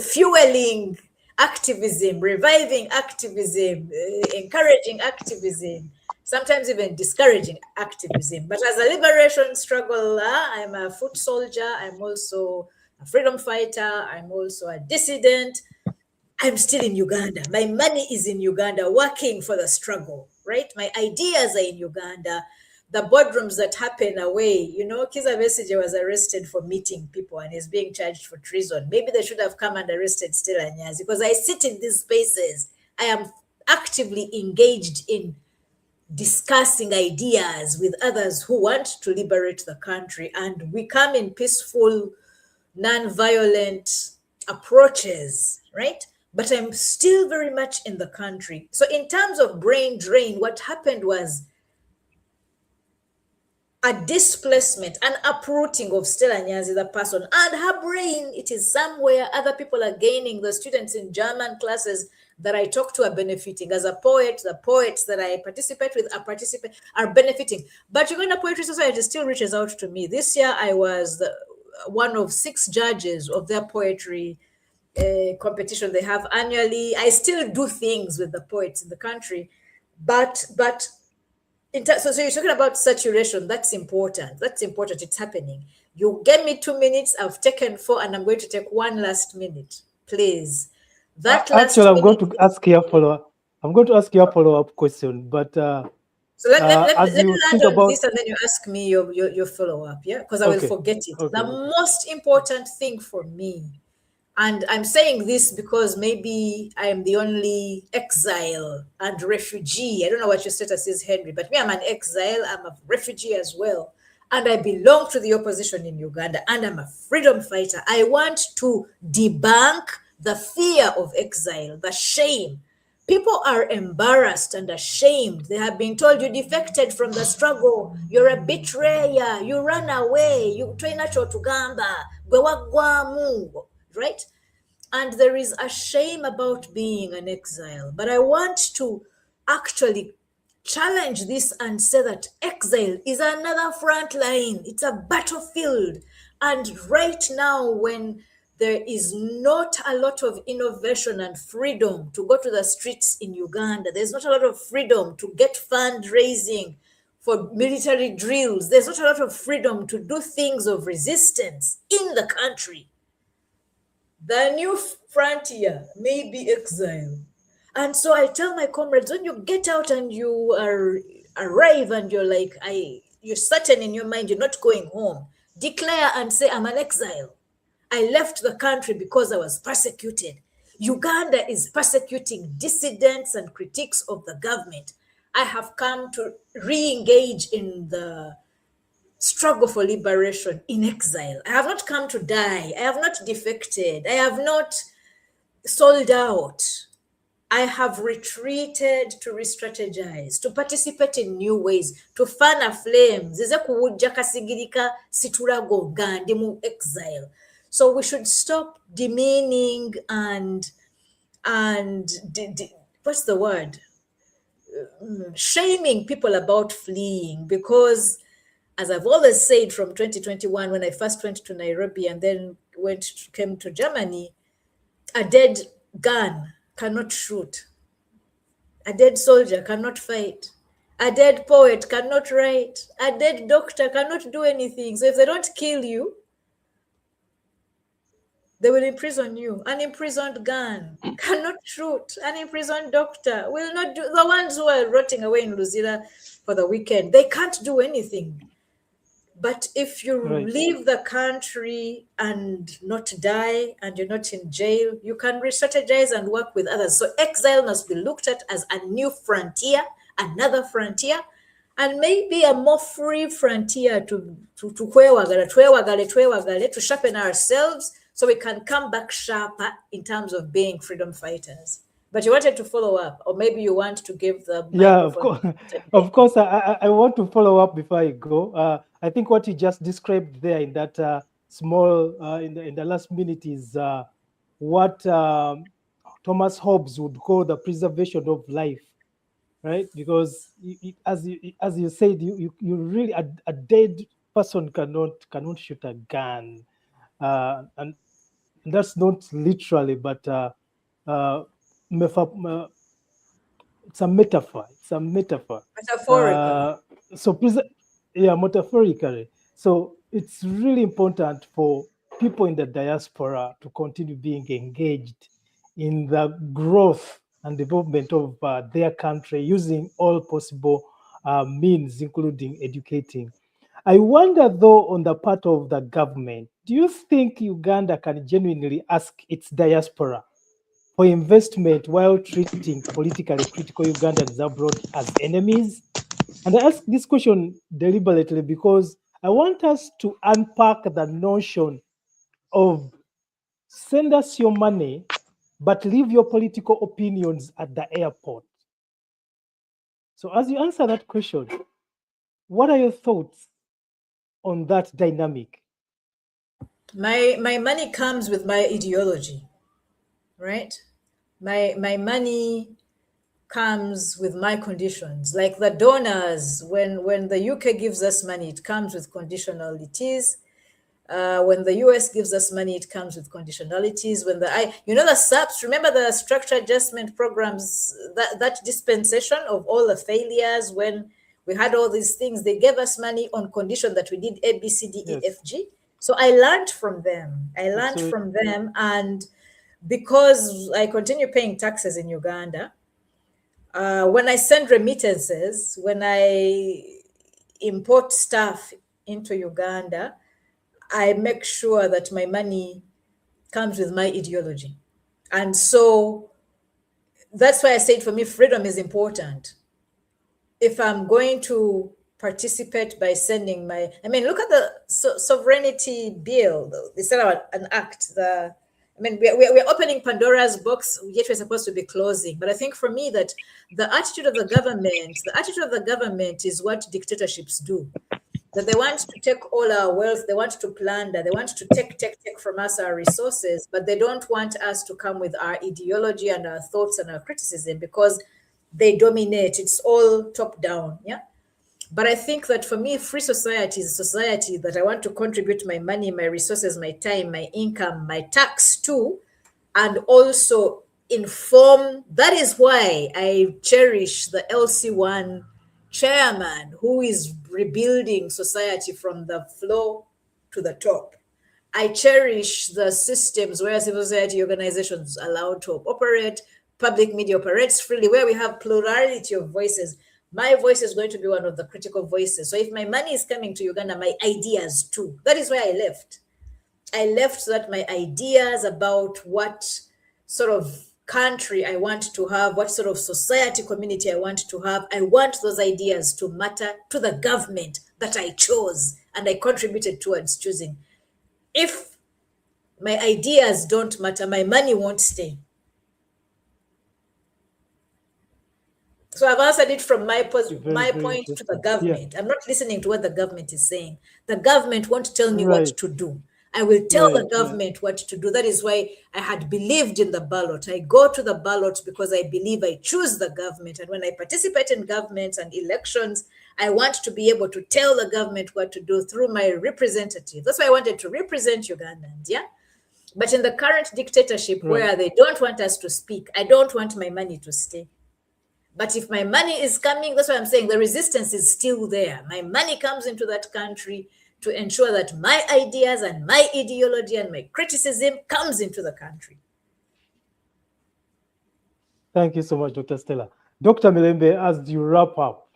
Fueling activism, reviving activism, encouraging activism, sometimes even discouraging activism. But as a liberation struggle, I'm a foot soldier. I'm also a freedom fighter. I'm also a dissident. I'm still in Uganda. My money is in Uganda, working for the struggle, right? My ideas are in Uganda. The boardrooms that happen away, Kizza Besigye was arrested for meeting people and is being charged for treason. Maybe they should have come and arrested Stella Nyazi, because I sit in these spaces. I am actively engaged in discussing ideas with others who want to liberate the country. And we come in peaceful, non-violent approaches, right? But I'm still very much in the country. So in terms of brain drain, what happened was a displacement, an uprooting of Stella Nyazi, the person, and her brain. It is somewhere. Other people are gaining. The students in German classes that I talk to are benefiting. As a poet, the poets that I participate with are benefiting. But Uganda Poetry Society still reaches out to me. This year, I was one of 6 judges of their poetry competition they have annually. I still do things with the poets in the country, but so you're talking about saturation. That's important. It's happening. You gave me 2 minutes. I've taken 4, and I'm going to take 1 last minute, please. Actually, I'm going to ask you a follow-up. I'm going to ask you a follow-up question, but so let me land on this, and then you ask me your follow-up, yeah? Because I will forget it. The most important thing for me, and I'm saying this because maybe I am the only exile and refugee. I don't know what your status is, Henry, but me, I'm an exile. I'm a refugee as well. And I belong to the opposition in Uganda, and I'm a freedom fighter. I want to debunk the fear of exile, the shame. People are embarrassed and ashamed. They have been told you defected from the struggle. You're a betrayer. You ran away. You train at Tugamba. Right? And there is a shame about being an exile. But I want to actually challenge this and say that Exile is another front line. It's a battlefield. And right now, when there is not a lot of innovation and freedom to go to the streets in Uganda, there's not a lot of freedom to get fundraising for military drills, there's not a lot of freedom to do things of resistance in the country. The new frontier may be Exile. And so I tell my comrades, when you get out and you arrive and you're like, you're certain in your mind you're not going home, declare and say, I'm an exile. I left the country because I was persecuted. Uganda is persecuting dissidents and critics of the government. I have come to re-engage in the struggle for liberation in exile. I have not come to die. I have not defected. I have not sold out. I have retreated to re-strategize, to participate in new ways, to fan a flame. Zize kuwujja kasigirika situlago gandi mu exile. So we should stop demeaning and what's the word? Shaming people about fleeing, because as I've always said from 2021, when I first went to Nairobi and then came to Germany, a dead gun cannot shoot. A dead soldier cannot fight. A dead poet cannot write. A dead doctor cannot do anything. So if they don't kill you, they will imprison you. An imprisoned gun cannot shoot. An imprisoned doctor will not do. The ones who are rotting away in Luzira for the weekend, they can't do anything. But if you leave the country and not die and you're not in jail, you can re-strategize and work with others. So exile must be looked at as a new frontier, another frontier, and maybe a more free frontier to sharpen ourselves so we can come back sharper in terms of being freedom fighters. But you wanted to follow up, or maybe you want to give the of course. I want to follow up before I go. I think what you just described there in that small in the last minute is what Thomas Hobbes would call the preservation of life, right? Because as you said, you really a dead person cannot shoot a gun, and that's not literally, but it's a metaphor. It's a metaphor. Metaphorical. Metaphorically. So it's really important for people in the diaspora to continue being engaged in the growth and development of their country using all possible means, including educating. I wonder, though, on the part of the government, do you think Uganda can genuinely ask its diaspora for investment while treating politically critical Ugandans abroad as enemies? And I ask this question deliberately because I want us to unpack the notion of send us your money, but leave your political opinions at the airport. So as you answer that question, what are your thoughts on that dynamic? My money comes with my ideology, right? My money comes with my conditions. Like the donors, when the UK gives us money, it comes with conditionalities. When the US gives us money, it comes with conditionalities. When the SAPs, remember the structure adjustment programs, that dispensation of all the failures, when we had all these things, they gave us money on condition that we did A, B, C, D, E, F, G. So I learned from them. And because I continue paying taxes in Uganda, when I send remittances, when I import stuff into Uganda, I make sure that my money comes with my ideology. And so that's why I said for me, freedom is important. If I'm going to participate by sending look at the sovereignty bill. They set out an act. We're opening Pandora's box, yet we're supposed to be closing. But I think for me that the attitude of the government is what dictatorships do. That they want to take all our wealth, they want to plunder, they want to take from us our resources, but they don't want us to come with our ideology and our thoughts and our criticism, because they dominate. It's all top down. Yeah. But I think that for me, free society is a society that I want to contribute my money, my resources, my time, my income, my tax to, and also inform. That is why I cherish the LC1 chairman who is rebuilding society from the floor to the top. I cherish the systems where civil society organizations are allowed to operate, public media operates freely, where we have plurality of voices. My voice is going to be one of the critical voices. So if my money is coming to Uganda, my ideas too. That is where I left. I left so that my ideas about what sort of country I want to have, what sort of society community I want to have, I want those ideas to matter to the government that I chose and I contributed towards choosing. If my ideas don't matter, my money won't stay. So I've answered it from my point to the government. I'm not listening to what the government is saying. The government won't tell me what to do. I will tell the government what to do. That is why I had believed in the ballot. I go to the ballot because I believe I choose the government. And when I participate in governments and elections, I want to be able to tell the government what to do through my representative. That's why I wanted to represent Ugandans, yeah? But in the current dictatorship where they don't want us to speak, I don't want my money to stay. But if my money is coming, that's why I'm saying the resistance is still there. My money comes into that country to ensure that my ideas and my ideology and my criticism comes into the country. Thank you so much, Dr. Stella. Dr. Milembe, as you wrap up,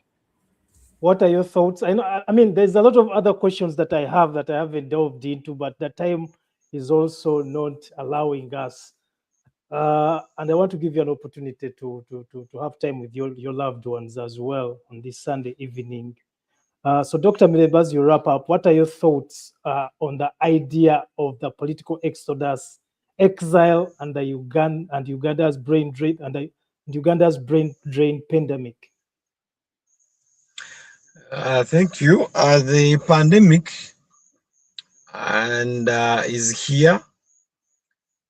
what are your thoughts? I mean, there's a lot of other questions that I have that I haven't delved into, but the time is also not allowing us. And I want to give you an opportunity to have time with your loved ones as well on this Sunday evening. So Dr. Milembe, as you wrap up, what are your thoughts on the idea of the political exodus, exile, and Uganda's brain drain pandemic? Thank you. The pandemic is here,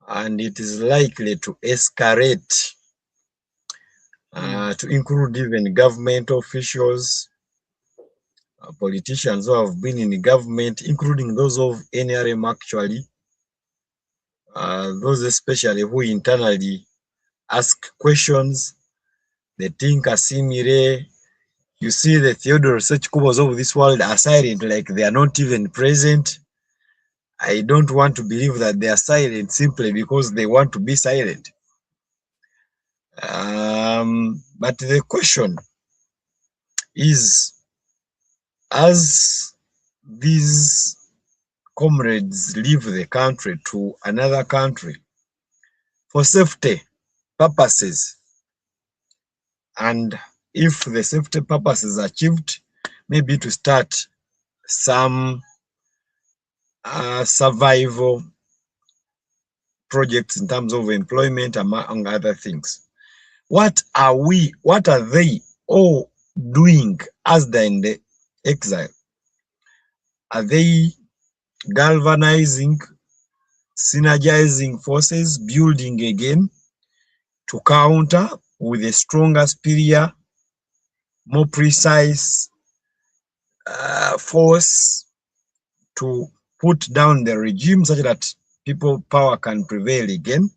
and it is likely to escalate to include even government officials, politicians who have been in the government, including those of NRM actually, those especially who internally ask questions. They think assimile. You see the Theodore Sechikubos of this world are silent, like they are not even present. I don't want to believe that they are silent simply because they want to be silent. But the question is, as these comrades leave the country to another country for safety purposes, and if the safety purpose is achieved, maybe to start some survival projects in terms of employment, among other things. What are they all doing as they're in the exile? Are they galvanizing, synergizing forces, building again to counter with a stronger, superior, more precise force to put down the regime such that people power can prevail again?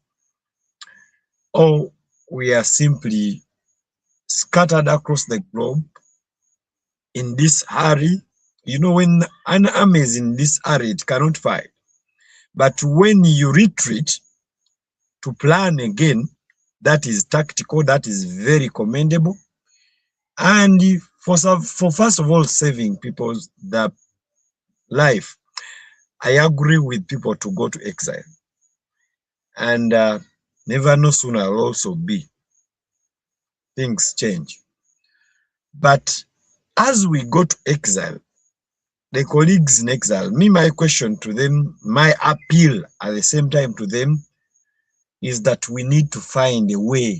Or we are simply scattered across the globe in this hurry? You know, when an army is in this hurry, it cannot fight. But when you retreat to plan again, that is tactical, that is very commendable. And for first of all, saving people's life, I agree with people to go to exile. And never know soon I'll also be. Things change. But as we go to exile, the colleagues in exile, my question to them, my appeal at the same time to them, is that we need to find a way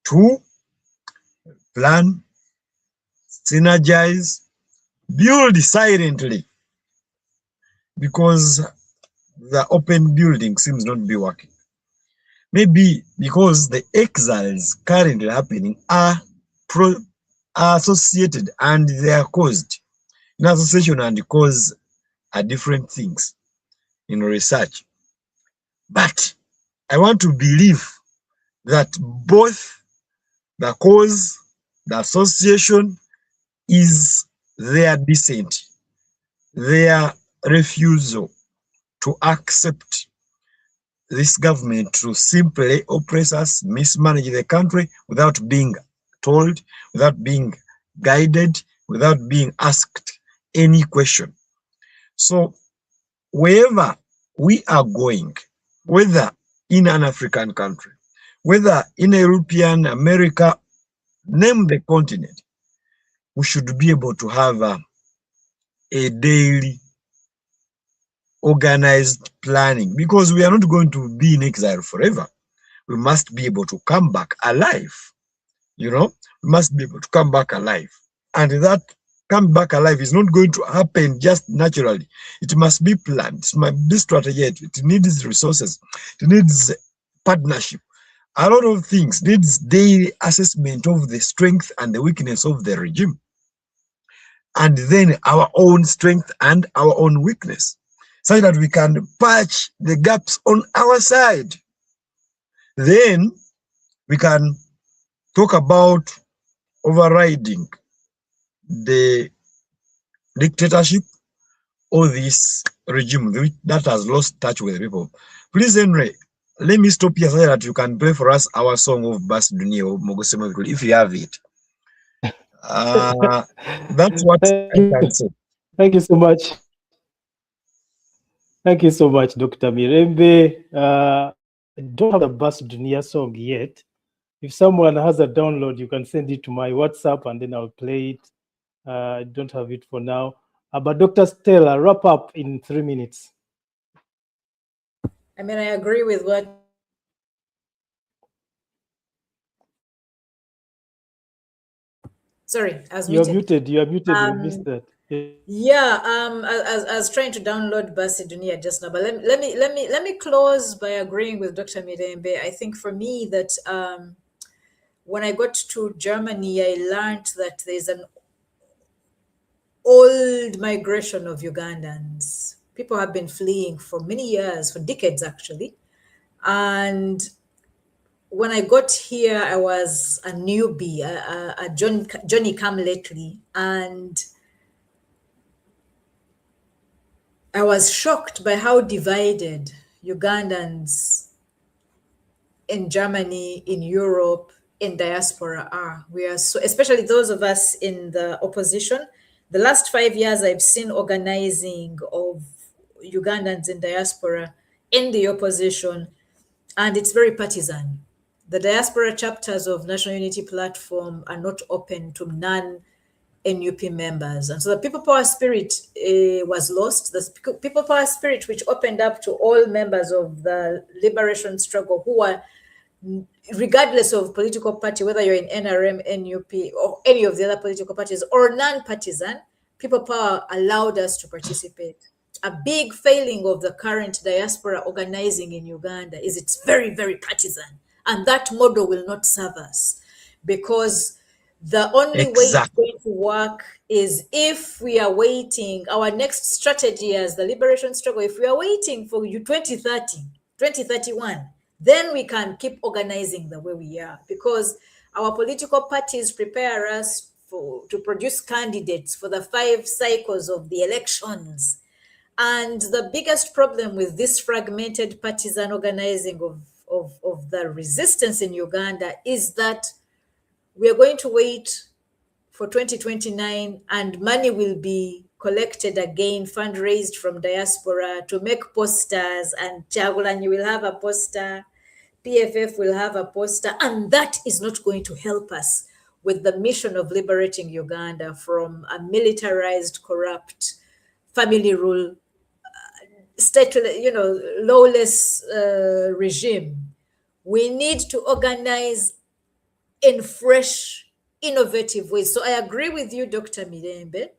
to plan, synergize, build silently, because the open building seems not to be working. Maybe because the exiles currently happening are associated and they are caused. In association and cause are different things in research. But I want to believe that both the cause, the association is their dissent, their refusal to accept this government to simply oppress us, mismanage the country without being told, without being guided, without being asked any question. So wherever we are going, whether in an African country, whether in a European, America, name the continent, we should be able to have a daily organized planning, because we are not going to be in exile forever. We must be able to come back alive. We must be able to come back alive. And that come back alive is not going to happen just naturally. It must be planned. It must be strategized. It needs resources. It needs partnership. A lot of things needs daily assessment of the strength and the weakness of the regime. And then our own strength and our own weakness, so that we can patch the gaps on our side. Then we can talk about overriding the dictatorship or this regime that has lost touch with people. Please, Henry, let me stop here so that you can play for us our song of Bas Dunia or Mogosema, if you have it. That's what I can say. Thank you so much. Thank you so much, Dr. Mirembe. I don't have the Bas Dunia song yet. If someone has a download, you can send it to my WhatsApp and then I'll play it. I don't have it for now. But Dr. Stella, wrap up in 3 minutes. I mean, I agree with what Sorry, I was muted. You are muted. We missed that. Yeah, I was trying to download Basidunia just now, but let me close by agreeing with Dr. Mirembe. I think for me that when I got to Germany, I learned that there's an old migration of Ugandans. People have been fleeing for many years, for decades actually, and when I got here, I was a newbie, a Johnny come lately, and I was shocked by how divided Ugandans in Germany, in Europe, in diaspora are. We are so, especially those of us in the opposition. The last 5 years, I've seen organizing of Ugandans in diaspora in the opposition, and it's very partisan. The diaspora chapters of National Unity Platform are not open to non-NUP members. And so the people power spirit was lost. The people power spirit, which opened up to all members of the liberation struggle who are, regardless of political party, whether you're in NRM, NUP, or any of the other political parties, or non-partisan, people power allowed us to participate. A big failing of the current diaspora organizing in Uganda is it's very, very partisan. And that model will not serve us, because the only way it's going to work is if we are waiting, our next strategy as the liberation struggle, if we are waiting for 2030, 2031, then we can keep organizing the way we are, because our political parties prepare us to produce candidates for the 5 cycles of the elections. And the biggest problem with this fragmented partisan organizing of the resistance in Uganda is that we are going to wait for 2029 and money will be collected again, fundraised from diaspora to make posters, and Chagulanyi will have a poster, PFF will have a poster, and that is not going to help us with the mission of liberating Uganda from a militarized, corrupt, family rule, state, lawless regime. We need to organize in fresh, innovative ways. So I agree with you, Dr. Mirembe,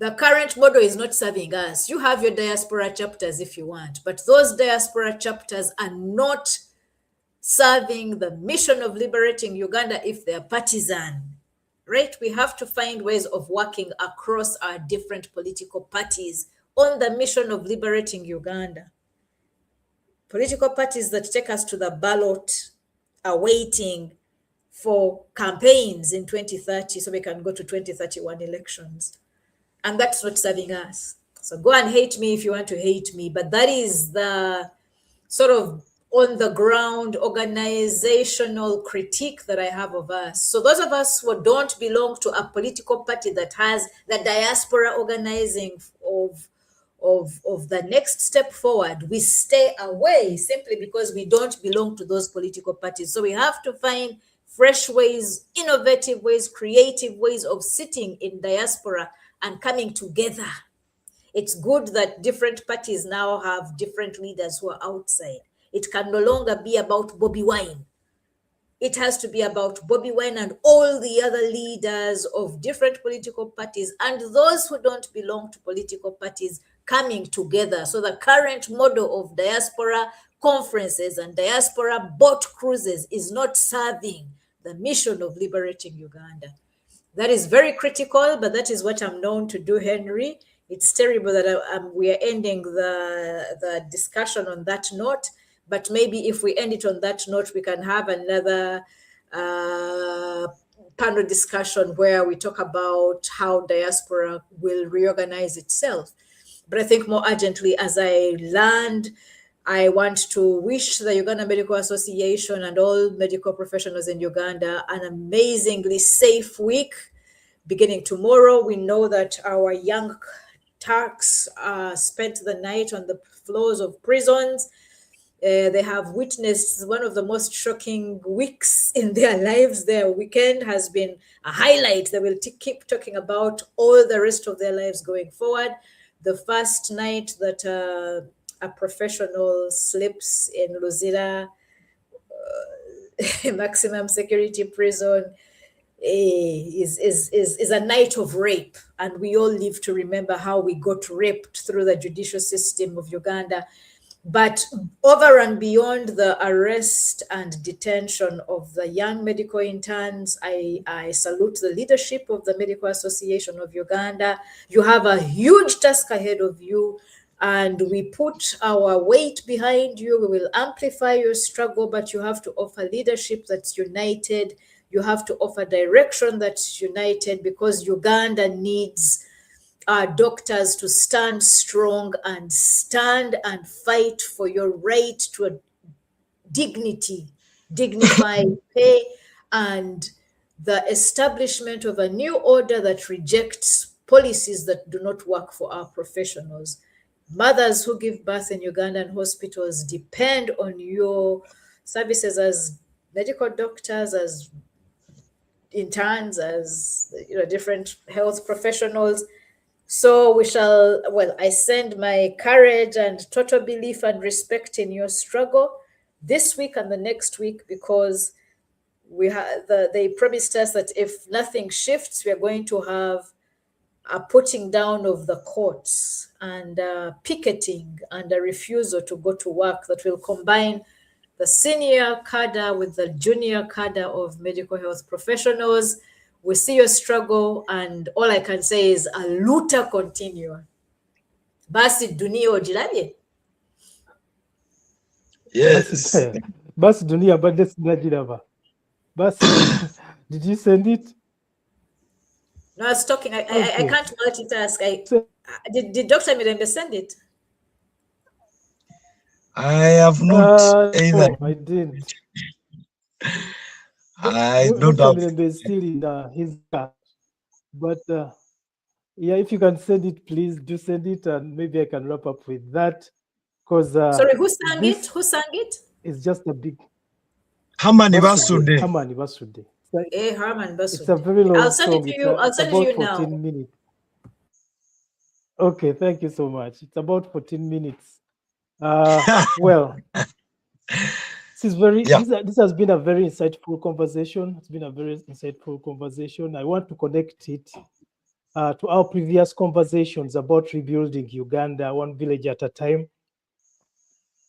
The current model is not serving us. You have your diaspora chapters if you want, but those diaspora chapters are not serving the mission of liberating Uganda if they're partisan, right? We have to find ways of working across our different political parties on the mission of liberating Uganda. Political parties that take us to the ballot are waiting for campaigns in 2030 so we can go to 2031 elections. And that's not serving us. So go and hate me if you want to hate me, but that is the sort of on the ground organizational critique that I have of us. So those of us who don't belong to a political party that has the diaspora organizing of the next step forward, we stay away simply because we don't belong to those political parties. So we have to find fresh ways, innovative ways, creative ways of sitting in diaspora and coming together. It's good that different parties now have different leaders who are outside. It can no longer be about Bobby Wine. It has to be about Bobby Wine and all the other leaders of different political parties and those who don't belong to political parties coming together. So the current model of diaspora conferences and diaspora boat cruises is not serving the mission of liberating Uganda. That is very critical, but that is what I'm known to do, Henry. It's terrible that we are ending the discussion on that note, but maybe if we end it on that note, we can have another panel discussion where we talk about how diaspora will reorganize itself. But I think more urgently, as I land, I want to wish the Uganda Medical Association and all medical professionals in Uganda an amazingly safe week. Beginning tomorrow, we know that our young Turks spent the night on the floors of prisons. They have witnessed one of the most shocking weeks in their lives. Their weekend has been a highlight. They will keep talking about all the rest of their lives going forward. The first night that a professional sleeps in Luzira maximum security prison is a night of rape, and we all live to remember how we got raped through the judicial system of Uganda. But over and beyond the arrest and detention of the young medical interns, I salute the leadership of the Medical Association of Uganda. You have a huge task ahead of you, and we put our weight behind you. We will amplify your struggle, but you have to offer leadership that's united. You have to offer direction that's united, because Uganda needs our doctors to stand strong and stand and fight for your right to a dignified pay, and the establishment of a new order that rejects policies that do not work for our professionals. Mothers who give birth in Ugandan hospitals depend on your services as medical doctors, as interns, as different health professionals. So we shall, I send my courage and total belief and respect in your struggle this week and the next week, because they promised us that if nothing shifts, we are going to have a putting down of the courts and picketing and a refusal to go to work that will combine the senior cadre with the junior cadre of medical health professionals. We see your struggle, and all I can say is a luta continua. Basi dunia ojirabye. Yes. Basi dunia bade sinajiraba. Basi, did you send it? No, I was talking. I can't multitask. Did Dr. Mirembe send it? I have not either. No, I didn't. I don't Dr. have. Mirembe is still in his car. But yeah, if you can send it, please do send it, and maybe I can wrap up with that. Because sorry, who sang it? Who sang it? It's just a big Hamani Basude. Hamani Basude. Herman Basude. It's a very long I'll send song. it to you. I'll send it to you now. 14 minutes. Okay, thank you so much. It's about 14 minutes. Well, this has been a very insightful conversation. It's been a very insightful conversation. I want to connect it to our previous conversations about rebuilding Uganda one village at a time,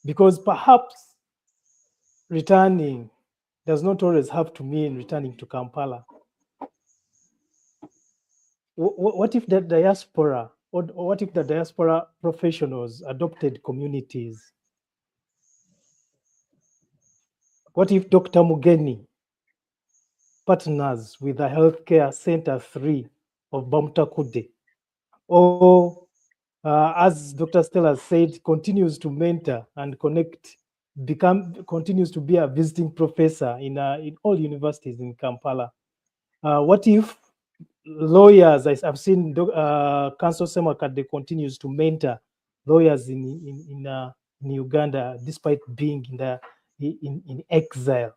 because perhaps returning does not always have to mean returning to Kampala. What if the diaspora, or what if the diaspora professionals adopted communities? What if Dr. Mugeni partners with the Healthcare Center 3 of Bamutakude? Or, as Dr. Stella said, continues to mentor and connect, continues to be a visiting professor in all universities in Kampala. What if lawyers, I've seen Council Semakade continues to mentor lawyers in Uganda, despite being in exile.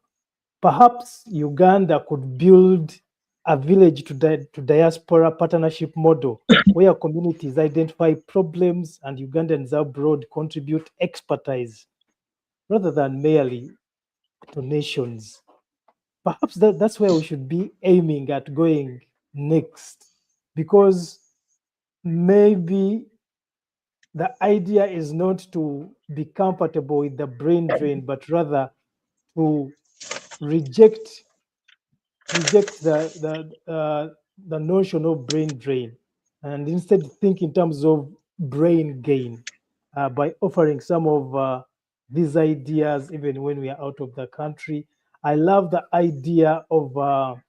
Perhaps Uganda could build a village to diaspora partnership model where communities identify problems and Ugandans abroad contribute expertise rather than merely donations. Perhaps that's where we should be aiming at going next, because maybe the idea is not to be comfortable with the brain drain, but rather to reject the notion of brain drain, and instead think in terms of brain gain by offering some of these ideas even when we are out of the country. I love the idea of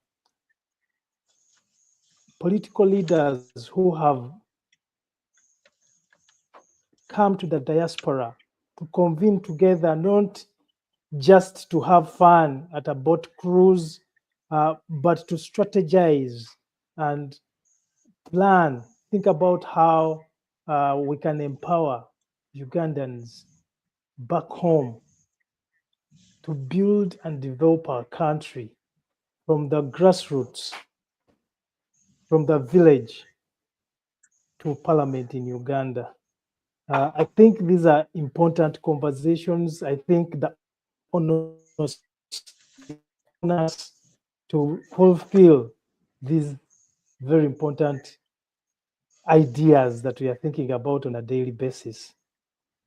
political leaders who have come to the diaspora to convene together, not just to have fun at a boat cruise, but to strategize and plan, think about how we can empower Ugandans back home to build and develop our country from the grassroots, from the village to parliament in Uganda. I think these are important conversations. I think the honors to fulfill these very important ideas that we are thinking about on a daily basis.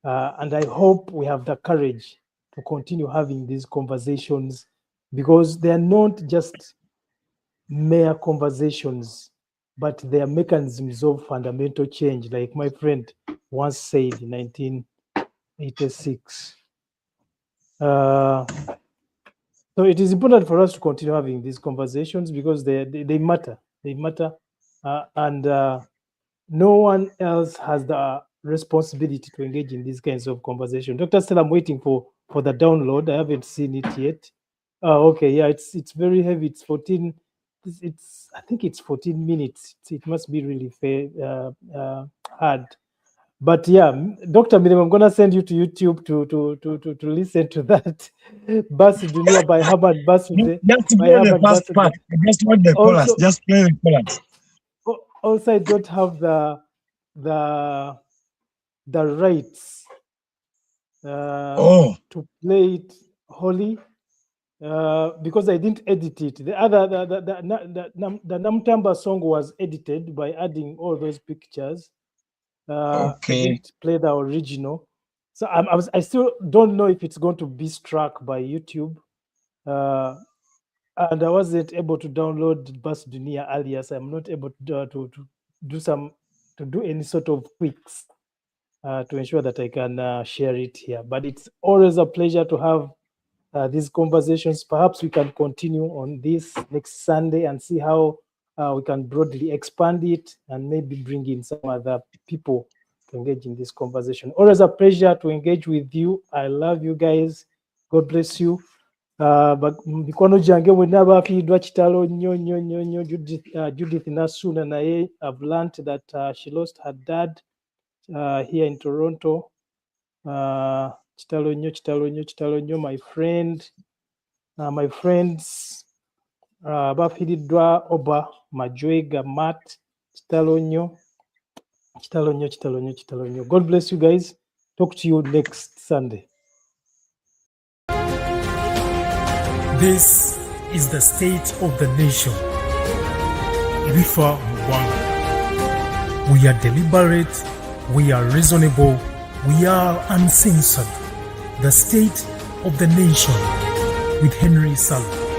And I hope we have the courage to continue having these conversations, because they are not just mere conversations, but they are mechanisms of fundamental change, like my friend once said in 1986. So it is important for us to continue having these conversations because they matter. They matter, and no one else has the responsibility to engage in these kinds of conversations. Dr. Stella, I'm waiting for the download. I haven't seen it yet. Okay, yeah, it's very heavy. It's 14. I think it's 14 minutes. It must be really hard. But yeah, Dr. Miriam, I'm gonna send you to YouTube to listen to that. Basi Dunia by Herbert Basude. Just by play the Herbert first Basude. part. I just want the chorus. Just play the chorus. Also, I don't have the rights to play it wholly because I didn't edit it. The Namtamba song was edited by adding all those pictures. I didn't play the original, so I still don't know if it's going to be struck by YouTube, and I wasn't able to download Bas Dunia earlier, so I'm not able to do any sort of tweaks to ensure that I can share it here. But it's always a pleasure to have these conversations. Perhaps we can continue on this next Sunday and see how we can broadly expand it and maybe bring in some other people to engage in this conversation. Always a pleasure to engage with you. I love you guys. God bless you. Mikwano jange mwenna abafiiddwa kitalo nnyo Judith Nasuna naye I've learned that she lost her dad here in Toronto. Kitalo nnyo my friends abafiiriddwa Oba Majwega Matt, kitalo nnyo. God bless you guys. Talk to you next Sunday. This is the state of the nation. Rifa Mwanga. We are deliberate, we are reasonable, we are uncensored. The State of the Nation with Henry Salu.